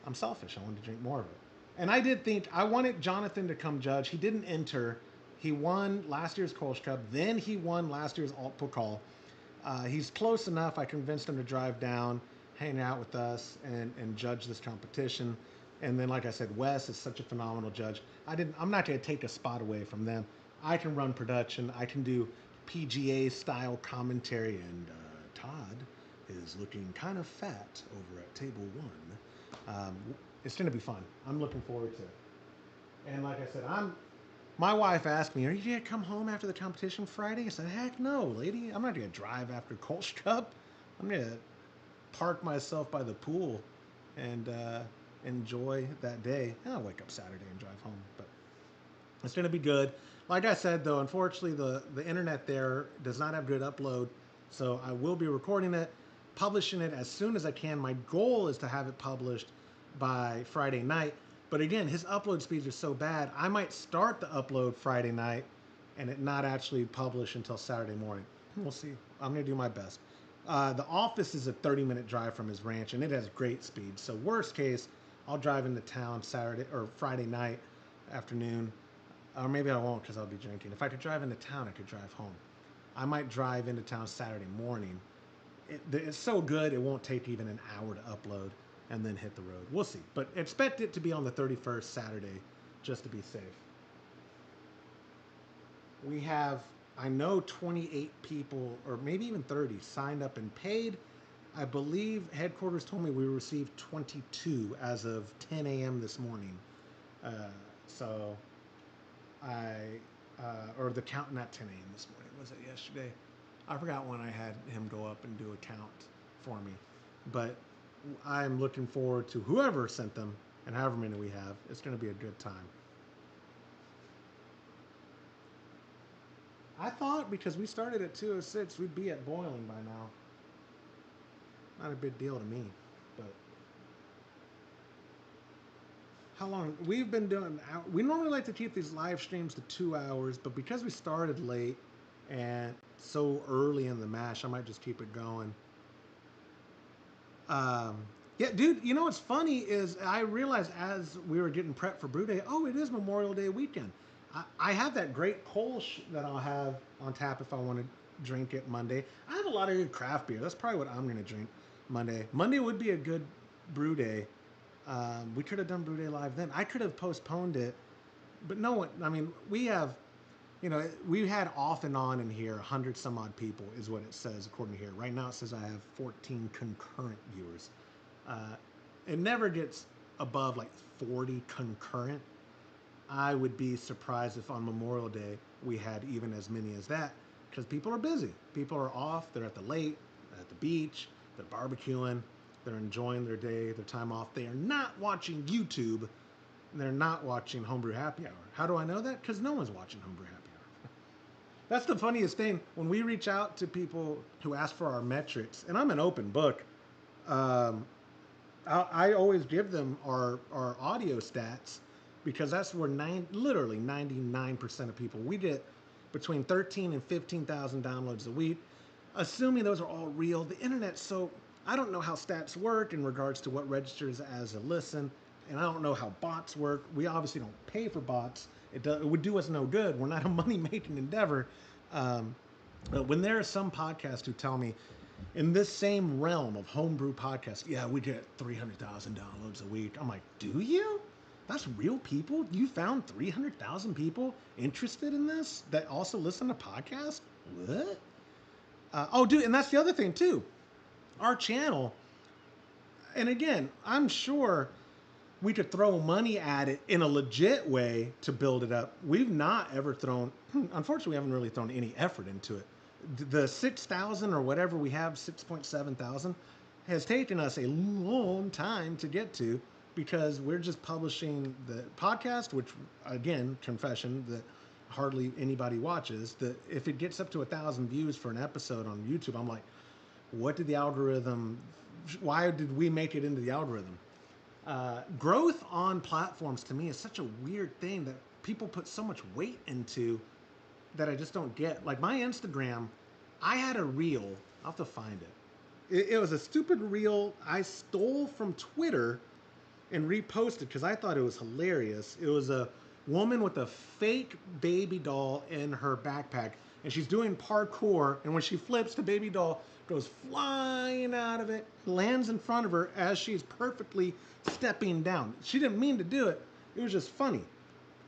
S1: I'm selfish. I wanted to drink more of it. And I did think, I wanted Jonathan to come judge. He didn't enter. He won last year's Kolsch Cup. Then he won last year's Altbier. He's close enough. I convinced him to drive down, hang out with us, and judge this competition. And then, like I said, Wes is such a phenomenal judge. I'm not going to take a spot away from them. I can run production. I can do PGA style commentary. And Todd is looking kind of fat over at table one. It's going to be fun. I'm looking forward to it. And like I said, my wife asked me, are you going to come home after the competition Friday? I said, heck no, lady. I'm not going to drive after Kolsch Cup. I'm going to park myself by the pool and enjoy that day. And I'll wake up Saturday and drive home. But it's going to be good. Like I said, though, unfortunately, the internet there does not have good upload. So I will be recording it, publishing it as soon as I can. My goal is to have it published by Friday night. But again, his upload speeds are so bad, I might start the upload Friday night and it not actually publish until Saturday morning. We'll see. I'm going to do my best. The office is a 30-minute drive from his ranch, and it has great speed. So worst case, I'll drive into town Saturday or Friday night afternoon. Or maybe I won't because I'll be drinking. If I could drive into town, I could drive home. I might drive into town Saturday morning. It's so good, it won't take even an hour to upload and then hit the road. We'll see. But expect it to be on the 31st Saturday, just to be safe. We have, I know, 28 people, or maybe even 30, signed up and paid. I believe headquarters told me we received 22 as of 10 a.m. this morning. Uh, so I, or the count, not 10 a.m. this morning, was it yesterday? I forgot when I had him go up and do a count for me. But I'm looking forward to whoever sent them and however many we have. It's going to be a good time. I thought because we started at 2:06, we'd be at boiling by now. Not a big deal to me, but how long we've been doing? We normally like to keep these live streams to 2 hours, but because we started late and so early in the mash, I might just keep it going. Yeah, dude. You know what's funny is I realized as we were getting prepped for Brew Day, oh, it is Memorial Day weekend. I have that great Kolsch that I'll have on tap if I want to drink it Monday. I have a lot of good craft beer. That's probably what I'm going to drink Monday. Monday would be a good Brew Day. We could have done Brew Day Live then. I could have postponed it, but no one. I mean, we have, we had off and on in here 100 some odd people is what it says according to here. Right now it says I have 14 concurrent viewers. It never gets above like 40 concurrent. I would be surprised if on Memorial Day we had even as many as that because people are busy. People are off. They're at the lake, at the beach, they're barbecuing, they're enjoying their day, their time off. They are not watching YouTube. They're not watching Homebrew Happy Hour. How do I know that? Because no one's watching Homebrew Happy Hour. That's the funniest thing. When we reach out to people who ask for our metrics, and I'm an open book, I always give them our audio stats because that's where literally 99% of people, we get between 13 and 15,000 downloads a week. Assuming those are all real, the internet's so, I don't know how stats work in regards to what registers as a listen, and I don't know how bots work. We obviously don't pay for bots. It would do us no good. We're not a money-making endeavor. But when there are some podcasts who tell me, in this same realm of homebrew podcasts, yeah, we get 300,000 downloads a week. I'm like, do you? That's real people? You found 300,000 people interested in this that also listen to podcasts? What? Oh, dude, and that's the other thing, too. Our channel, and again, I'm sure we could throw money at it in a legit way to build it up. We've not ever thrown, unfortunately, we haven't really thrown any effort into it. The 6,000 or whatever we have, 6.7 thousand, has taken us a long time to get to because we're just publishing the podcast, which, again, confession that hardly anybody watches. That if it gets up to 1,000 views for an episode on YouTube, I'm like, what did the algorithm, why did we make it into the algorithm? Growth on platforms to me is such a weird thing that people put so much weight into that I just don't get. Like my Instagram, I had a reel. I'll have to find it. It was a stupid reel I stole from Twitter and reposted because I thought it was hilarious. It was a woman with a fake baby doll in her backpack, and she's doing parkour, and when she flips, the baby doll goes flying out of it, lands in front of her as she's perfectly stepping down. She didn't mean to do it. It was just funny.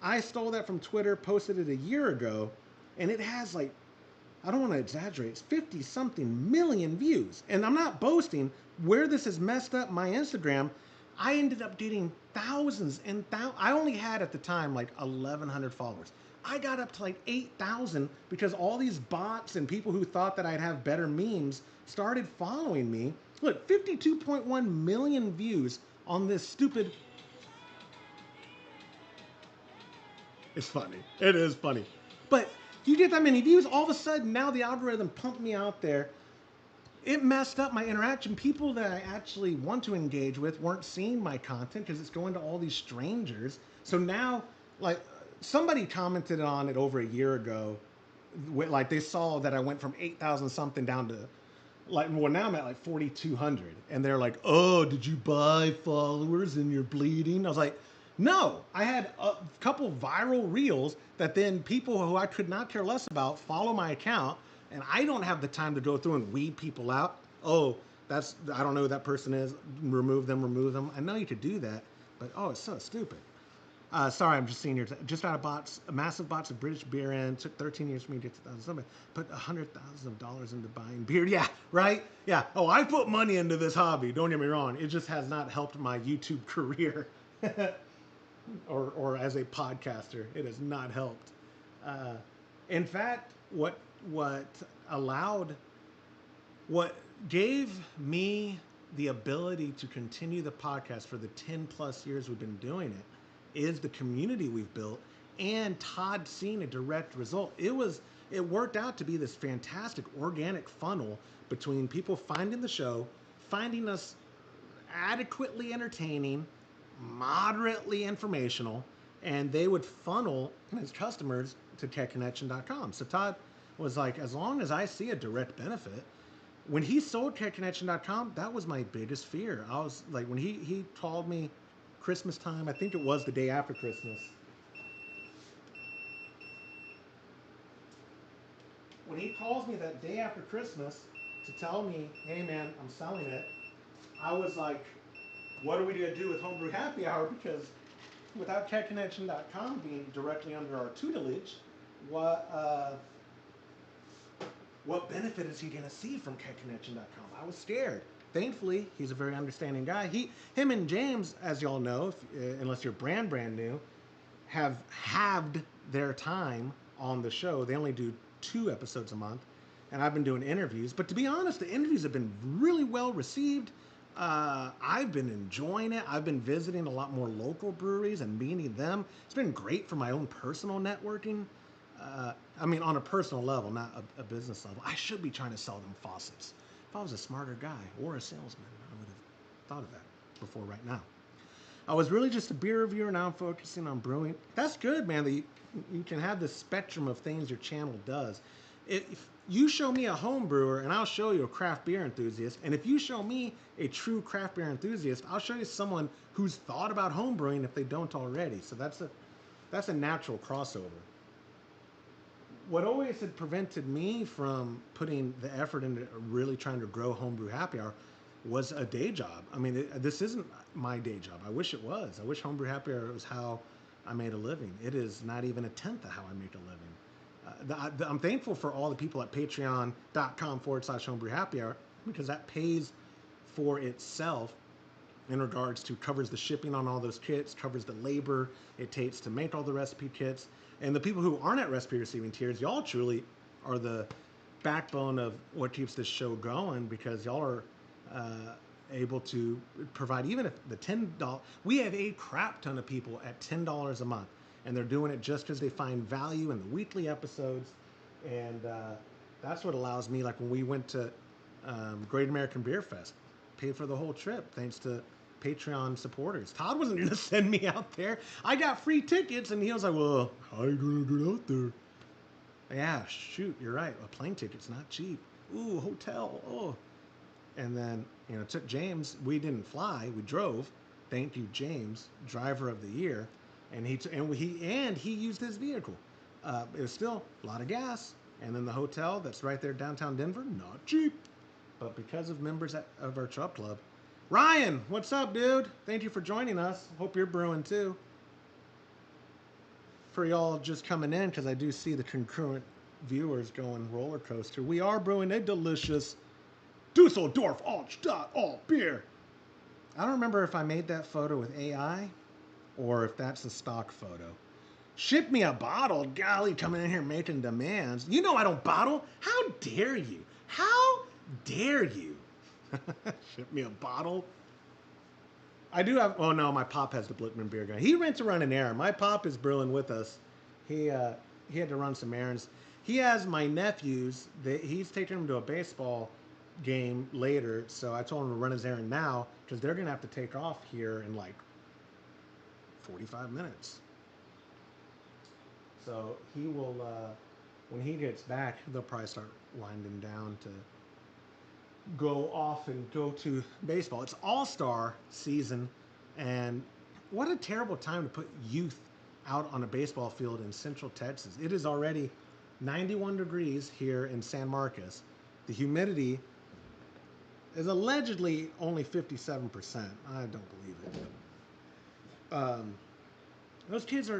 S1: I stole that from Twitter, posted it a year ago, and it has like, I don't want to exaggerate, it's 50 something million views. And I'm not boasting. Where this has messed up my Instagram, I ended up getting thousands and thousands. I only had at the time like 1,100 followers. I got up to like 8,000 because all these bots and people who thought that I'd have better memes started following me. Look, 52.1 million views on this stupid. It's funny. It is funny. But you get that many views, all of a sudden now the algorithm pumped me out there. It messed up my interaction. People that I actually want to engage with weren't seeing my content because it's going to all these strangers. So now, like, somebody commented on it over a year ago. Like, they saw that I went from 8,000 something down to, like, well, now I'm at like 4,200. And they're like, oh, did you buy followers and you're bleeding? I was like, no, I had a couple viral reels that then people who I could not care less about follow my account. And I don't have the time to go through and weed people out. Oh, I don't know who that person is. Remove them. I know you could do that, but oh, it's so stupid. Sorry, I'm just seeing your. Just out of bots, a massive box of British beer in. Took 13 years for me to get to 1,000. Somebody put $100,000 into buying beer. Yeah, right. Yeah. Oh, I put money into this hobby. Don't get me wrong. It just has not helped my YouTube career, or as a podcaster, it has not helped. Uh, in fact, what allowed, what gave me the ability to continue the podcast for the 10 plus years we've been doing it is the community we've built and Todd seeing a direct result. It worked out to be this fantastic organic funnel between people finding the show, finding us adequately entertaining, moderately informational, and they would funnel his customers to techconnection.com. So Todd was like, as long as I see a direct benefit, when he sold techconnection.com, that was my biggest fear. I was like, when he called me Christmas time, I think it was the day after Christmas. When he calls me that day after Christmas to tell me, hey man, I'm selling it, I was like, what are we going to do with Homebrew Happy Hour? Because without techconnection.com being directly under our tutelage, what benefit is he going to see from techconnection.com? I was scared. Thankfully, he's a very understanding guy. Him and James, as y'all know, unless you're brand new, have halved their time on the show. They only do 2 episodes a month, and I've been doing interviews. But to be honest, the interviews have been really well received. I've been enjoying it. I've been visiting a lot more local breweries and meeting them. It's been great for my own personal networking. I mean, on a personal level, not a business level. I should be trying to sell them faucets. If I was a smarter guy or a salesman, I would have thought of that before right now. I was really just a beer reviewer. Now I'm focusing on brewing. That's good, man. That you can have the spectrum of things your channel does. If you show me a home brewer, and I'll show you a craft beer enthusiast. And if you show me a true craft beer enthusiast, I'll show you someone who's thought about home brewing if they don't already. So that's a natural crossover. What always had prevented me from putting the effort into really trying to grow Homebrew Happy Hour was a day job. I mean, this isn't my day job. I wish it was. I wish Homebrew Happy Hour was how I made a living. It is not even a tenth of how I make a living. I'm thankful for all the people at patreon.com/Homebrew Happy Hour, because that pays for itself in regards to covers the shipping on all those kits, covers the labor it takes to make all the recipe kits. And the people who aren't at recipe receiving tiers, y'all truly are the backbone of what keeps this show going, because y'all are able to provide, even if the $10, we have a crap ton of people at $10 a month, and they're doing it just because they find value in the weekly episodes. And that's what allows me, like when we went to Great American Beer Fest, paid for the whole trip thanks to Patreon supporters. Todd wasn't going to send me out there. I got free tickets, and he was like, well, how are you going to get out there? Yeah, shoot, you're right. A plane ticket's not cheap. Ooh, hotel, oh. And then, it took James. We didn't fly. We drove. Thank you, James, driver of the year. And he used his vehicle. It was still a lot of gas. And then the hotel that's right there downtown Denver, not cheap. But because of members of our Chub Club. Ryan, what's up, dude? Thank you for joining us. Hope you're brewing too. For y'all just coming in, because I do see the concurrent viewers going roller coaster. We are brewing a delicious Dusseldorf Altbier. I don't remember if I made that photo with AI or if that's a stock photo. Ship me a bottle. Golly, coming in here making demands. You know I don't bottle. How dare you? How dare you? Ship me a bottle. I do have. Oh no, my pop has the Blickman beer gun. He went to run an errand. My pop is brewing with us. He had to run some errands. He has my nephews. He's taking them to a baseball game later, so I told him to run his errand now because they're gonna have to take off here in like 45 minutes. So he will. When he gets back, they'll probably start winding down to go off and go to baseball. It's all-star season, and what a terrible time to put youth out on a baseball field in Central Texas. It is already 91 degrees here in San Marcos. The humidity is allegedly only 57%. I don't believe it. Those kids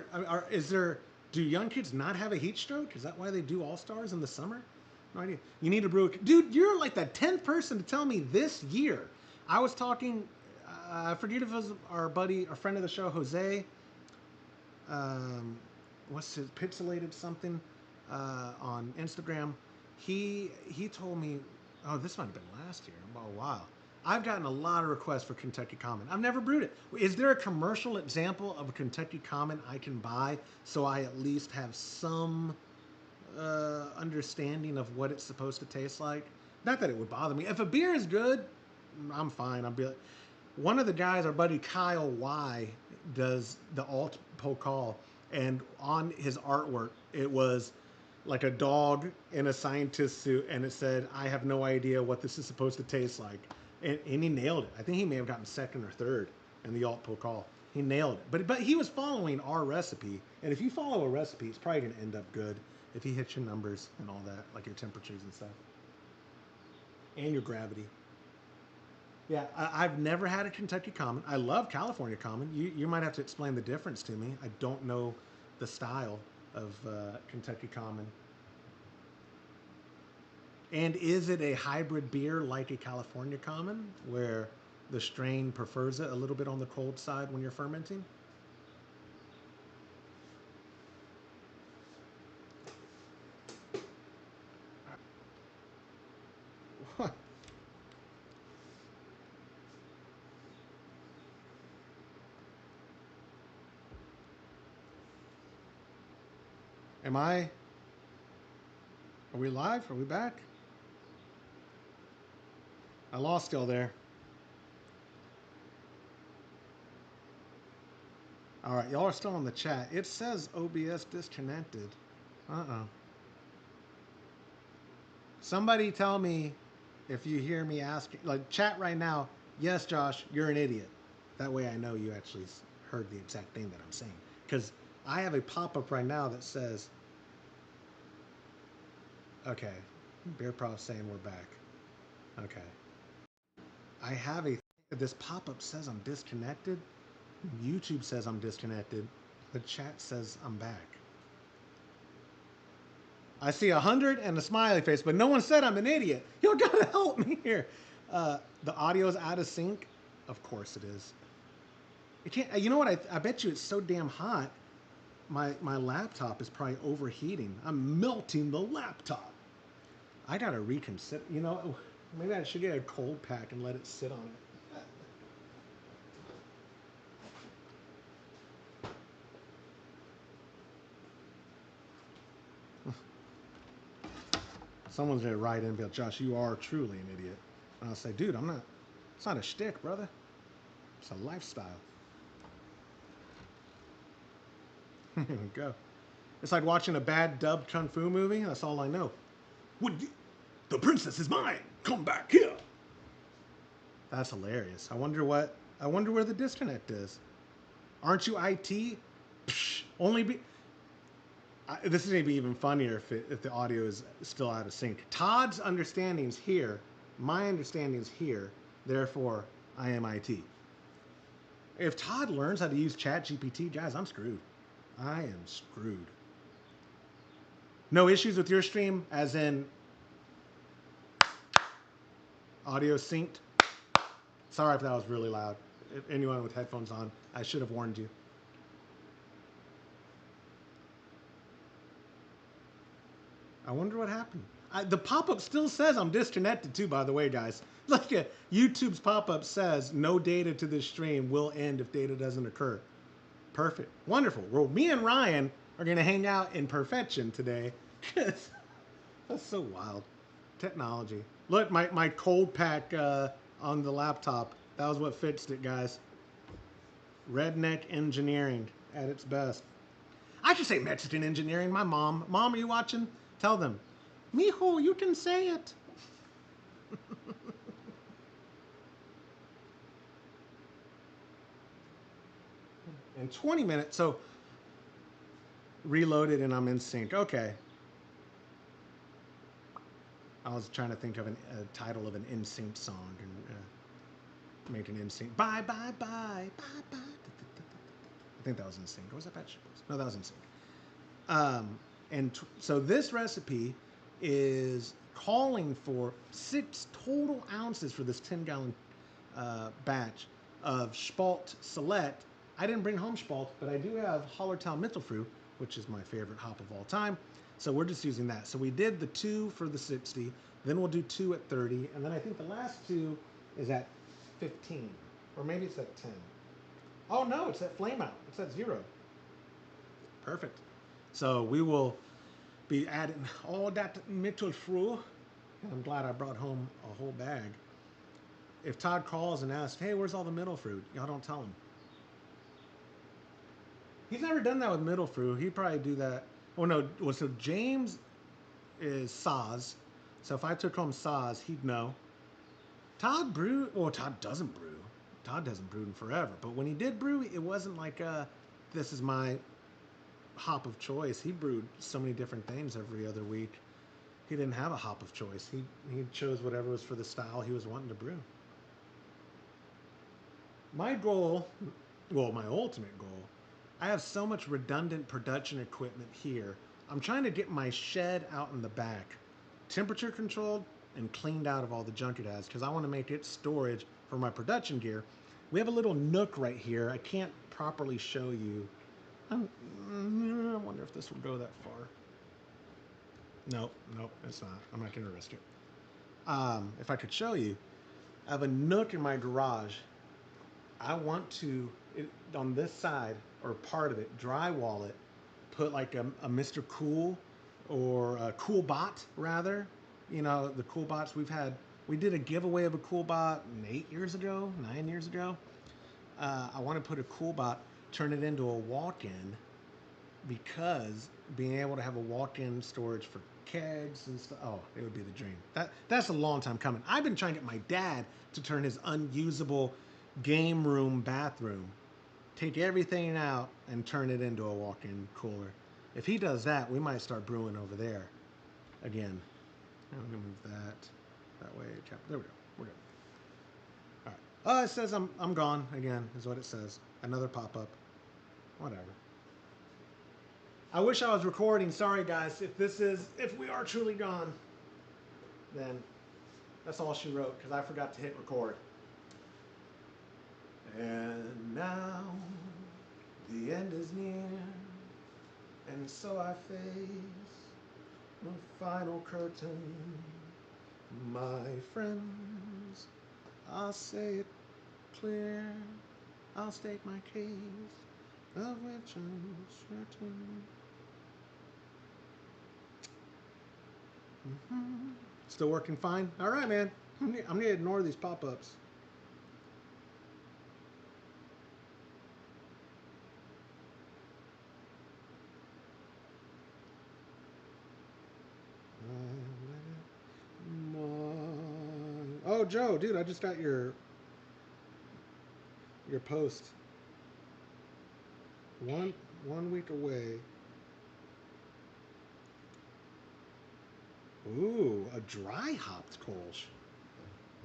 S1: do young kids not have a heat stroke? Is that why they do All-Stars in the summer? No idea. You need to brew dude, you're like the 10th person to tell me this year. I was talking, I forget if it was our friend of the show, Jose, what's his, Pixelated something, on Instagram. He told me, oh, this might have been last year, about a while. I've gotten a lot of requests for Kentucky Common. I've never brewed it. Is there a commercial example of a Kentucky Common I can buy so I at least have some understanding of what it's supposed to taste like? Not that it would bother me. If a beer is good, I'm fine. I'll be like, one of the guys, our buddy Kyle Y, does the alt pokal, and on his artwork, it was like a dog in a scientist suit, and it said, "I have no idea what this is supposed to taste like," and he nailed it. I think he may have gotten second or third in the alt pokal. He nailed it, but he was following our recipe, and if you follow a recipe, it's probably going to end up good if you hit your numbers and all that, like your temperatures and stuff, and your gravity. Yeah, I've never had a Kentucky Common. I love California Common. You might have to explain the difference to me. I don't know the style of Kentucky Common. And is it a hybrid beer like a California Common, where the strain prefers it a little bit on the cold side when you're fermenting? What? Am I? Are we live? Are we back? I lost y'all there. All right, y'all are still in the chat. It says OBS disconnected. Uh-oh. Somebody tell me if you hear me asking, like, chat right now, yes, Josh, you're an idiot. That way I know you actually heard the exact thing that I'm saying. Because I have a pop-up right now that says, okay, Beer Prof saying we're back. Okay. I have this pop-up says I'm disconnected. YouTube says I'm disconnected. The chat says I'm back. I see 100 and a smiley face, but no one said I'm an idiot. You gotta help me here. The audio's out of sync. Of course it is. It can't. You know what? I bet you it's so damn hot. My laptop is probably overheating. I'm melting the laptop. I gotta reconsider. You know, maybe I should get a cold pack and let it sit on it. Someone's gonna write in and be like, Josh, you are truly an idiot. And I'll say, dude, I'm not. It's not a shtick, brother. It's a lifestyle. Here we go. It's like watching a bad dubbed kung fu movie. That's all I know. The princess is mine. Come back here. That's hilarious. I wonder where the disconnect is. Aren't you IT? Psh, only be. This is going to be even funnier if the audio is still out of sync. Todd's understanding's here. My understanding's here. Therefore, I am IT. If Todd learns how to use ChatGPT, guys, I'm screwed. I am screwed. No issues with your stream, as in audio synced? Sorry if that was really loud. If anyone with headphones on, I should have warned you. I wonder what happened. The pop-up still says I'm disconnected too, by the way, guys. Look at YouTube's pop-up says no data to this stream will end if data doesn't occur. Perfect. Wonderful. Well, me and Ryan are going to hang out in perfection today. That's so wild. Technology. Look, my cold pack on the laptop. That was what fixed it, guys. Redneck engineering at its best. I should say Mexican engineering. My mom. Mom, are you watching? Tell them. Mijo, you can say it. In 20 minutes, so reloaded and I'm in sync. Okay. I was trying to think of a title of an NSYNC song and make an NSYNC. Bye, bye, bye, bye, bye. I think that was in sync. Or was that vegetables? No, that was in sync. So this recipe is calling for 6 total ounces for this 10-gallon batch of Spalt Select. I didn't bring home Spalt, but I do have Hallertau Mittelfrüh, which is my favorite hop of all time. So we're just using that. So we did the 2 for the 60, then we'll do 2 at 30, and then I think the last 2 is at 15, or maybe it's at 10. Oh no, it's at flame out. It's at 0. Perfect. So we will be adding all that Mittelfrüh. I'm glad I brought home a whole bag. If Todd calls and asks, hey, where's all the Mittelfrüh? Y'all don't tell him. He's never done that with Mittelfrüh. He'd probably do that. Oh no, well, so James is Saz. So if I took home Saz, he'd know. Todd Todd doesn't brew. Todd hasn't brewed in forever. But when he did brew, it wasn't like this is my hop of choice. He brewed so many different things every other week. He didn't have a hop of choice. He chose whatever was for the style he was wanting to brew. My goal, well, my ultimate goal, I have so much redundant production equipment here. I'm trying to get my shed out in the back temperature controlled and cleaned out of all the junk it has, because I want to make it storage for my production gear. We have a little nook right here. I can't properly show you. I wonder if this will go that far. Nope, it's not. I'm not going to risk it. If I could show you, I have a nook in my garage. I want to, on this side, or part of it, drywall it, put like a Mr. Cool, or a Cool Bot, rather. You know, the Cool Bots we did a giveaway of a Cool Bot 9 years ago. I want to put a Cool Bot, turn it into a walk-in, because being able to have a walk-in storage for kegs and stuff, oh, it would be the dream. That's a long time coming. I've been trying to get my dad to turn his unusable game room bathroom, take everything out and turn it into a walk-in cooler. If he does that, we might start brewing over there again. I'm gonna move that way. There we go. We're good. All right. Oh, it says I'm gone again. Is what it says. Another pop-up. Whatever. I wish I was recording. Sorry, guys. If we are truly gone, then that's all she wrote, because I forgot to hit record. And now the end is near, and so I face the final curtain. My friends, I'll say it clear, I'll state my case, of which I'm certain. Still working fine? All right, man. I'm going to ignore these pop-ups. Oh, Joe, dude, I just got your post. One week away. Ooh, a dry hopped Kolsch.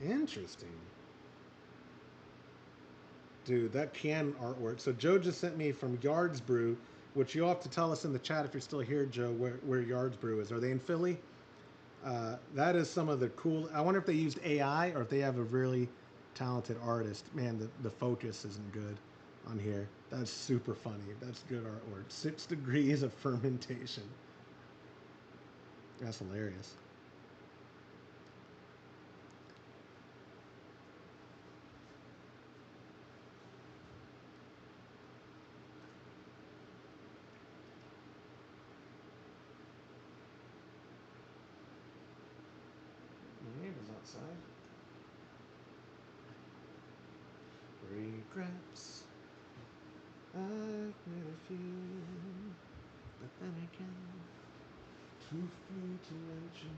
S1: Interesting. Dude, that can artwork. So Joe just sent me from Yards Brew, which you'll have to tell us in the chat if you're still here, Joe, where Yards Brew is. Are they in Philly? That is some of the cool. I wonder if they used AI or if they have a really talented artist. Man, the focus isn't good on here. That's super funny. That's good artwork. 6 degrees of fermentation. That's hilarious. My neighbor's outside. Regrets. I've made a few, but then again, too few to mention.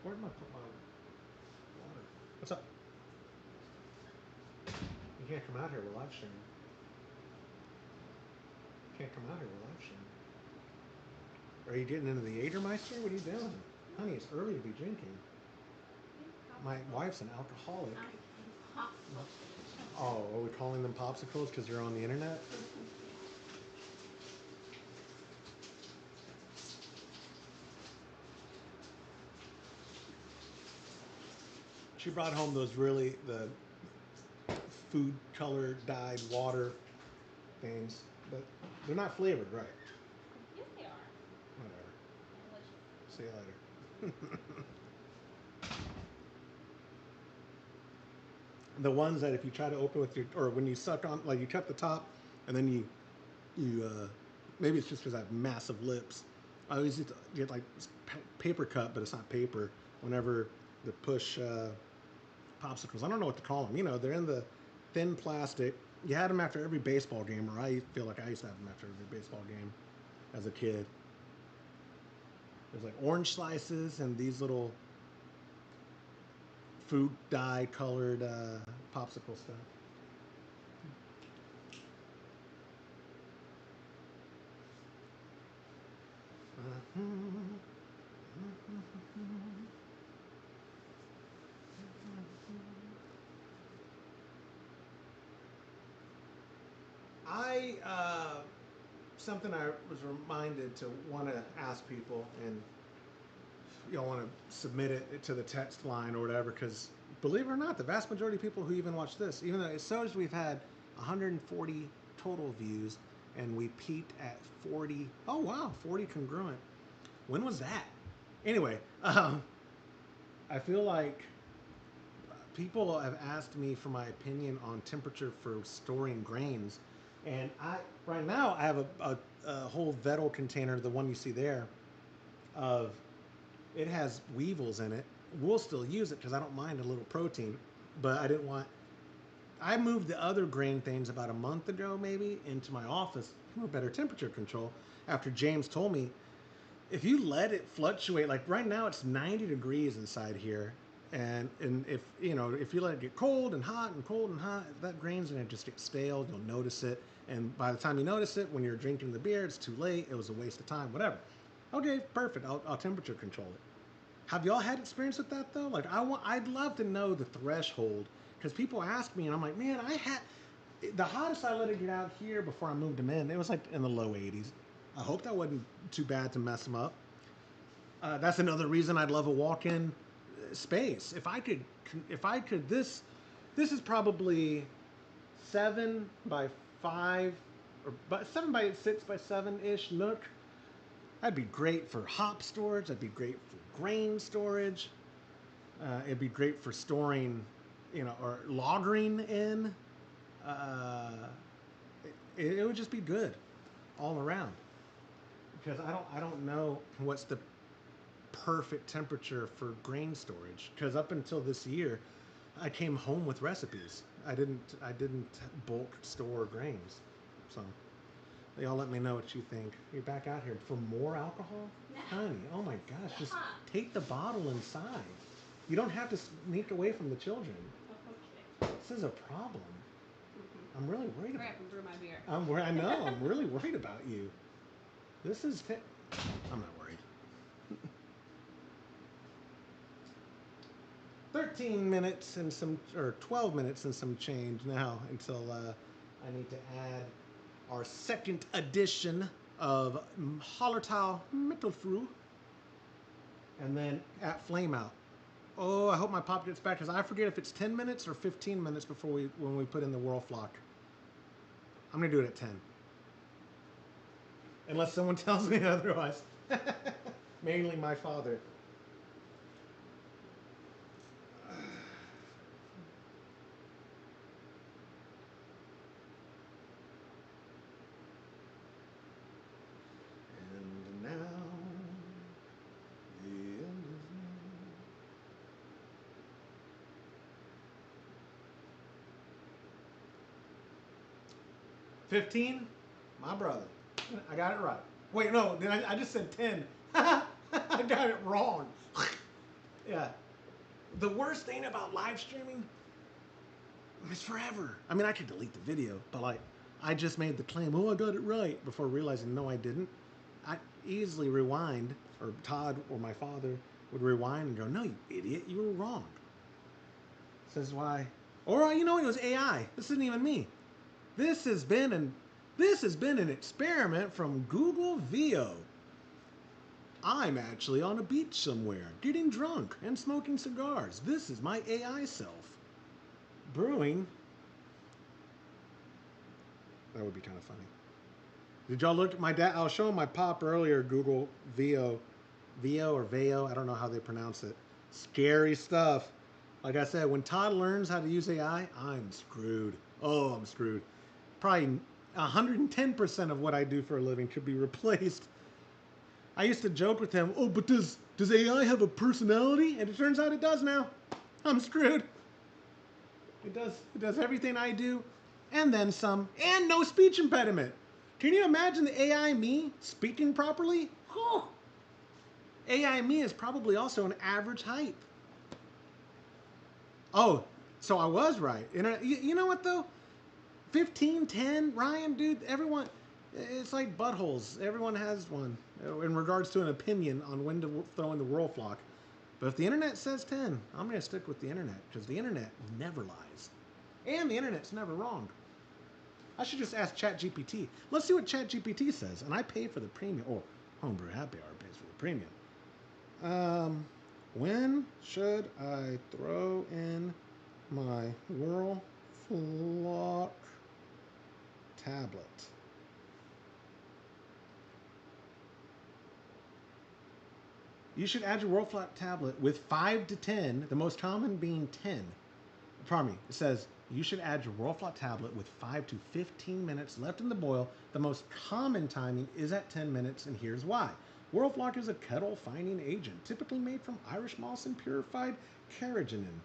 S1: Where did I put my water? What's up? You can't come out here, we're live streaming. Can't come out here, we're live streaming. Are you getting into the Jägermeister? What are you doing? Honey, it's early to be drinking. My wife's an alcoholic. Oh, are we calling them popsicles because they're on the internet? She brought home those the food color dyed water things, but they're not flavored, right?
S4: Yes, they are.
S1: Whatever.
S4: Delicious.
S1: See you later. The ones that if you try to open with your, or when you suck on, like you cut the top, and then maybe it's just because I have massive lips. I always used to get like paper cut, but it's not paper. Whenever the push popsicles, I don't know what to call them. You know, they're in the thin plastic. You had them after every baseball game, or I feel like I used to have them after every baseball game as a kid. There's like orange slices and these little food dye colored popsicle stuff. Something I was reminded to want to ask people, and you'll want to submit it to the text line or whatever, because believe it or not, the vast majority of people who even watch this, even though it shows we've had 140 total views and we peaked at 40, oh wow, 40 congruent. When was that? Anyway, I feel like people have asked me for my opinion on temperature for storing grains, and right now I have a whole Vettel container, the one you see there, of it has weevils in it. We'll still use it because I don't mind a little protein, but I moved the other grain things about a month ago maybe into my office for better temperature control after James told me if you let it fluctuate, like right now it's 90 degrees inside here, and if if you let it get cold and hot and cold and hot, that grain's gonna just get stale. You'll notice it, and by the time you notice it, when you're drinking the beer, it's too late. It was a waste of time. Whatever. Okay, perfect. I'll temperature control it. Have y'all had experience with that though? Like I'd love to know the threshold, because people ask me, and I'm like, man, I had the hottest I let it get out here before I moved them in. It was like in the low 80s. I hope that wasn't too bad to mess them up. That's another reason I'd love a walk-in space. This is probably 7 by 5 or 7 by 6 by 7 ish nook. That'd be great for hop storage. That'd be great for grain storage. It'd be great for storing, or lagering in. It would just be good all around. Because I don't know what's the perfect temperature for grain storage. Because up until this year, I came home with recipes. I didn't bulk store grains. So y'all let me know what you think. You're back out here for more alcohol? Honey, oh my gosh, just take the bottle inside. You don't have to sneak away from the children.
S4: Okay.
S1: This is a problem. I'm really worried about
S4: Hurry up and brew my beer.
S1: I know, I'm really worried about you. This is I'm not worried. 13 minutes and 12 minutes and some change now until I need to add our second edition of Hallertau Mittelfrüh, and then at flame out. Oh, I hope my pop gets back, because I forget if it's 10 minutes or 15 minutes before when we put in the Whirlflock. I'm gonna do it at 10, unless someone tells me otherwise. Mainly my father. And now the end is near. 15? My brother. I got it right. Wait, no, I just said 10. I got it wrong. Yeah. The worst thing about live streaming is forever. I mean, I could delete the video, but like, I just made the claim, oh, I got it right, before realizing, no, I didn't. I easily rewind, or Todd or my father would rewind and go, no, you idiot, you were wrong. This is why Or you know, it was AI. This isn't even me. This has been an experiment from Google VO. I'm actually on a beach somewhere, getting drunk and smoking cigars. This is my AI self. Brewing. That would be kind of funny. Did y'all look at my dad? I was showing my pop earlier, Google VO or VEO. I don't know how they pronounce it. Scary stuff. Like I said, when Todd learns how to use AI, I'm screwed. Oh, I'm screwed. Probably 110% of what I do for a living could be replaced. I used to joke with him, oh, but does AI have a personality? And it turns out it does now. I'm screwed. It does everything I do, and then some, and no speech impediment. Can you imagine the AI me speaking properly? Whew. AI me is probably also an average height. Oh, so I was right. You know what though? 15, 10, Ryan, dude, everyone, it's like buttholes. Everyone has one in regards to an opinion on when to throw in the whirl flock. But if the internet says 10, I'm going to stick with the internet because the internet never lies. And the internet's never wrong. I should just ask ChatGPT. Let's see what ChatGPT says. And I pay for the premium. Or Homebrew Happy Hour pays for the premium. When should I throw in my whirl flock tablet? You should add your whirl flock tablet with 5 to 10, the most common being 10. Pardon me, it says you should add your whirl flock tablet with 5 to 15 minutes left in the boil. The most common timing is at 10 minutes, and here's why. Whirl flock is a kettle fining agent, typically made from Irish moss and purified carrageenan.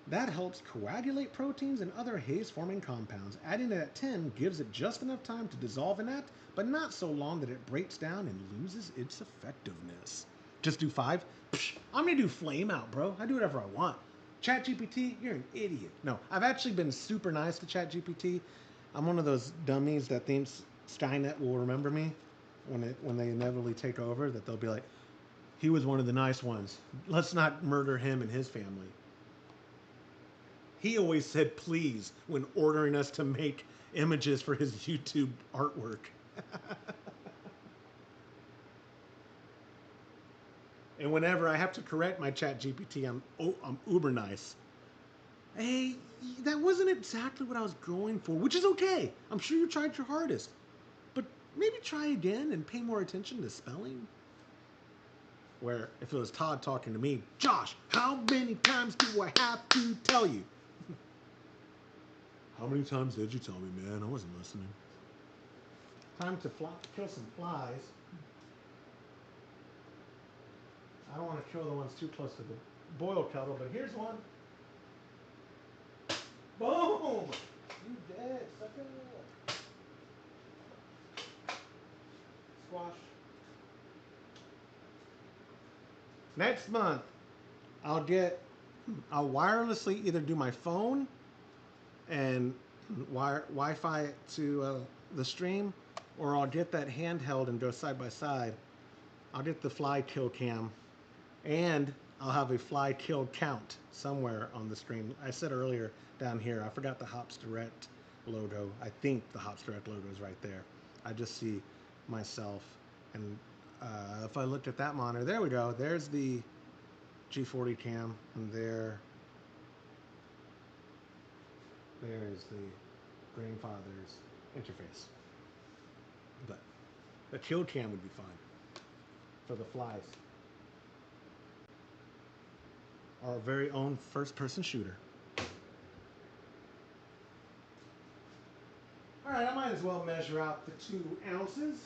S1: That helps coagulate proteins and other haze-forming compounds. Adding it at 10 gives it just enough time to dissolve and act, but not so long that it breaks down and loses its effectiveness. Just do 5? Psh, I'm gonna do flame out, bro. I do whatever I want. ChatGPT, you're an idiot. No, I've actually been super nice to ChatGPT. I'm one of those dummies that thinks Skynet will remember me when they inevitably take over, that they'll be like, he was one of the nice ones. Let's not murder him and his family. He always said please when ordering us to make images for his YouTube artwork. And whenever I have to correct my ChatGPT, I'm uber nice. Hey, that wasn't exactly what I was going for, which is okay. I'm sure you tried your hardest. But maybe try again and pay more attention to spelling. Where if it was Todd talking to me, Josh, how many times do I have to tell you? How many times did you tell me, man? I wasn't listening. Time to kill some flies. I don't want to kill the ones too close to the boil kettle, but here's one. Boom! You dead, sucker. Squash. Next month, I'll wirelessly either do my phone and Wi-Fi it to the stream, or I'll get that handheld and go side by side. I'll get the fly kill cam, and I'll have a fly kill count somewhere on the stream. I said earlier down here, I forgot the Hops Direct logo. I think the Hops Direct logo is right there. I just see myself, and if I looked at that monitor, there we go. There's the G40 cam, and there is the Grainfather's interface. But a kill cam would be fine for the flies. Our very own first-person shooter. All right, I might as well measure out the 2 ounces.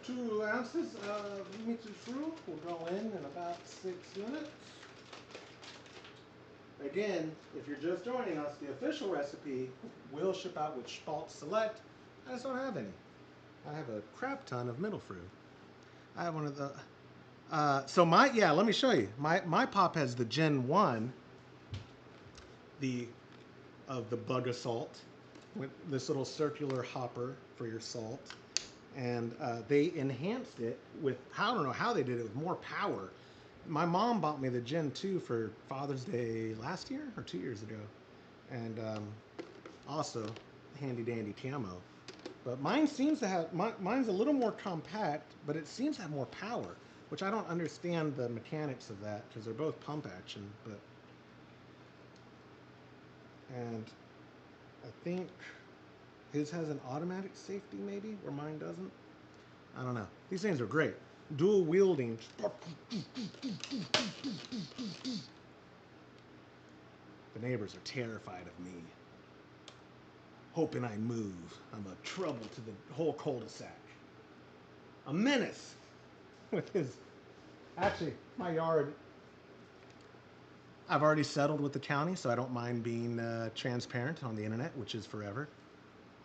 S1: 2 ounces of Mitsu will go in about 6 minutes. Again, if you're just joining us, the official recipe will ship out with Spalt Select. I just don't have any. I have a crap ton of middle fruit. I have one of the. Let me show you. My pop has the Gen 1, of the bug assault, with this little circular hopper for your salt, and they enhanced it with, I don't know how they did it, with more power. My mom bought me the Gen 2 for Father's Day last year or 2 years ago, and also handy dandy camo. But mine seems to have, mine's a little more compact, but it seems to have more power, which I don't understand the mechanics of that because they're both pump action. And I think his has an automatic safety maybe, where mine doesn't. I don't know. These things are great. Dual wielding. The neighbors are terrified of me, hoping I move. I'm a trouble to the whole cul-de-sac. A menace with his... Actually, my yard, I've already settled with the county, so I don't mind being transparent on the internet, which is forever.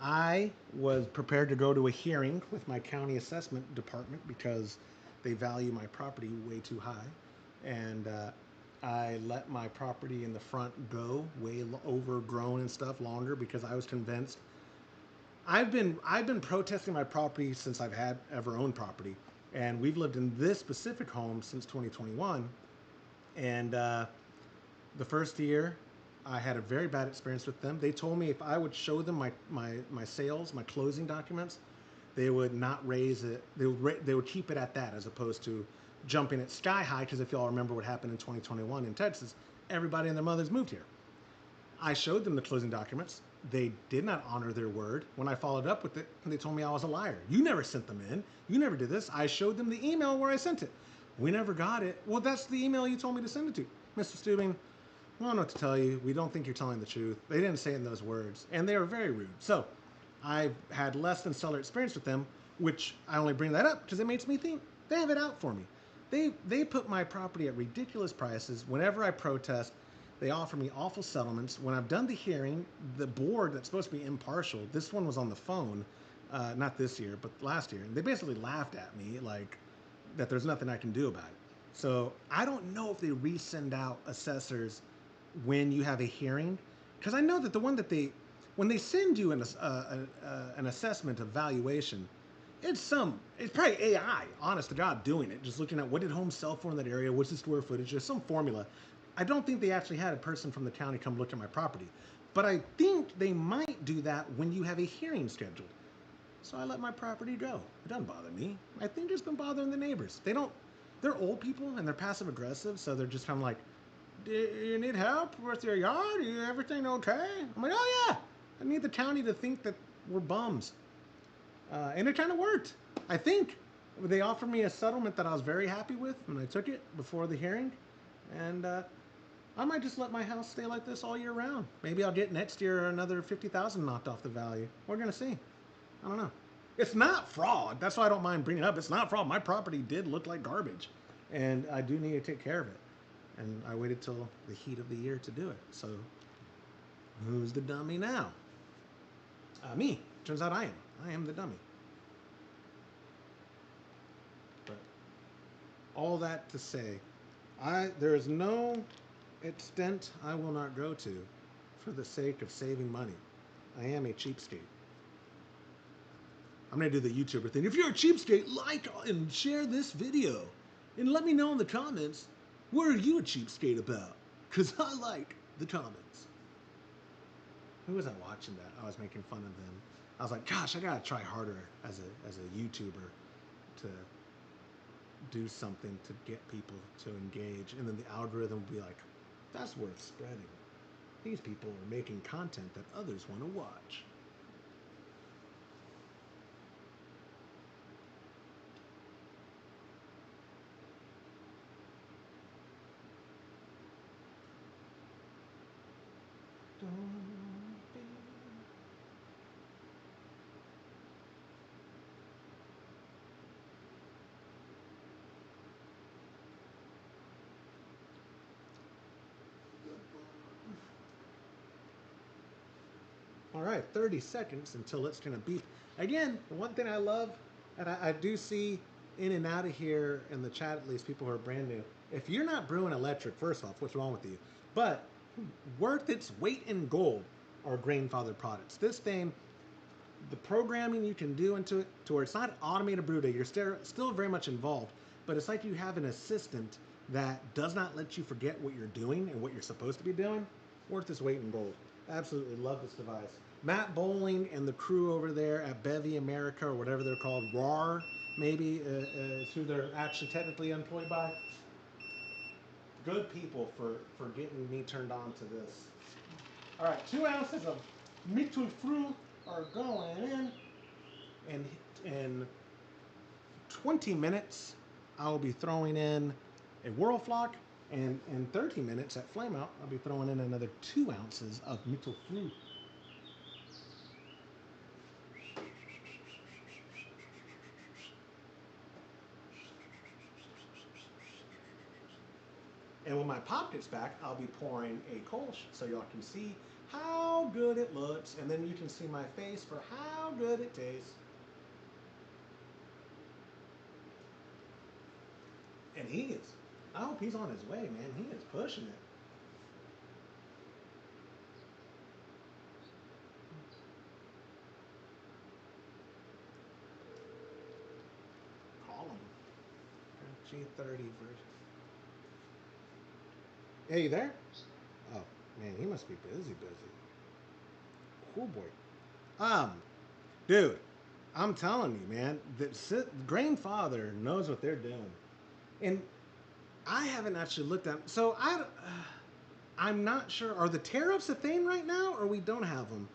S1: I was prepared to go to a hearing with my county assessment department because they value my property way too high. And I let my property in the front go way overgrown and stuff longer because I was convinced. I've been protesting my property since I've ever owned property, and we've lived in this specific home since 2021. And the first year, I had a very bad experience with them. They told me if I would show them my sales, my closing documents, they would not raise it. They would keep it at that as opposed to jumping it sky high, because if y'all remember what happened in 2021 in Texas, everybody and their mothers moved here. I showed them the closing documents. They did not honor their word. When I followed up with it, they told me I was a liar. You never sent them in. You never did this. I showed them the email where I sent it. We never got it. Well, that's the email you told me to send it to. Mr. Steubing, I don't know what to tell you. We don't think you're telling the truth. They didn't say it in those words, and they were very rude. So I've had less than stellar experience with them, which I only bring that up because it makes me think they have it out for me. They put my property at ridiculous prices. Whenever I protest, they offer me awful settlements. When I've done the hearing, the board that's supposed to be impartial, this one was on the phone, not this year, but last year, and they basically laughed at me like that there's nothing I can do about it. So I don't know if they resend out assessors when you have a hearing, because I know that the one that when they send you an assessment evaluation, it's probably AI, honest to God, doing it, just looking at what did homes sell for in that area, what's the square footage, there's some formula. I don't think they actually had a person from the county come look at my property, but I think they might do that when you have a hearing scheduled. So I let my property go. It doesn't bother me. I think it's been bothering the neighbors. They're old people and they're passive aggressive, so they're just kind of like, do you need help with your yard? Everything okay? I'm like, oh yeah. I need the county to think that we're bums. And it kind of worked. I think they offered me a settlement that I was very happy with, and I took it before the hearing. And I might just let my house stay like this all year round. Maybe I'll get next year another $50,000 knocked off the value. We're gonna see. I don't know. It's not fraud. That's why I don't mind bringing it up. It's not fraud. My property did look like garbage, and I do need to take care of it. And I waited till the heat of the year to do it. So who's the dummy now? Me. Turns out I am. I am the dummy. But all that to say, there is no extent I will not go to for the sake of saving money. I am a cheapskate. I'm going to do the YouTuber thing. If you're a cheapskate, like and share this video. And let me know in the comments, what are you a cheapskate about? Because I like the comments. Who was I watching that? I was making fun of them. I was like, gosh, I got to try harder as a YouTuber to do something to get people to engage. And then the algorithm will be like, that's worth spreading. These people are making content that others want to watch. All right, 30 seconds until it's going to beep. Again, the one thing I love, and I do see in and out of here in the chat, at least people who are brand new, if you're not brewing electric, first off, what's wrong with you? But worth its weight in gold are Grainfather products. This thing, the programming you can do into it to where it's not automated brew day, you're still very much involved, but it's like you have an assistant that does not let you forget what you're doing and what you're supposed to be doing. Worth its weight in gold. Absolutely love this device. Matt Bowling and the crew over there at Bevy America, or whatever they're called, RAR, maybe, is who they're actually technically employed by. Good people for getting me turned on to this. All right, 2 ounces of Mittelfrüh are going in. And in 20 minutes, I will be throwing in a Whirlflock. And in 30 minutes at Flame Out, I'll be throwing in another 2 ounces of Mittelfrüh. And when my pop gets back, I'll be pouring a Kolsch so y'all can see how good it looks. And then you can see my face for how good it tastes. And I hope he's on his way, man. He is pushing it. Call him. G40 version. Hey, you there? Oh, man, he must be busy. Cool boy. Dude, I'm telling you, man, Grainfather knows what they're doing. And I haven't actually looked at. So I'm not sure. Are the tariffs a thing right now, or we don't have them?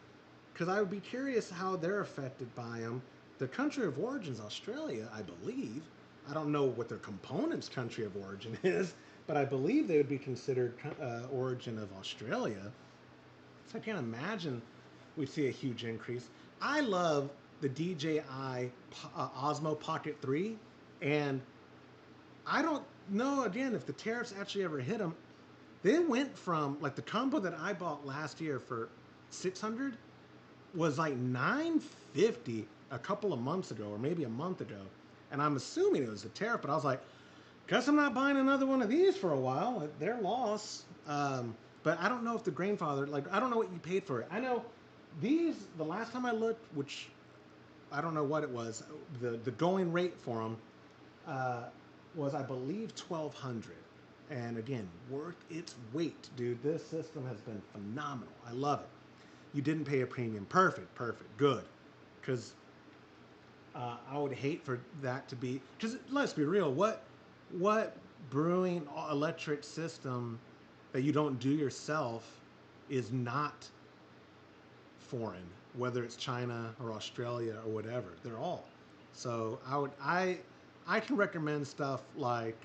S1: Because I would be curious how they're affected by them. The country of origin is Australia, I believe. I don't know what their components' country of origin is, but I believe they would be considered origin of Australia. So I can't imagine we see a huge increase. I love the DJI Osmo Pocket 3, and I don't know, again, if the tariffs actually ever hit them. They went from, like, the combo that I bought last year for $600 was like $950 a couple of months ago, or maybe a month ago. And I'm assuming it was the tariff, but I was like, guess I'm not buying another one of these for a while. Their loss. But I don't know if the Grainfather, like, I don't know what you paid for it. I know these, the last time I looked, which I don't know what it was, the going rate for them was, I believe, $1,200. And again, worth its weight, dude. This system has been phenomenal. I love it. You didn't pay a premium. Perfect, good. Because I would hate for that to be, because let's be real, what brewing electric system that you don't do yourself is not foreign, whether it's China or Australia or whatever. They're all. So I can recommend stuff like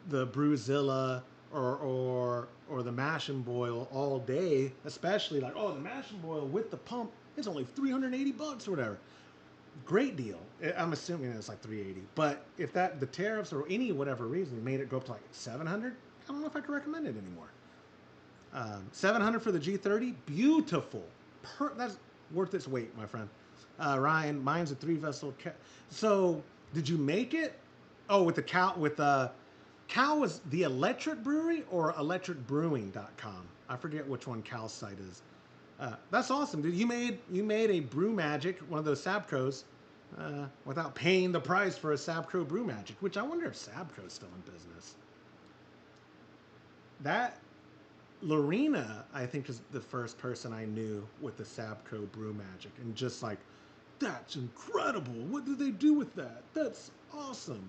S1: the Brewzilla or the mash and boil all day, especially like, oh, the mash and boil with the pump, it's only $380 or whatever. Great deal. I'm assuming it's like $380. But if the tariffs or any whatever reason made it go up to like $700, I don't know if I can recommend it anymore. $700 for the G30, beautiful. That's worth its weight, my friend. Ryan, mine's a 3-vessel. So did you make it? Oh, with the cow, Cal was the electric brewery or electricbrewing.com. I forget which one Cal's site is. That's awesome, dude. You made a Brew Magic, one of those Sabcos, without paying the price for a Sabco Brew Magic, which I wonder if Sabco's still in business. That Lorena, I think, is the first person I knew with the Sabco Brew Magic, and just like, that's incredible. What do they do with that? That's awesome.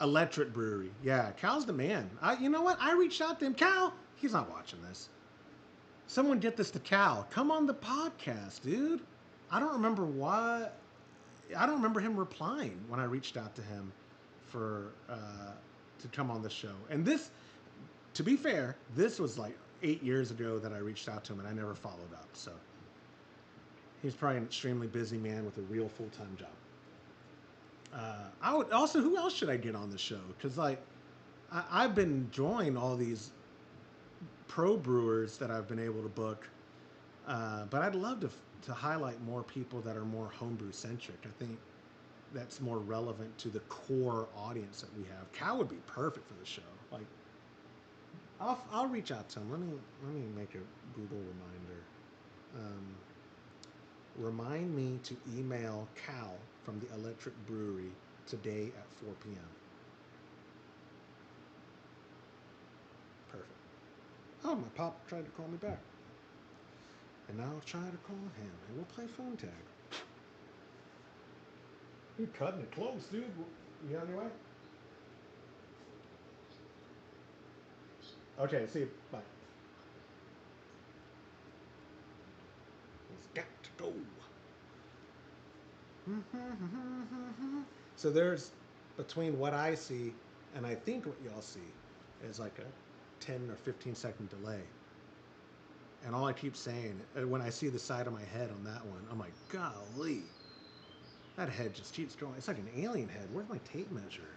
S1: Electric Brewery. Yeah, Cal's the man. You know what? I reached out to him. Cal, he's not watching this. Someone get this to Cal. Come on the podcast, dude. I don't remember him replying when I reached out to him for to come on the show. And this, to be fair, this was like 8 years ago that I reached out to him, and I never followed up. So he's probably an extremely busy man with a real full-time job. I would also, who else should I get on the show? Because like I've been enjoying all these pro brewers that I've been able to book But I'd love to highlight more people that are more homebrew centric. I think that's more relevant to the core audience that we have. Cal would be perfect for the show. Like, I'll reach out to him. Let me make a Google reminder. Remind me to email Cal from the Electric Brewery today at 4 p.m. Perfect. Oh, my pop tried to call me back. And now I'll try to call him, and we'll play phone tag. You're cutting it close, dude. You on your way? Okay, see you. Bye. He's got to go. So there's, between what I see and I think what y'all see, is like a 10 or 15-second delay. And all I keep saying, when I see the side of my head on that one, I'm like, golly, that head just keeps going. It's like an alien head. Where's my tape measure?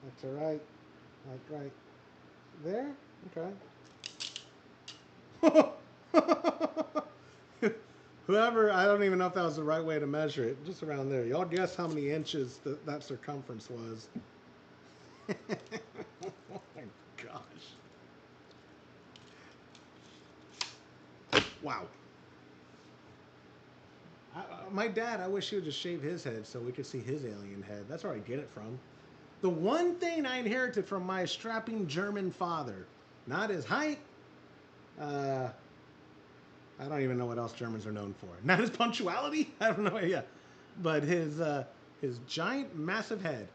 S1: That's all right. Like right there? Okay. Whoever, I don't even know if that was the right way to measure it. Just around there. Y'all guess how many inches that circumference was. Oh my gosh. Wow. My dad, I wish he would just shave his head so we could see his alien head. That's where I get it from. The one thing I inherited from my strapping German father, not his height. I don't even know what else Germans are known for. Not his punctuality. I have no idea, but his giant, massive head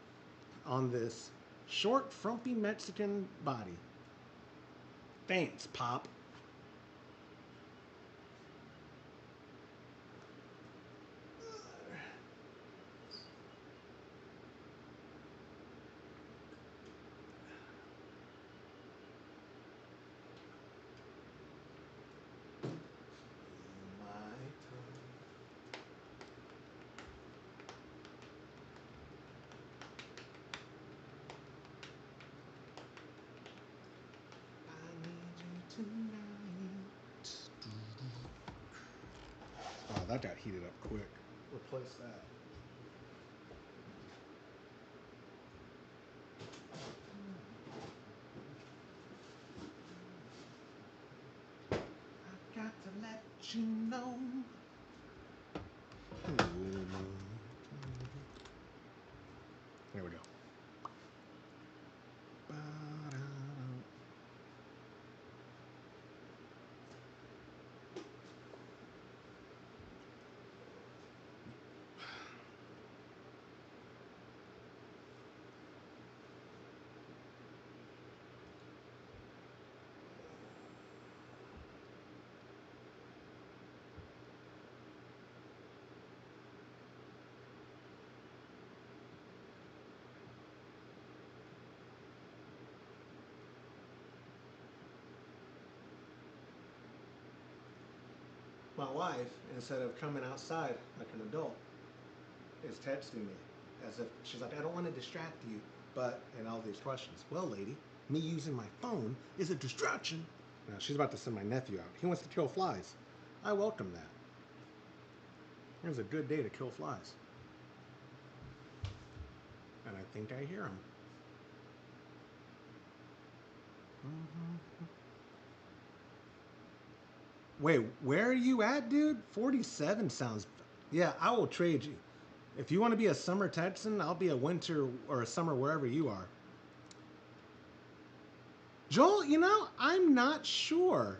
S1: on this short, frumpy Mexican body. Thanks, Pop. Oh, that got heated up quick. Replace that. I've got to let you know. There we go. My wife, instead of coming outside like an adult, is texting me as if she's like, I don't want to distract you, but, and all these questions. Well, lady, me using my phone is a distraction. Now, she's about to send my nephew out. He wants to kill flies. I welcome that. It was a good day to kill flies. And I think I hear him. Wait, where are you at, dude? 47 sounds... Yeah, I will trade you. If you want to be a summer Texan, I'll be a winter or a summer wherever you are. Joel, you know, I'm not sure.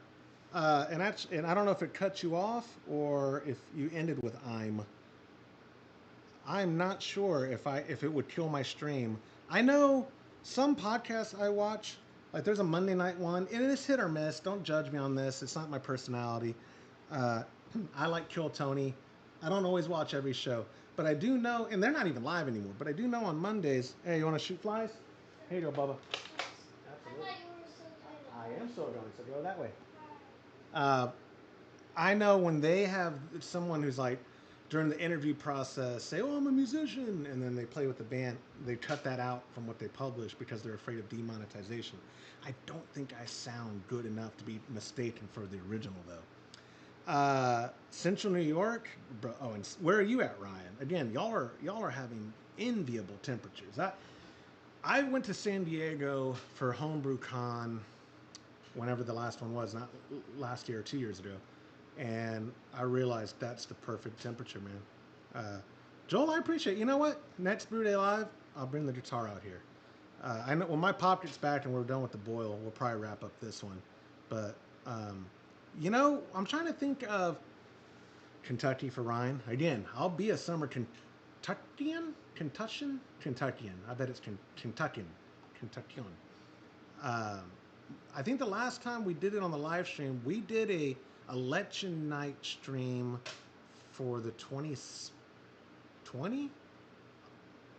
S1: And I don't know if it cut you off or if you ended with I'm not sure if it would kill my stream. I know some podcasts I watch, like there's a Monday night one, and it is hit or miss. Don't judge me on this. It's not my personality. I like Kill Tony. I don't always watch every show, but I do know, and they're not even live anymore, but I do know on Mondays, hey, you want to shoot flies? Here you go, Bubba. Absolutely. I am still going, so go that way. I know when they have someone who's like, during the interview process say, "Oh, I'm a musician," and then they play with the band. They cut that out from what they publish because they're afraid of demonetization. I don't think I sound good enough to be mistaken for the original, though. Central New York. Oh, and where are you at, Ryan? Again, y'all are having enviable temperatures. I went to San Diego for Homebrew Con, whenever the last one was, not last year or 2 years ago, and I realized that's the perfect temperature, man. Joel, I appreciate it. You know what? Next Brew Day Live, I'll bring the guitar out here. I know when my pop gets back and we're done with the boil, we'll probably wrap up this one. But you know, I'm trying to think of Kentucky for Ryan. Again, I'll be a summer Kentuckian. I bet it's Kentuckian. I think the last time we did it on the live stream, we did a election night stream for the 2020.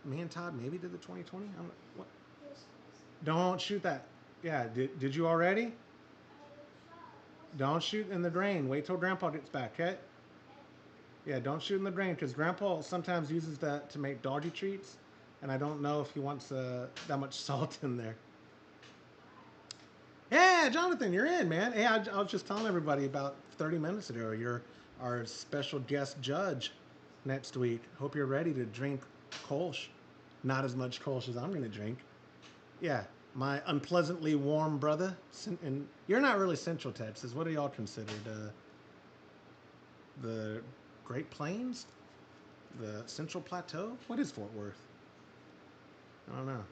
S1: Me and Todd maybe did the 2020. What? Don't shoot that. Yeah, did you already? Don't shoot in the drain. Wait till Grandpa gets back, okay? Yeah, don't shoot in the drain because Grandpa sometimes uses that to make doggy treats, and I don't know if he wants that much salt in there. Yeah, Jonathan, you're in, man. Hey, I was just telling everybody about 30 minutes ago. You're our special guest judge next week. Hope you're ready to drink Kolsch. Not as much Kolsch as I'm going to drink. Yeah, my unpleasantly warm brother. And you're not really Central Texas. What are y'all considered? The Great Plains? The Central Plateau? What is Fort Worth? I don't know.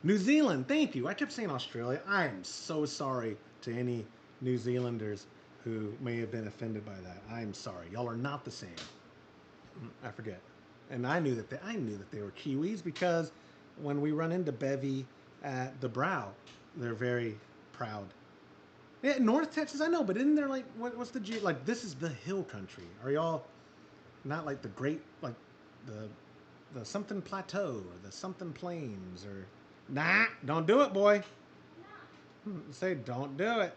S1: New Zealand, thank you. I kept saying Australia. I am so sorry to any New Zealanders who may have been offended by that. I am sorry. Y'all are not the same. I forget. And I knew that they were Kiwis because when we run into Bevy at the Brow, they're very proud. Yeah, North Texas, I know, but isn't there like what's the like? This is the hill country. Are y'all not like the great like the something plateau or the something plains or? Nah, don't do it, boy. Say, don't do it.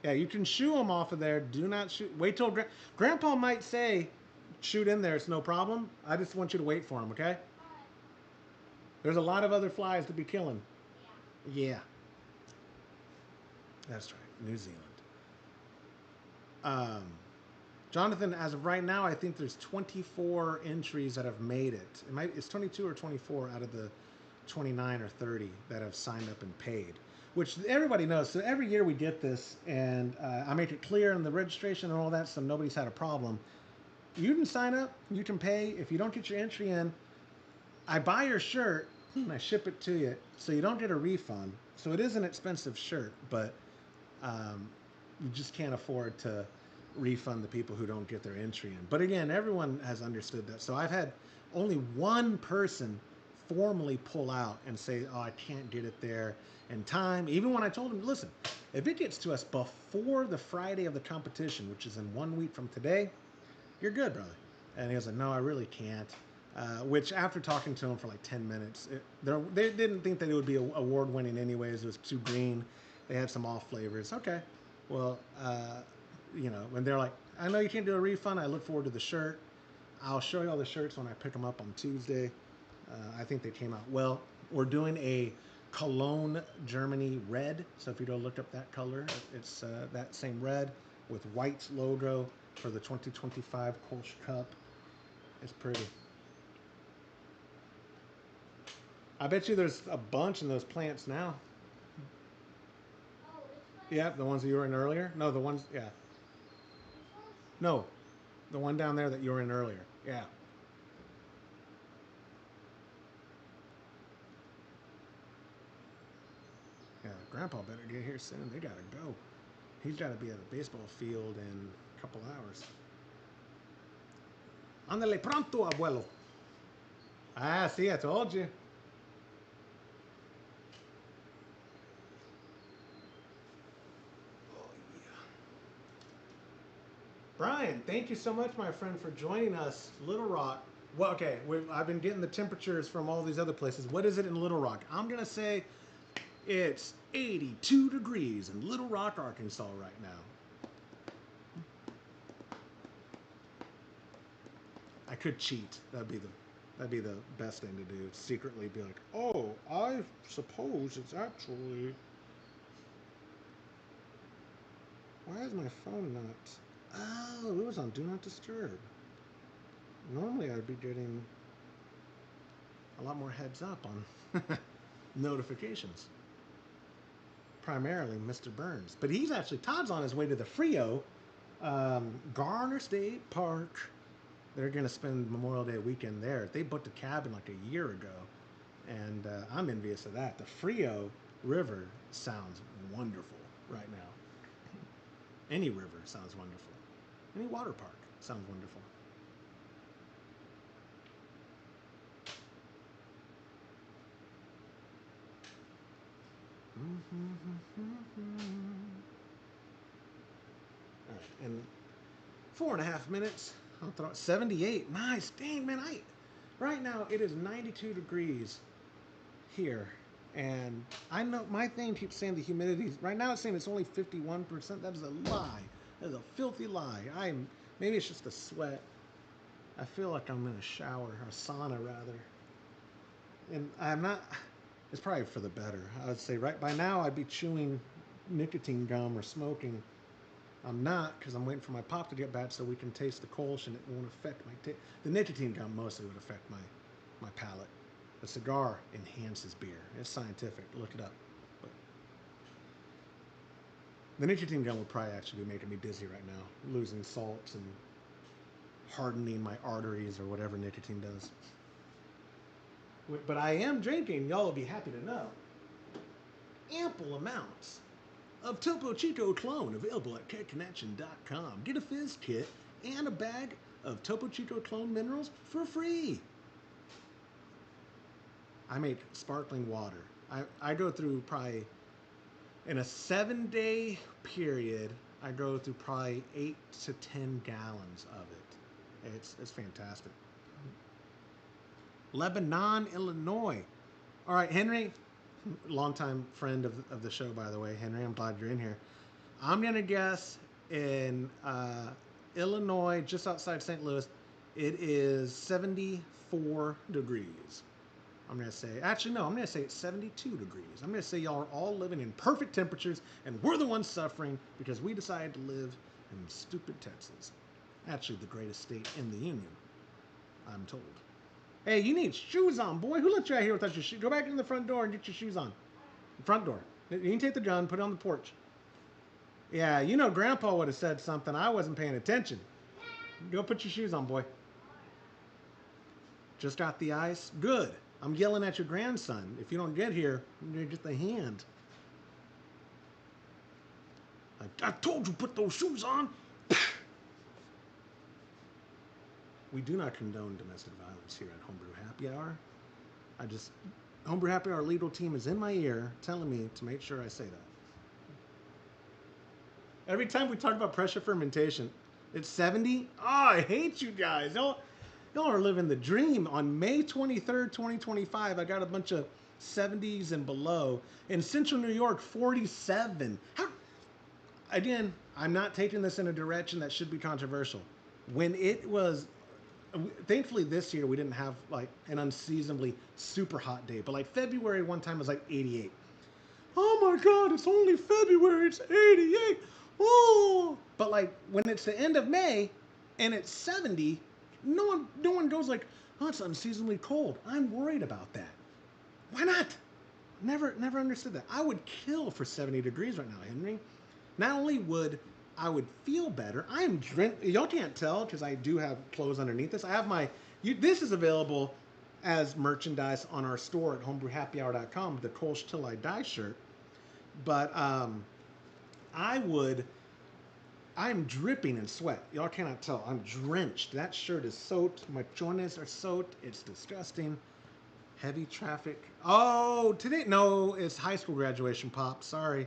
S1: Yeah, you can shoo them off of there. Do not shoot. Wait till Grandpa might say, shoot in there. It's no problem. I just want you to wait for him, okay? There's a lot of other flies to be killing. Yeah. That's right. New Zealand. Jonathan, as of right now, I think there's 24 entries that have made it. It's 22 or 24 out of the 29 or 30 that have signed up and paid, which everybody knows. So every year we get this, and I make it clear in the registration and all that, so nobody's had a problem. You can sign up, you can pay. If you don't get your entry in, I buy your shirt and I ship it to you, so you don't get a refund. So it is an expensive shirt, but you just can't afford to refund the people who don't get their entry in. But again, everyone has understood that. So I've had only one person formally pull out and say, oh, I can't get it there in time. Even when I told him, listen, if it gets to us before the Friday of the competition, which is in 1 week from today, you're good, brother. And he was like, no, I really can't. Which after talking to him for like 10 minutes, they didn't think that it would be award winning anyways. It was too green. They had some off flavors. Okay. Well, you know, when they're like, I know you can't do a refund. I look forward to the shirt. I'll show you all the shirts when I pick them up on Tuesday. I think they came out well. We're doing a Cologne, Germany red. So if you go look up that color, it's that same red with white logo for the 2025 Kolsch Cup. It's pretty. I bet you there's a bunch in those plants now. Yeah, the ones that you were in earlier? No, the ones, yeah. No, the one down there that you were in earlier. Yeah. Yeah, Grandpa better get here soon. They gotta go. He's gotta be at a baseball field in a couple hours. Ándale pronto, abuelo. Ah, see, I told you. Oh, yeah. Brian, thank you so much, my friend, for joining us. Little Rock. Well, okay, I've been getting the temperatures from all these other places. What is it in Little Rock? I'm going to say it's 82 degrees in Little Rock, Arkansas right now. I could cheat. That'd be the best thing to do. Secretly be like, oh, I suppose it's actually. Why is my phone not? Oh, it was on Do Not Disturb. Normally I'd be getting a lot more heads up on notifications. Primarily Mr. Burns. But he's actually, Todd's on his way to the Frio, Garner State Park. They're going to spend Memorial Day weekend there. They booked a cabin like a year ago, and I'm envious of that. The Frio River sounds wonderful right now. Any river sounds wonderful. Any water park sounds wonderful. All right, and 4.5 minutes. I'll throw it 78. Nice, dang man! Right now it is 92 degrees here, and I know my thing keeps saying the humidity. Right now it's saying it's only 51%. That is a lie. That is a filthy lie. Maybe it's just a sweat. I feel like I'm in a shower, or a sauna rather, and I'm not. It's probably for the better. I would say right by now I'd be chewing nicotine gum or smoking. I'm not, because I'm waiting for my pop to get back so we can taste the Kolsch and it won't affect my taste. The nicotine gum mostly would affect my palate. The cigar enhances beer. It's scientific. Look it up. But the nicotine gum would probably actually be making me dizzy right now, losing salts and hardening my arteries or whatever nicotine does. But I am drinking, y'all will be happy to know, ample amounts of Topo Chico clone available at KitConnection.com. Get a fizz kit and a bag of Topo Chico clone minerals for free. I make sparkling water. I go through probably, in a 7-day period, I go through probably 8 to 10 gallons of it. It's fantastic. Lebanon, Illinois. All right, Henry, longtime friend of the show, by the way. Henry, I'm glad you're in here. I'm going to guess in Illinois, just outside St. Louis, it is 74 degrees. I'm going to say, actually, no, I'm going to say it's 72 degrees. I'm going to say y'all are all living in perfect temperatures, and we're the ones suffering because we decided to live in stupid Texas. Actually, the greatest state in the Union, I'm told. Hey, you need shoes on, boy. Who let you out here without your shoes? Go back in the front door and get your shoes on. The front door. You can take the gun, put it on the porch. Yeah, you know Grandpa would have said something. I wasn't paying attention. Go put your shoes on, boy. Just got the ice? Good. I'm yelling at your grandson. If you don't get here, you're going to get the hand. I told you put those shoes on. We do not condone domestic violence here at Homebrew Happy Hour. Homebrew Happy Hour legal team is in my ear telling me to make sure I say that. Every time we talk about pressure fermentation, it's 70. Oh, I hate you guys. Y'all are living the dream. On May 23rd, 2025, I got a bunch of 70s and below. In Central New York, 47. Again, I'm not taking this in a direction that should be controversial. When it was, thankfully this year we didn't have like an unseasonably super hot day, but like February one time was like 88. Oh my God, it's only February, it's 88. Oh, but like when it's the end of May and it's 70, no one goes like, oh, it's unseasonably cold. I'm worried about that. Why not? Never understood that. I would kill for 70 degrees right now, Henry. Not only would I would feel better. I am y'all can't tell because I do have clothes underneath this. I have this is available as merchandise on our store at homebrewhappyhour.com, the Kolsch Till I Die shirt. But I'm dripping in sweat. Y'all cannot tell. I'm drenched. That shirt is soaked. My joints are soaked. It's disgusting. Heavy traffic. Oh, today, no, it's high school graduation, Pop. Sorry.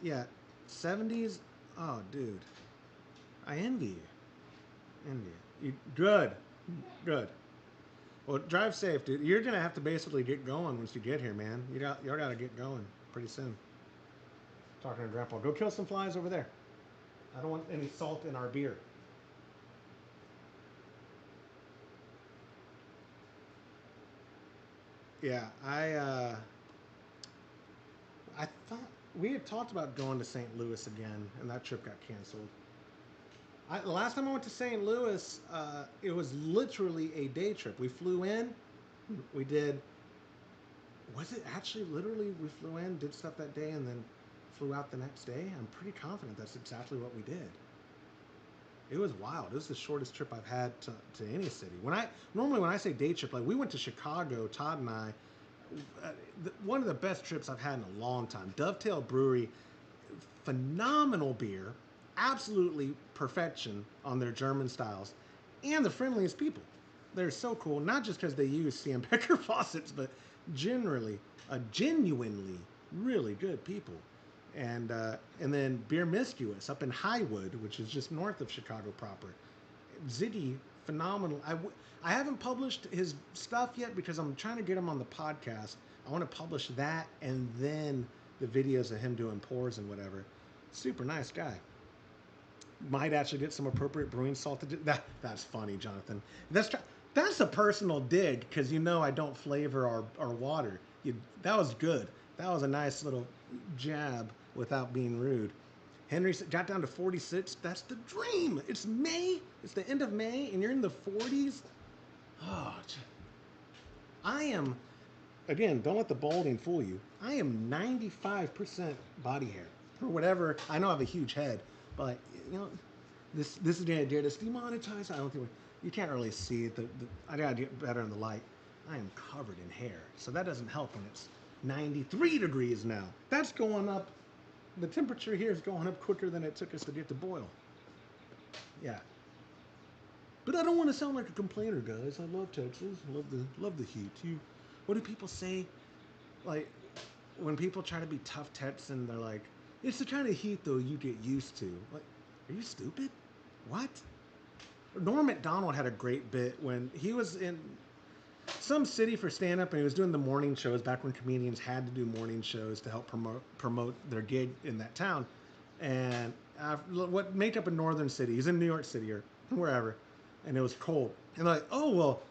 S1: Yeah, 70s. Oh, dude. I envy you. Good. Well, drive safe, dude. You're gonna have to basically get going once you get here, man. Y'all gotta get going pretty soon. Talking to Grandpa. Go kill some flies over there. I don't want any salt in our beer. Yeah, I thought we had talked about going to St. Louis again, and that trip got canceled. The last time I went to St. Louis, it was literally a day trip. We flew in, we did. Was it actually literally we flew in, did stuff that day, and then flew out the next day? I'm pretty confident that's exactly what we did. It was wild. It was the shortest trip I've had to any city. Normally when I say day trip, like we went to Chicago, Todd and I. One of the best trips I've had in a long time. Dovetail Brewery, phenomenal beer, absolutely perfection on their German styles, and the friendliest people. They're so cool, not just because they use CM Becker faucets, but genuinely really good people. And then Beer Miscuous up in Highwood, which is just north of Chicago proper. Ziggy, phenomenal. I haven't published his stuff yet because I'm trying to get him on the podcast. I want to publish that and then the videos of him doing pours and whatever. Super nice guy. Might actually get some appropriate brewing salt to do. That's funny, Jonathan. That's a personal dig because you know I don't flavor our water. That was good. That was a nice little jab without being rude. Henry got down to 46. That's the dream. It's May. It's the end of May, and you're in the 40s. Oh, I am. Again, don't let the balding fool you. I am 95% body hair or whatever. I know I have a huge head, but you know, this is the idea to demonetize. I don't think you can't really see it. I gotta get better in the light. I am covered in hair, so that doesn't help when it's 93 degrees now. That's going up. The temperature here is going up quicker than it took us to get to boil. Yeah. But I don't want to sound like a complainer, guys. I love Texas. Love the heat. What do people say? Like when people try to be tough Texan, they're like, "It's the kind of heat though you get used to." Like, are you stupid? What? Norm Macdonald had a great bit when he was in some city for stand-up and he was doing the morning shows back when comedians had to do morning shows to help promote their gig in that town. And what make up a northern city? He's in New York City or wherever, and it was cold. And they're like, "Oh well,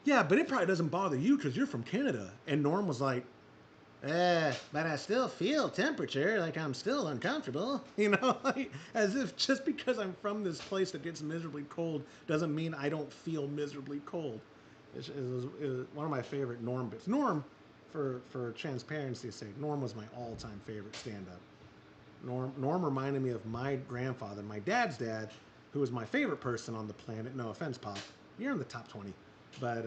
S1: yeah, but it probably doesn't bother you because you're from Canada." And Norm was like, but I still feel temperature, like I'm still uncomfortable, like, as if just because I'm from this place that gets miserably cold doesn't mean I don't feel miserably cold. It was one of my favorite Norm bits. Norm, for transparency's sake, Norm was my all-time favorite stand-up. Norm reminded me of my grandfather, my dad's dad, who was my favorite person on the planet. No offense, Pop. You're in the top 20. But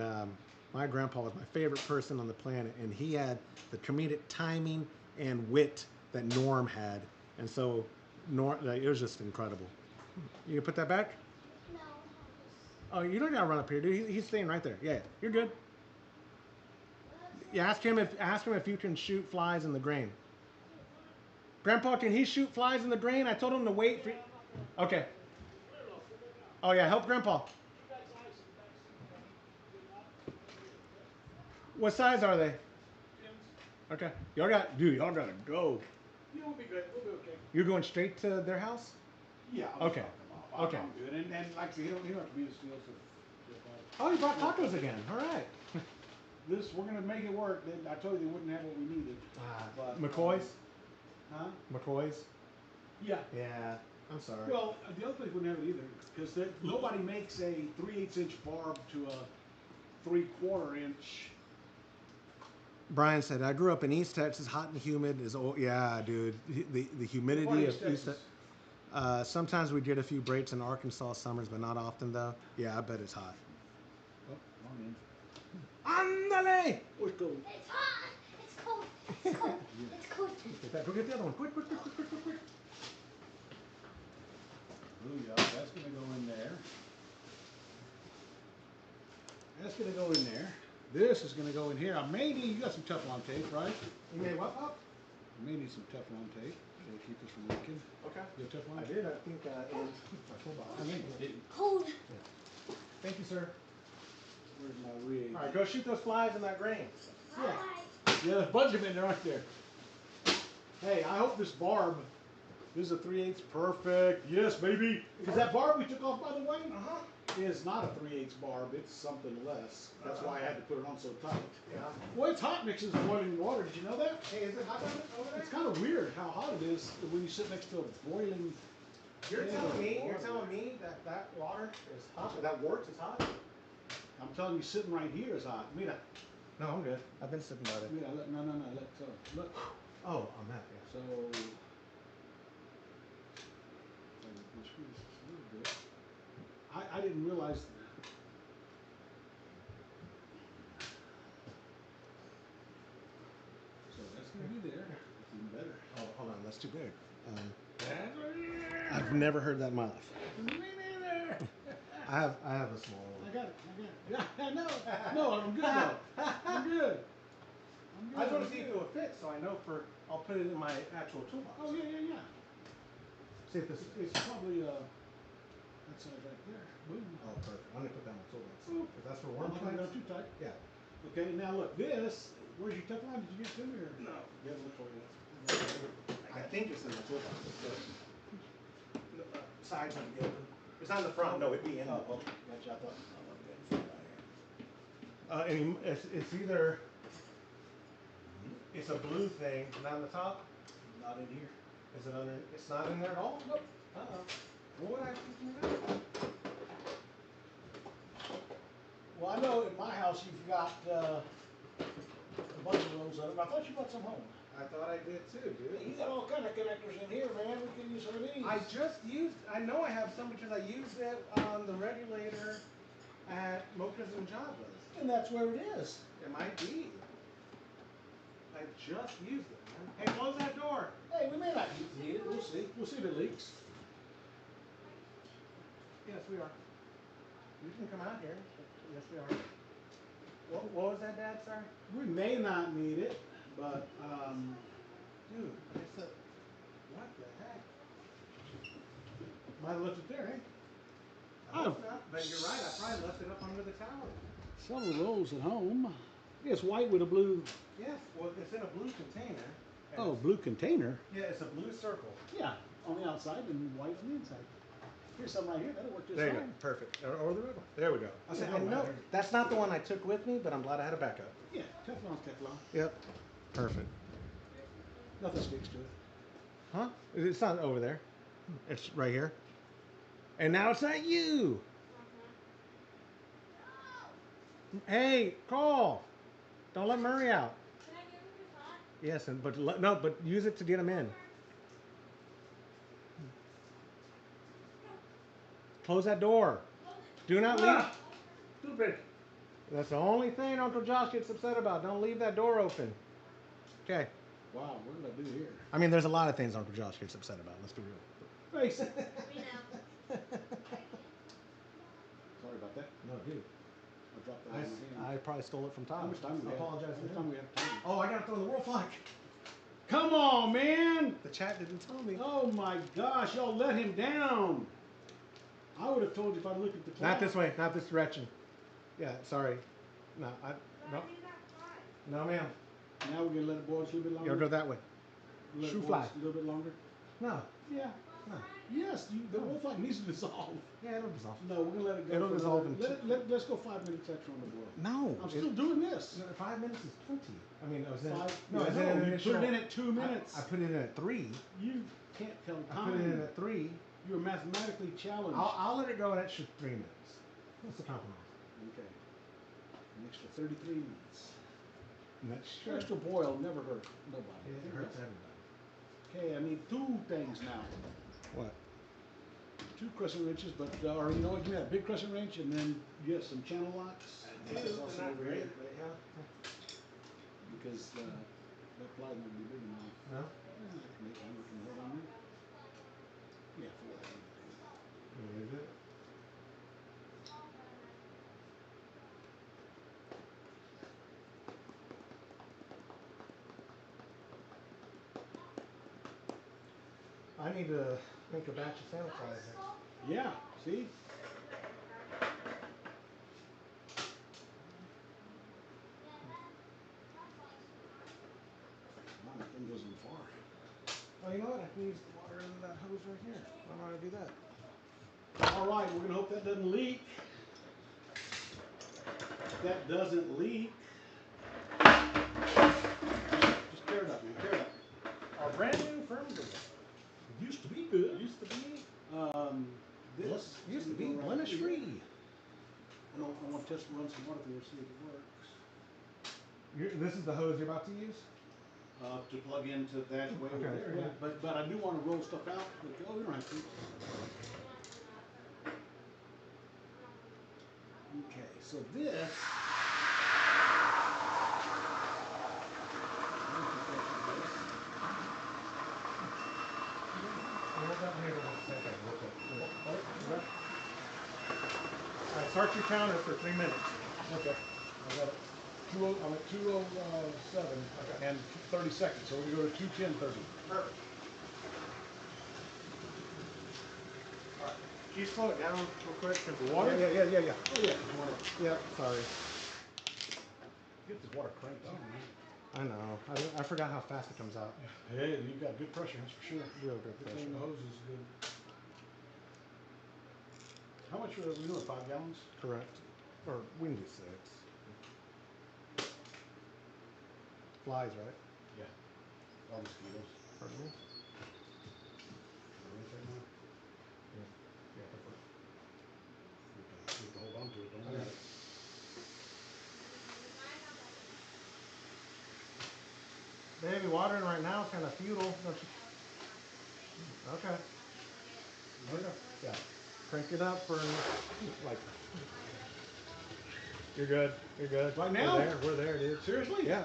S1: my grandpa was my favorite person on the planet, and he had the comedic timing and wit that Norm had. And so it was just incredible. You can put that back?
S5: No.
S1: Oh, you don't gotta run up here, dude. He's staying right there. Yeah, you're good. Yeah, ask him if you can shoot flies in the grain. Grandpa, can he shoot flies in the grain? I told him to wait for. Okay. Oh yeah, help Grandpa. What size are they? Okay. Y'all gotta go.
S2: Yeah, we'll be good. We'll be okay.
S1: You're going straight to their house?
S2: Yeah. I'll
S1: Okay. Okay.
S2: I'm good. And like I said, he don't have to be the steel.
S1: Oh, you brought tacos again. All right.
S2: We're gonna make it work. I told you they wouldn't have what we needed. But,
S1: McCoy's?
S2: Huh?
S1: McCoy's?
S2: Yeah.
S1: Yeah. I'm sorry.
S2: Well, the other place wouldn't have it either because nobody makes a 3/8 inch barb to a 3/4 inch.
S1: Brian said, "I grew up in East Texas, hot and humid." Yeah, dude. The humidity of East Texas. Sometimes we get a few breaks in Arkansas summers, but not often though. Yeah, I bet it's hot.
S2: Oh, wrong end.
S1: Andale!
S2: Let's go.
S5: It's hot. It's cold. It's cold. It's cold.
S1: Go get the other one. Quick.
S2: Oh yeah, that's gonna go in there. That's gonna go in there. This is gonna go in here. I may need, you got some Teflon tape, right?
S1: You made what, Pop?
S2: You may need some Teflon tape to keep this from leaking.
S1: Okay.
S2: You have Teflon?
S1: I did. I think in my toolbox. I did.
S5: Cold.
S1: Thank you, sir.
S2: Where's my rig?
S1: All right, go shoot those flies in that grain.
S2: Yeah. Yeah, there's a bunch of them in there right there. Hey, I hope this barb, this is a 3/8 perfect. Yes, baby. Is that barb we took off, by the way?
S1: Uh-huh.
S2: is not a 3/8 barb, it's something less. That's why I had to put it on so tight.
S1: Yeah.
S2: Well, it's hot mixes boiling water. Did you know that?
S1: Hey, is it hot over there?
S2: It's kind of weird how hot it is when you sit next to a boiling.
S1: You're
S2: pan
S1: telling
S2: of
S1: me,
S2: water.
S1: that water is hot, that wort is hot?
S2: I'm telling you, sitting right here is hot. Mira,
S1: No, I'm good. I've been sipping about it.
S2: mira, no, let so look.
S1: Oh, on that, yeah.
S2: So, my screws just a little bit. I didn't realize. So that's gonna be there. It's even better.
S1: Oh, hold on, that's too big.
S2: That's what it is.
S1: I've never heard that in my life.
S2: Me neither.
S1: I have a small
S2: I
S1: one.
S2: got it. Yeah, I know. No, I'm good though. I'm good.
S1: I just want to see if it will fit, so I know I'll put it in my actual toolbox.
S2: Oh yeah.
S1: See if this
S2: It's probably that size right there. Boom.
S1: Oh, perfect. I'm gonna put that in my toolbox.
S2: Ooh.
S1: If that's for
S2: I'm
S1: warm
S2: not gonna go
S1: plants.
S2: too tight.
S1: Yeah.
S2: Okay, now look, this. Where's your Teflon? Did you get it to me or?
S1: No.
S2: You have to look for it.
S1: I think it's in the toolbox. Sides would be open. It's not in the front. No, it'd be in.
S2: Oh, okay. Gotcha. I thought.
S1: It's either it's a blue thing, not on the top.
S2: Not in here.
S1: Is it under? It's not in there at all.
S2: Nope.
S1: What would I think?
S2: Well, I know in my house you've got a bunch of those of them. I thought you brought some home.
S1: I thought I did too,
S2: You
S1: dude.
S2: got all kind of connectors in here, man. We can use some of these.
S1: I just used. I know I have some because I used it on the regulator at Mocha's and Java's.
S2: And that's where it is.
S1: It might be. I just used it, man. Hey, close that door.
S2: Hey, we may not need it. We'll see. We'll see if it leaks.
S1: Yes, we are. You can come out here. Yes, we are. What was that, Dad? Sorry.
S2: We may not need it, but
S1: Dude, it's a. What the heck?
S2: might have left it there, eh?
S1: I hope not, but you're right. I probably left it up under the tower.
S2: Some of those at home. It's white with a blue.
S1: Yes, well, it's in a blue container. and
S2: Oh,
S1: it's-
S2: blue container.
S1: Yeah, it's a blue circle.
S2: Yeah, on the outside and white on the inside. Here's some right here. That'll work just
S1: There you go.
S2: fine.
S1: Perfect. Or the red one. There we go. I said,
S2: Yeah,
S1: I
S2: no
S1: know
S2: matter.
S1: that's not the one I took with me, but I'm glad I had a backup.
S2: Yeah, Teflon's Teflon.
S1: Yep. Perfect.
S2: Nothing sticks to it.
S1: Huh? It's not over there. It's right here. And now it's not you. Hey, call. Don't let Murray out.
S4: Can I give him his hot?
S1: Yes, no, but use it to get him in. Close that door. Do not leave.
S2: Ah! Stupid.
S1: That's the only thing Uncle Josh gets upset about. Don't leave that door open. Okay.
S2: Wow, what did I do here?
S1: I mean, there's a lot of things Uncle Josh gets upset about. Let's be real.
S2: Face it.
S4: We know.
S2: Sorry about that.
S1: No, dude.
S2: I dropped that on my hand.
S1: I probably stole it from Tom.
S2: How much time we
S1: I
S2: have?
S1: apologize
S2: How
S1: to
S2: much time
S1: him.
S2: we have time?
S1: Oh, I gotta throw the world flag.
S2: Come on, man!
S1: The chat didn't tell me.
S2: Oh my gosh, y'all let him down. I would have told you if I looked at the clock.
S1: Not this way. Not this direction. Yeah, sorry. No, no, no, ma'am.
S2: Now we're gonna let it boil just a little bit
S1: You
S2: longer.
S1: gotta go that way.
S2: Let it
S1: Shoe
S2: boil
S1: fly.
S2: just a little bit longer.
S1: No.
S2: Yeah.
S1: No.
S2: Yes, the wolf flag needs to dissolve.
S1: Yeah, it'll dissolve.
S2: No, we're gonna let it go.
S1: It'll
S2: for
S1: dissolve
S2: another-
S1: in
S2: let's go 5 minutes extra on the boil.
S1: No.
S2: I'm still doing this.
S1: 5 minutes is plenty. I mean, I was in.
S2: Five.
S1: No, I was in
S2: No,
S1: an
S2: you
S1: initial.
S2: put it in at 2 minutes.
S1: I put it in at 3.
S2: You can't tell
S1: I put it in
S2: time.
S1: at 3.
S2: You're mathematically challenged.
S1: I'll let it go an extra 3 minutes. What's the compromise?
S2: Okay. An extra 33 minutes.
S1: Next
S2: Extra boil never hurt nobody.
S1: It hurts everybody.
S2: Okay, I need 2 things now.
S1: What?
S2: 2 crescent wrenches, but or you know what? Give me that big crescent wrench, and then you have some channel locks. That's also over here, because that ply won't be big enough.
S1: No?
S2: I can make hammer can hold on there. Yeah, 4.
S1: Is it? I need to make a batch of sanitizer.
S2: Yeah, see? Wow, that thing goes in far.
S1: Oh, you know what? I can use the water in that hose right here. Why don't I do that?
S2: All right, we're gonna hope that doesn't leak. that doesn't leak, just tear it up, man. Tear it up.
S1: Our brand new Fermentation.
S2: It used to be good.
S1: Used to be
S2: This
S1: used to
S2: is
S1: be
S2: gonna go right
S1: blemish
S2: here.
S1: free.
S2: I want to test run some water through it, see if it works.
S1: This is the hose you're about to use?
S2: To plug into that way over
S1: Okay.
S2: there, yeah. But I do want to roll stuff out. But, oh, you don't have to. Okay, so this.
S1: Hold that here for a second, real quick. All right, start your counter for 3 minutes.
S2: Okay. I got it. I'm at 2:07 and 30 seconds, so we go to 2:10:30.
S1: Perfect. All right. Can you slow it down real quick?
S2: The water?
S1: Yeah.
S2: Oh yeah. Water.
S1: Yeah, sorry.
S2: Get this water cranked on, man.
S1: I know. I forgot how fast it comes out.
S2: Hey, you got good pressure, that's for sure.
S1: Real good
S2: Good
S1: pressure.
S2: thing the hose is good. How much are we doing? 5 gallons?
S1: Correct. Or we can do 6. Flies, right?
S2: Yeah. All mosquitoes.
S1: Pardon me?
S2: Yeah.
S1: Yeah, go for it.
S2: You have to hold on to it, don't
S1: I
S2: you?
S1: got it. Baby, watering right now is kind of futile, don't you? Okay. Okay. Yeah. Crank it up for like. You're good. You're good.
S2: Right now?
S1: We're there, dude.
S2: Seriously?
S1: Yeah.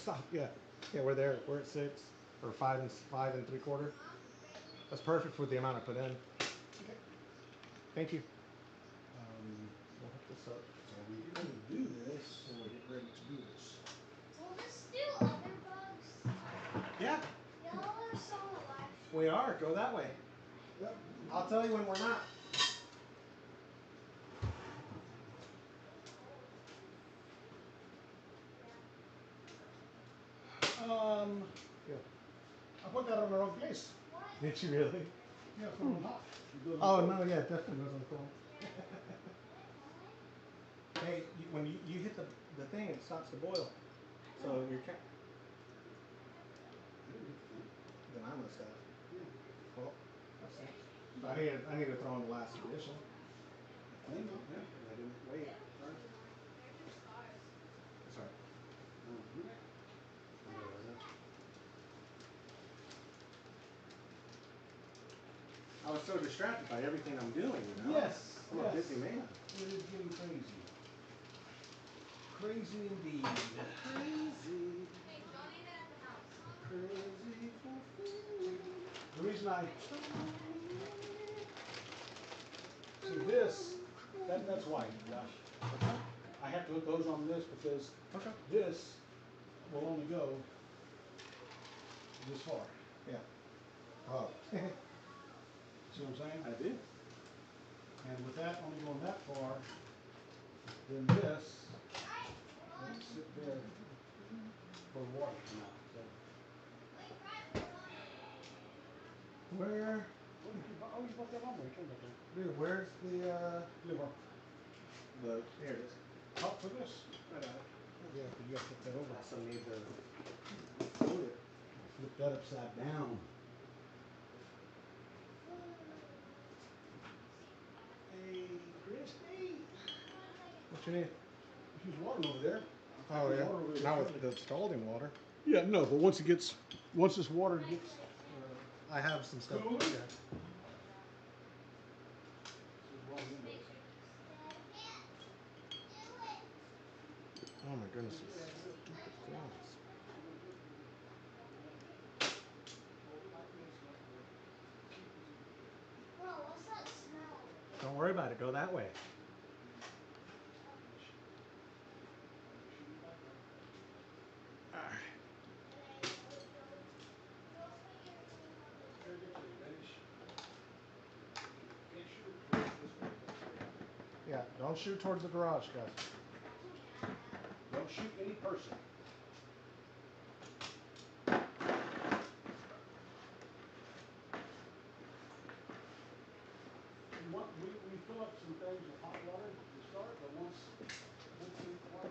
S1: Stop. Yeah. Yeah, we're there. We're at 6 or 5 and 3/4. That's perfect for the amount I put in.
S2: Okay.
S1: Thank you. We'll hook this up.
S2: So we're going to do this, so we'll get ready to do this.
S5: Will this do other bugs?
S1: Yeah,
S5: Y'all are so alive.
S1: we are. Go that way.
S2: Yep.
S1: I'll tell you when we're not. Yeah.
S2: I put that on the wrong place.
S1: Did you really?
S2: Yeah, it's not hot.
S1: Oh no, yeah, it definitely goes on the phone. Hey, when you hit the thing, it stops the boil. So you can't. Then I must have. Well, that's it. I need to throw in the last addition.
S2: Clean up,
S1: Yeah, I didn't wait. Sorry. Sorry. I was so distracted by everything I'm doing, you know?
S2: Yes,
S1: I'm a
S2: yes.
S1: busy man.
S2: It is getting crazy. Crazy indeed.
S1: Crazy.
S5: Hey, don't eat it at the house.
S1: Crazy for food.
S2: The reason I see this, that's why, Josh. I have to hook those on this because
S1: Okay.
S2: this will only go this far.
S1: Yeah. Oh.
S2: See what I'm saying?
S1: I do.
S2: And with that only going that far, then this will sit there for water to come out. So,
S1: Where,
S2: you bought that lumber. You turned that down.
S1: dude, where's the
S2: Liver.
S1: here it is.
S2: Top for this.
S1: Right on it.
S2: Yeah, but you got to flip that over.
S1: Also need to fold it.
S2: Flip that upside down. Hey, Christy.
S1: What you need?
S2: There's water over there.
S1: Oh
S2: There's
S1: yeah.
S2: water over there.
S1: Not with the scalding water.
S2: Yeah, no, but once this water gets
S1: I have some stuff.
S2: Cooler?
S1: Yeah. Oh my goodness. This stupid flies.
S5: Bro, what's that smell?
S1: Don't worry about it. Go that way. Yeah. Don't shoot towards the garage, guys.
S2: Don't shoot any person. We fill up some things with hot water to start, but once we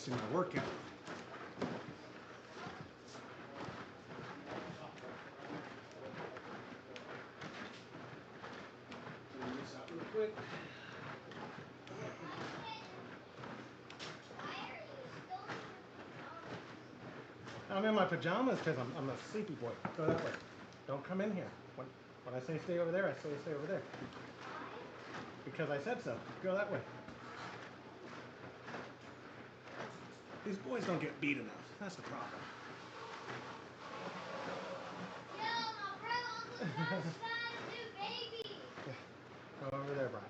S1: missing my workout. Clean this out real quick.
S5: Why are you still in your pajamas?
S1: I'm in my pajamas because I'm a sleepy boy. Go that way. Don't come in here. When I say stay over there, I say stay over there. Because I said so. Go that way. These boys don't get beat enough. That's the problem.
S5: Yo, my brother Uncle Josh found a new baby.
S1: Go over there, Brian.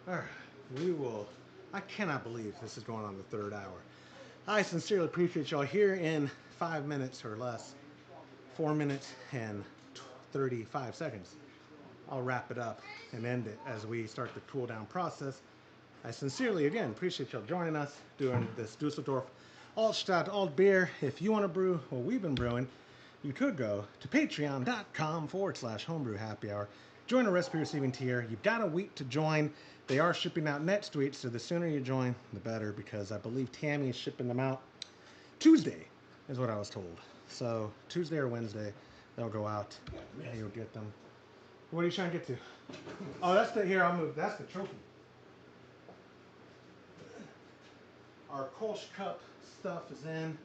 S1: All right, we will. I cannot believe this is going on the third hour. I sincerely appreciate y'all here in 5 minutes or less, 4 minutes and 35 seconds. I'll wrap it up and end it as we start the cool down process. I sincerely, again, appreciate y'all joining us doing this Dusseldorf Altstadt Altbier. If you want to brew what we've been brewing, you could go to patreon.com/homebrew happy hour. Join a recipe receiving tier. You've got a week to join. They are shipping out next week, so the sooner you join, the better, because I believe Tammy is shipping them out Tuesday, is what I was told. So Tuesday or Wednesday, they'll go out and you'll get them. What are you trying to get to? Oh, that's the, here, I'll move. That's the trophy. Our Kolsch cup stuff is in.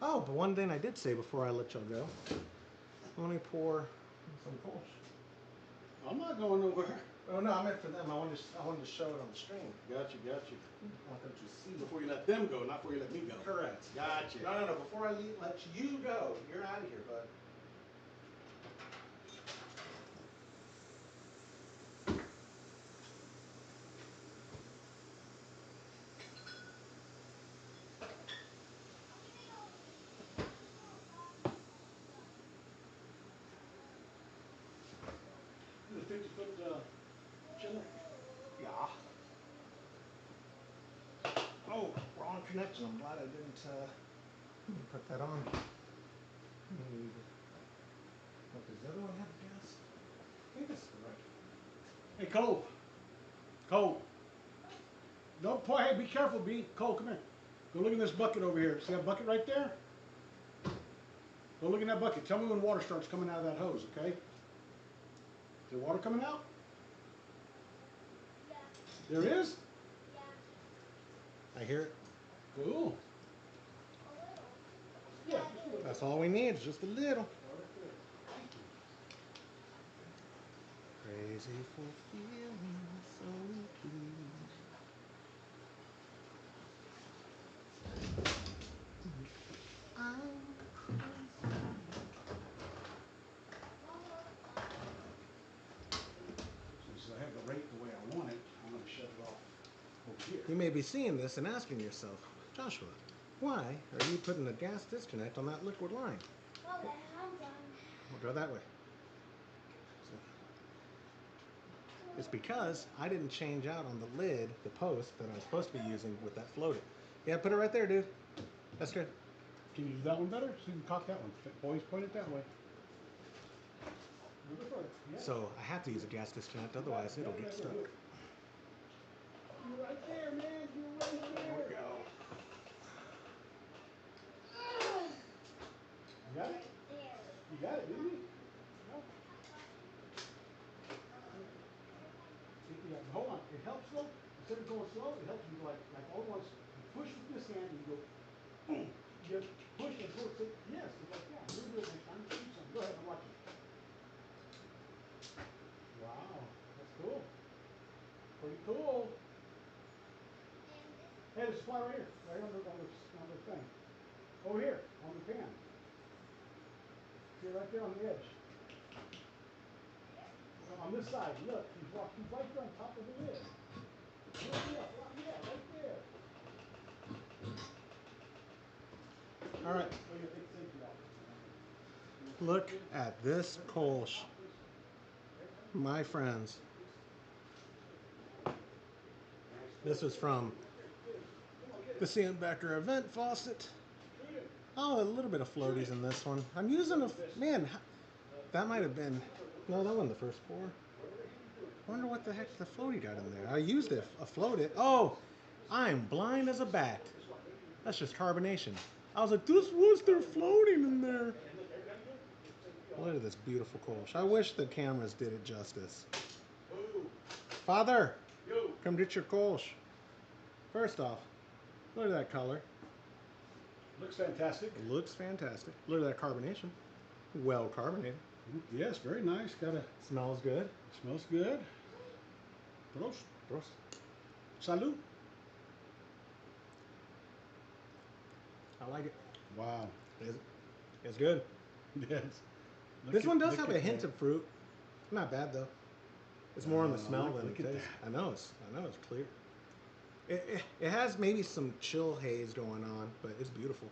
S1: Oh, but one thing I did say before I let y'all go, let me pour some Kolsch.
S2: I'm not going nowhere.
S1: Oh no, I meant for them. I wanted to show it on the stream.
S2: Gotcha.
S1: I want them to see.
S2: Before you let them go, not before you let me go.
S1: Correct.
S2: Gotcha.
S1: No. Before I let you go, you're out of here, bud.
S2: The 50-foot chiller.
S1: Yeah. Oh, wrong connection. I'm glad I didn't put that on. What, does the other one have gas? I think this is the right.
S2: Hey, Cole. Cole. Don't pour. Hey, be careful, B. Cole, come here. Go look in this bucket over here. See that bucket right there? Go look in that bucket. Tell me when water starts coming out of that hose, okay? Is there water coming out?
S5: Yeah,
S2: There is?
S5: yeah,
S1: I hear it.
S2: Cool.
S5: a little.
S2: Yeah, just a little.
S1: That's all we need, is just a little. Crazy for feeling so pleased. I'm crazy.
S2: Since I have the rate the way I want it, I'm going to shut it off over here.
S1: You may be seeing this and asking yourself, Joshua, why are you putting a gas disconnect on that liquid line?
S5: Well, then I'm done.
S1: We'll go that way. It's because I didn't change out on the lid, the post that I'm supposed to be using with that floating. Yeah, put it right there, dude. That's good.
S2: Can you do that one better? So you can cock that one. Always point it that way. Move it further. Yeah.
S1: So I have to use a gas disconnect, otherwise it'll get stuck.
S2: You're right there, man. You're right there.
S1: There we go.
S2: You got it?
S5: There.
S2: You got it, didn't you? No. Yeah, hold on. It helps though. Instead of going slow, it helps you like almost you push with this hand and you go boom. You push and pull it. Yes, it's like that. You'll do it next time. Do something. Go ahead and watch it. Wow, that's cool. Pretty cool. Hey, there's a spot right here. Right on the thing. Over here, on the pan. See right there on the edge. On this side, look, he's right there on top of the lid. Yeah, right there.
S1: All right. Look at this Kolsch, my friends. This is from the Sandbacker event faucet. Oh, a little bit of floaties in this one. I'm using man, that might have been, no, that wasn't the first pour. I wonder what the heck the floaty got in there. I used it, a floated. Oh, I'm blind as a bat. That's just carbonation. I was like, this was their floating in there. Look at this beautiful Kolsch. I wish the cameras did it justice. Father, come get your Kolsch. First off, look at that color.
S2: Looks fantastic.
S1: It looks fantastic. Look at that carbonation. Well carbonated.
S2: Yes, very nice.
S1: Smells good.
S2: Smells good. Prost.
S1: Gross.
S2: Salud.
S1: I like it.
S2: Wow.
S1: It's good.
S2: Yes.
S1: This one does have a hint of fruit. Not bad though. It's more on the smell than
S2: look
S1: the
S2: at
S1: taste. I know it's clear. It has maybe some chill haze going on, but it's beautiful.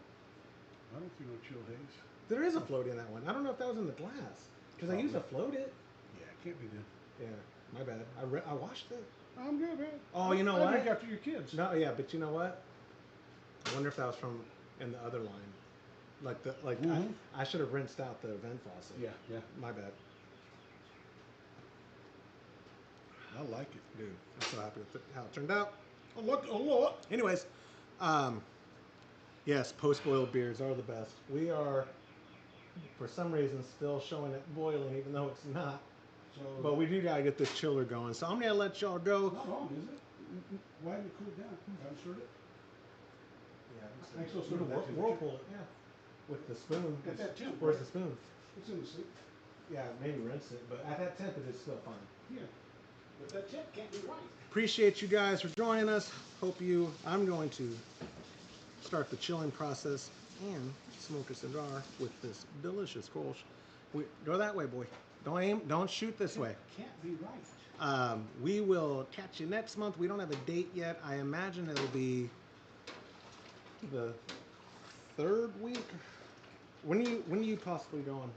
S2: I don't see no chill haze.
S1: There is a float in that one. I don't know if that was in the glass because I used to float it.
S2: Yeah, it can't be good.
S1: Yeah, my bad. I washed it.
S2: I'm good, man.
S1: Oh, you know
S2: I
S1: what?
S2: drink after your kids.
S1: No, yeah, but you know what? I wonder if that was from in the other line. I should have rinsed out the vent faucet.
S2: Yeah.
S1: My bad.
S2: I like it.
S1: Dude, I'm so happy with how it turned out.
S2: Oh, look.
S1: Anyways, yes, post-boiled beers are the best. We are, for some reason, still showing it boiling, even though it's not.
S2: So,
S1: But we do gotta get this chiller going. So I'm gonna let y'all go.
S2: not wrong, is it? Why didn't it cool down? Haven't stirred it?
S1: Yeah,
S2: I still sort of that too.
S1: whirlpool it. Yeah, with the spoon.
S2: At that temp,
S1: Where's
S2: right?
S1: the spoon?
S2: It's in the sink.
S1: Yeah, maybe rinse it, but at that temp it is still fine.
S2: Yeah. But that tip can't be right.
S1: Appreciate you guys for joining us. I'm going to start the chilling process and smoke a cigar with this delicious Kolsch. Go that way, boy. Don't shoot this way.
S2: Can't be right.
S1: We will catch you next month. We don't have a date yet. I imagine it'll be the third week. When are you possibly going?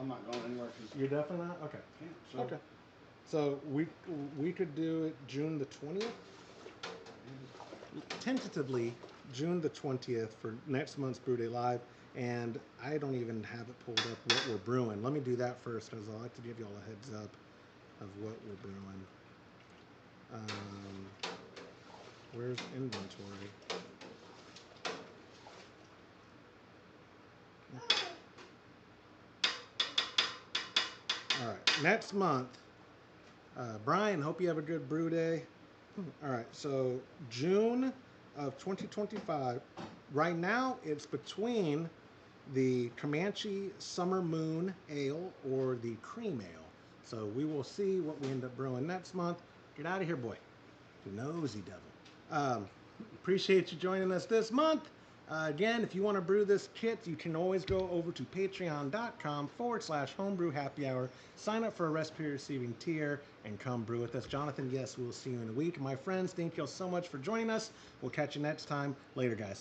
S2: I'm not going anywhere because
S1: You're definitely not? Okay.
S2: can't. So
S1: Okay. So we could do it June the 20th. Tentatively June the 20th for next month's Brew Day Live, and I don't even have it pulled up what we're brewing. Let me do that first, as I like to give you all a heads up of what we're brewing. Where's inventory? All right, next month. Brian, hope you have a good brew day. All right, so June of 2025. Right now, it's between the Comanche Summer Moon Ale or the Cream Ale. So we will see what we end up brewing next month. Get out of here, boy. You nosy devil. Appreciate you joining us this month. Again, if you want to brew this kit, you can always go over to patreon.com/homebrew happy hour. Sign up for a recipe receiving tier and come brew with us. Jonathan, yes, we'll see you in a week. My friends, thank you all so much for joining us. We'll catch you next time. Later, guys.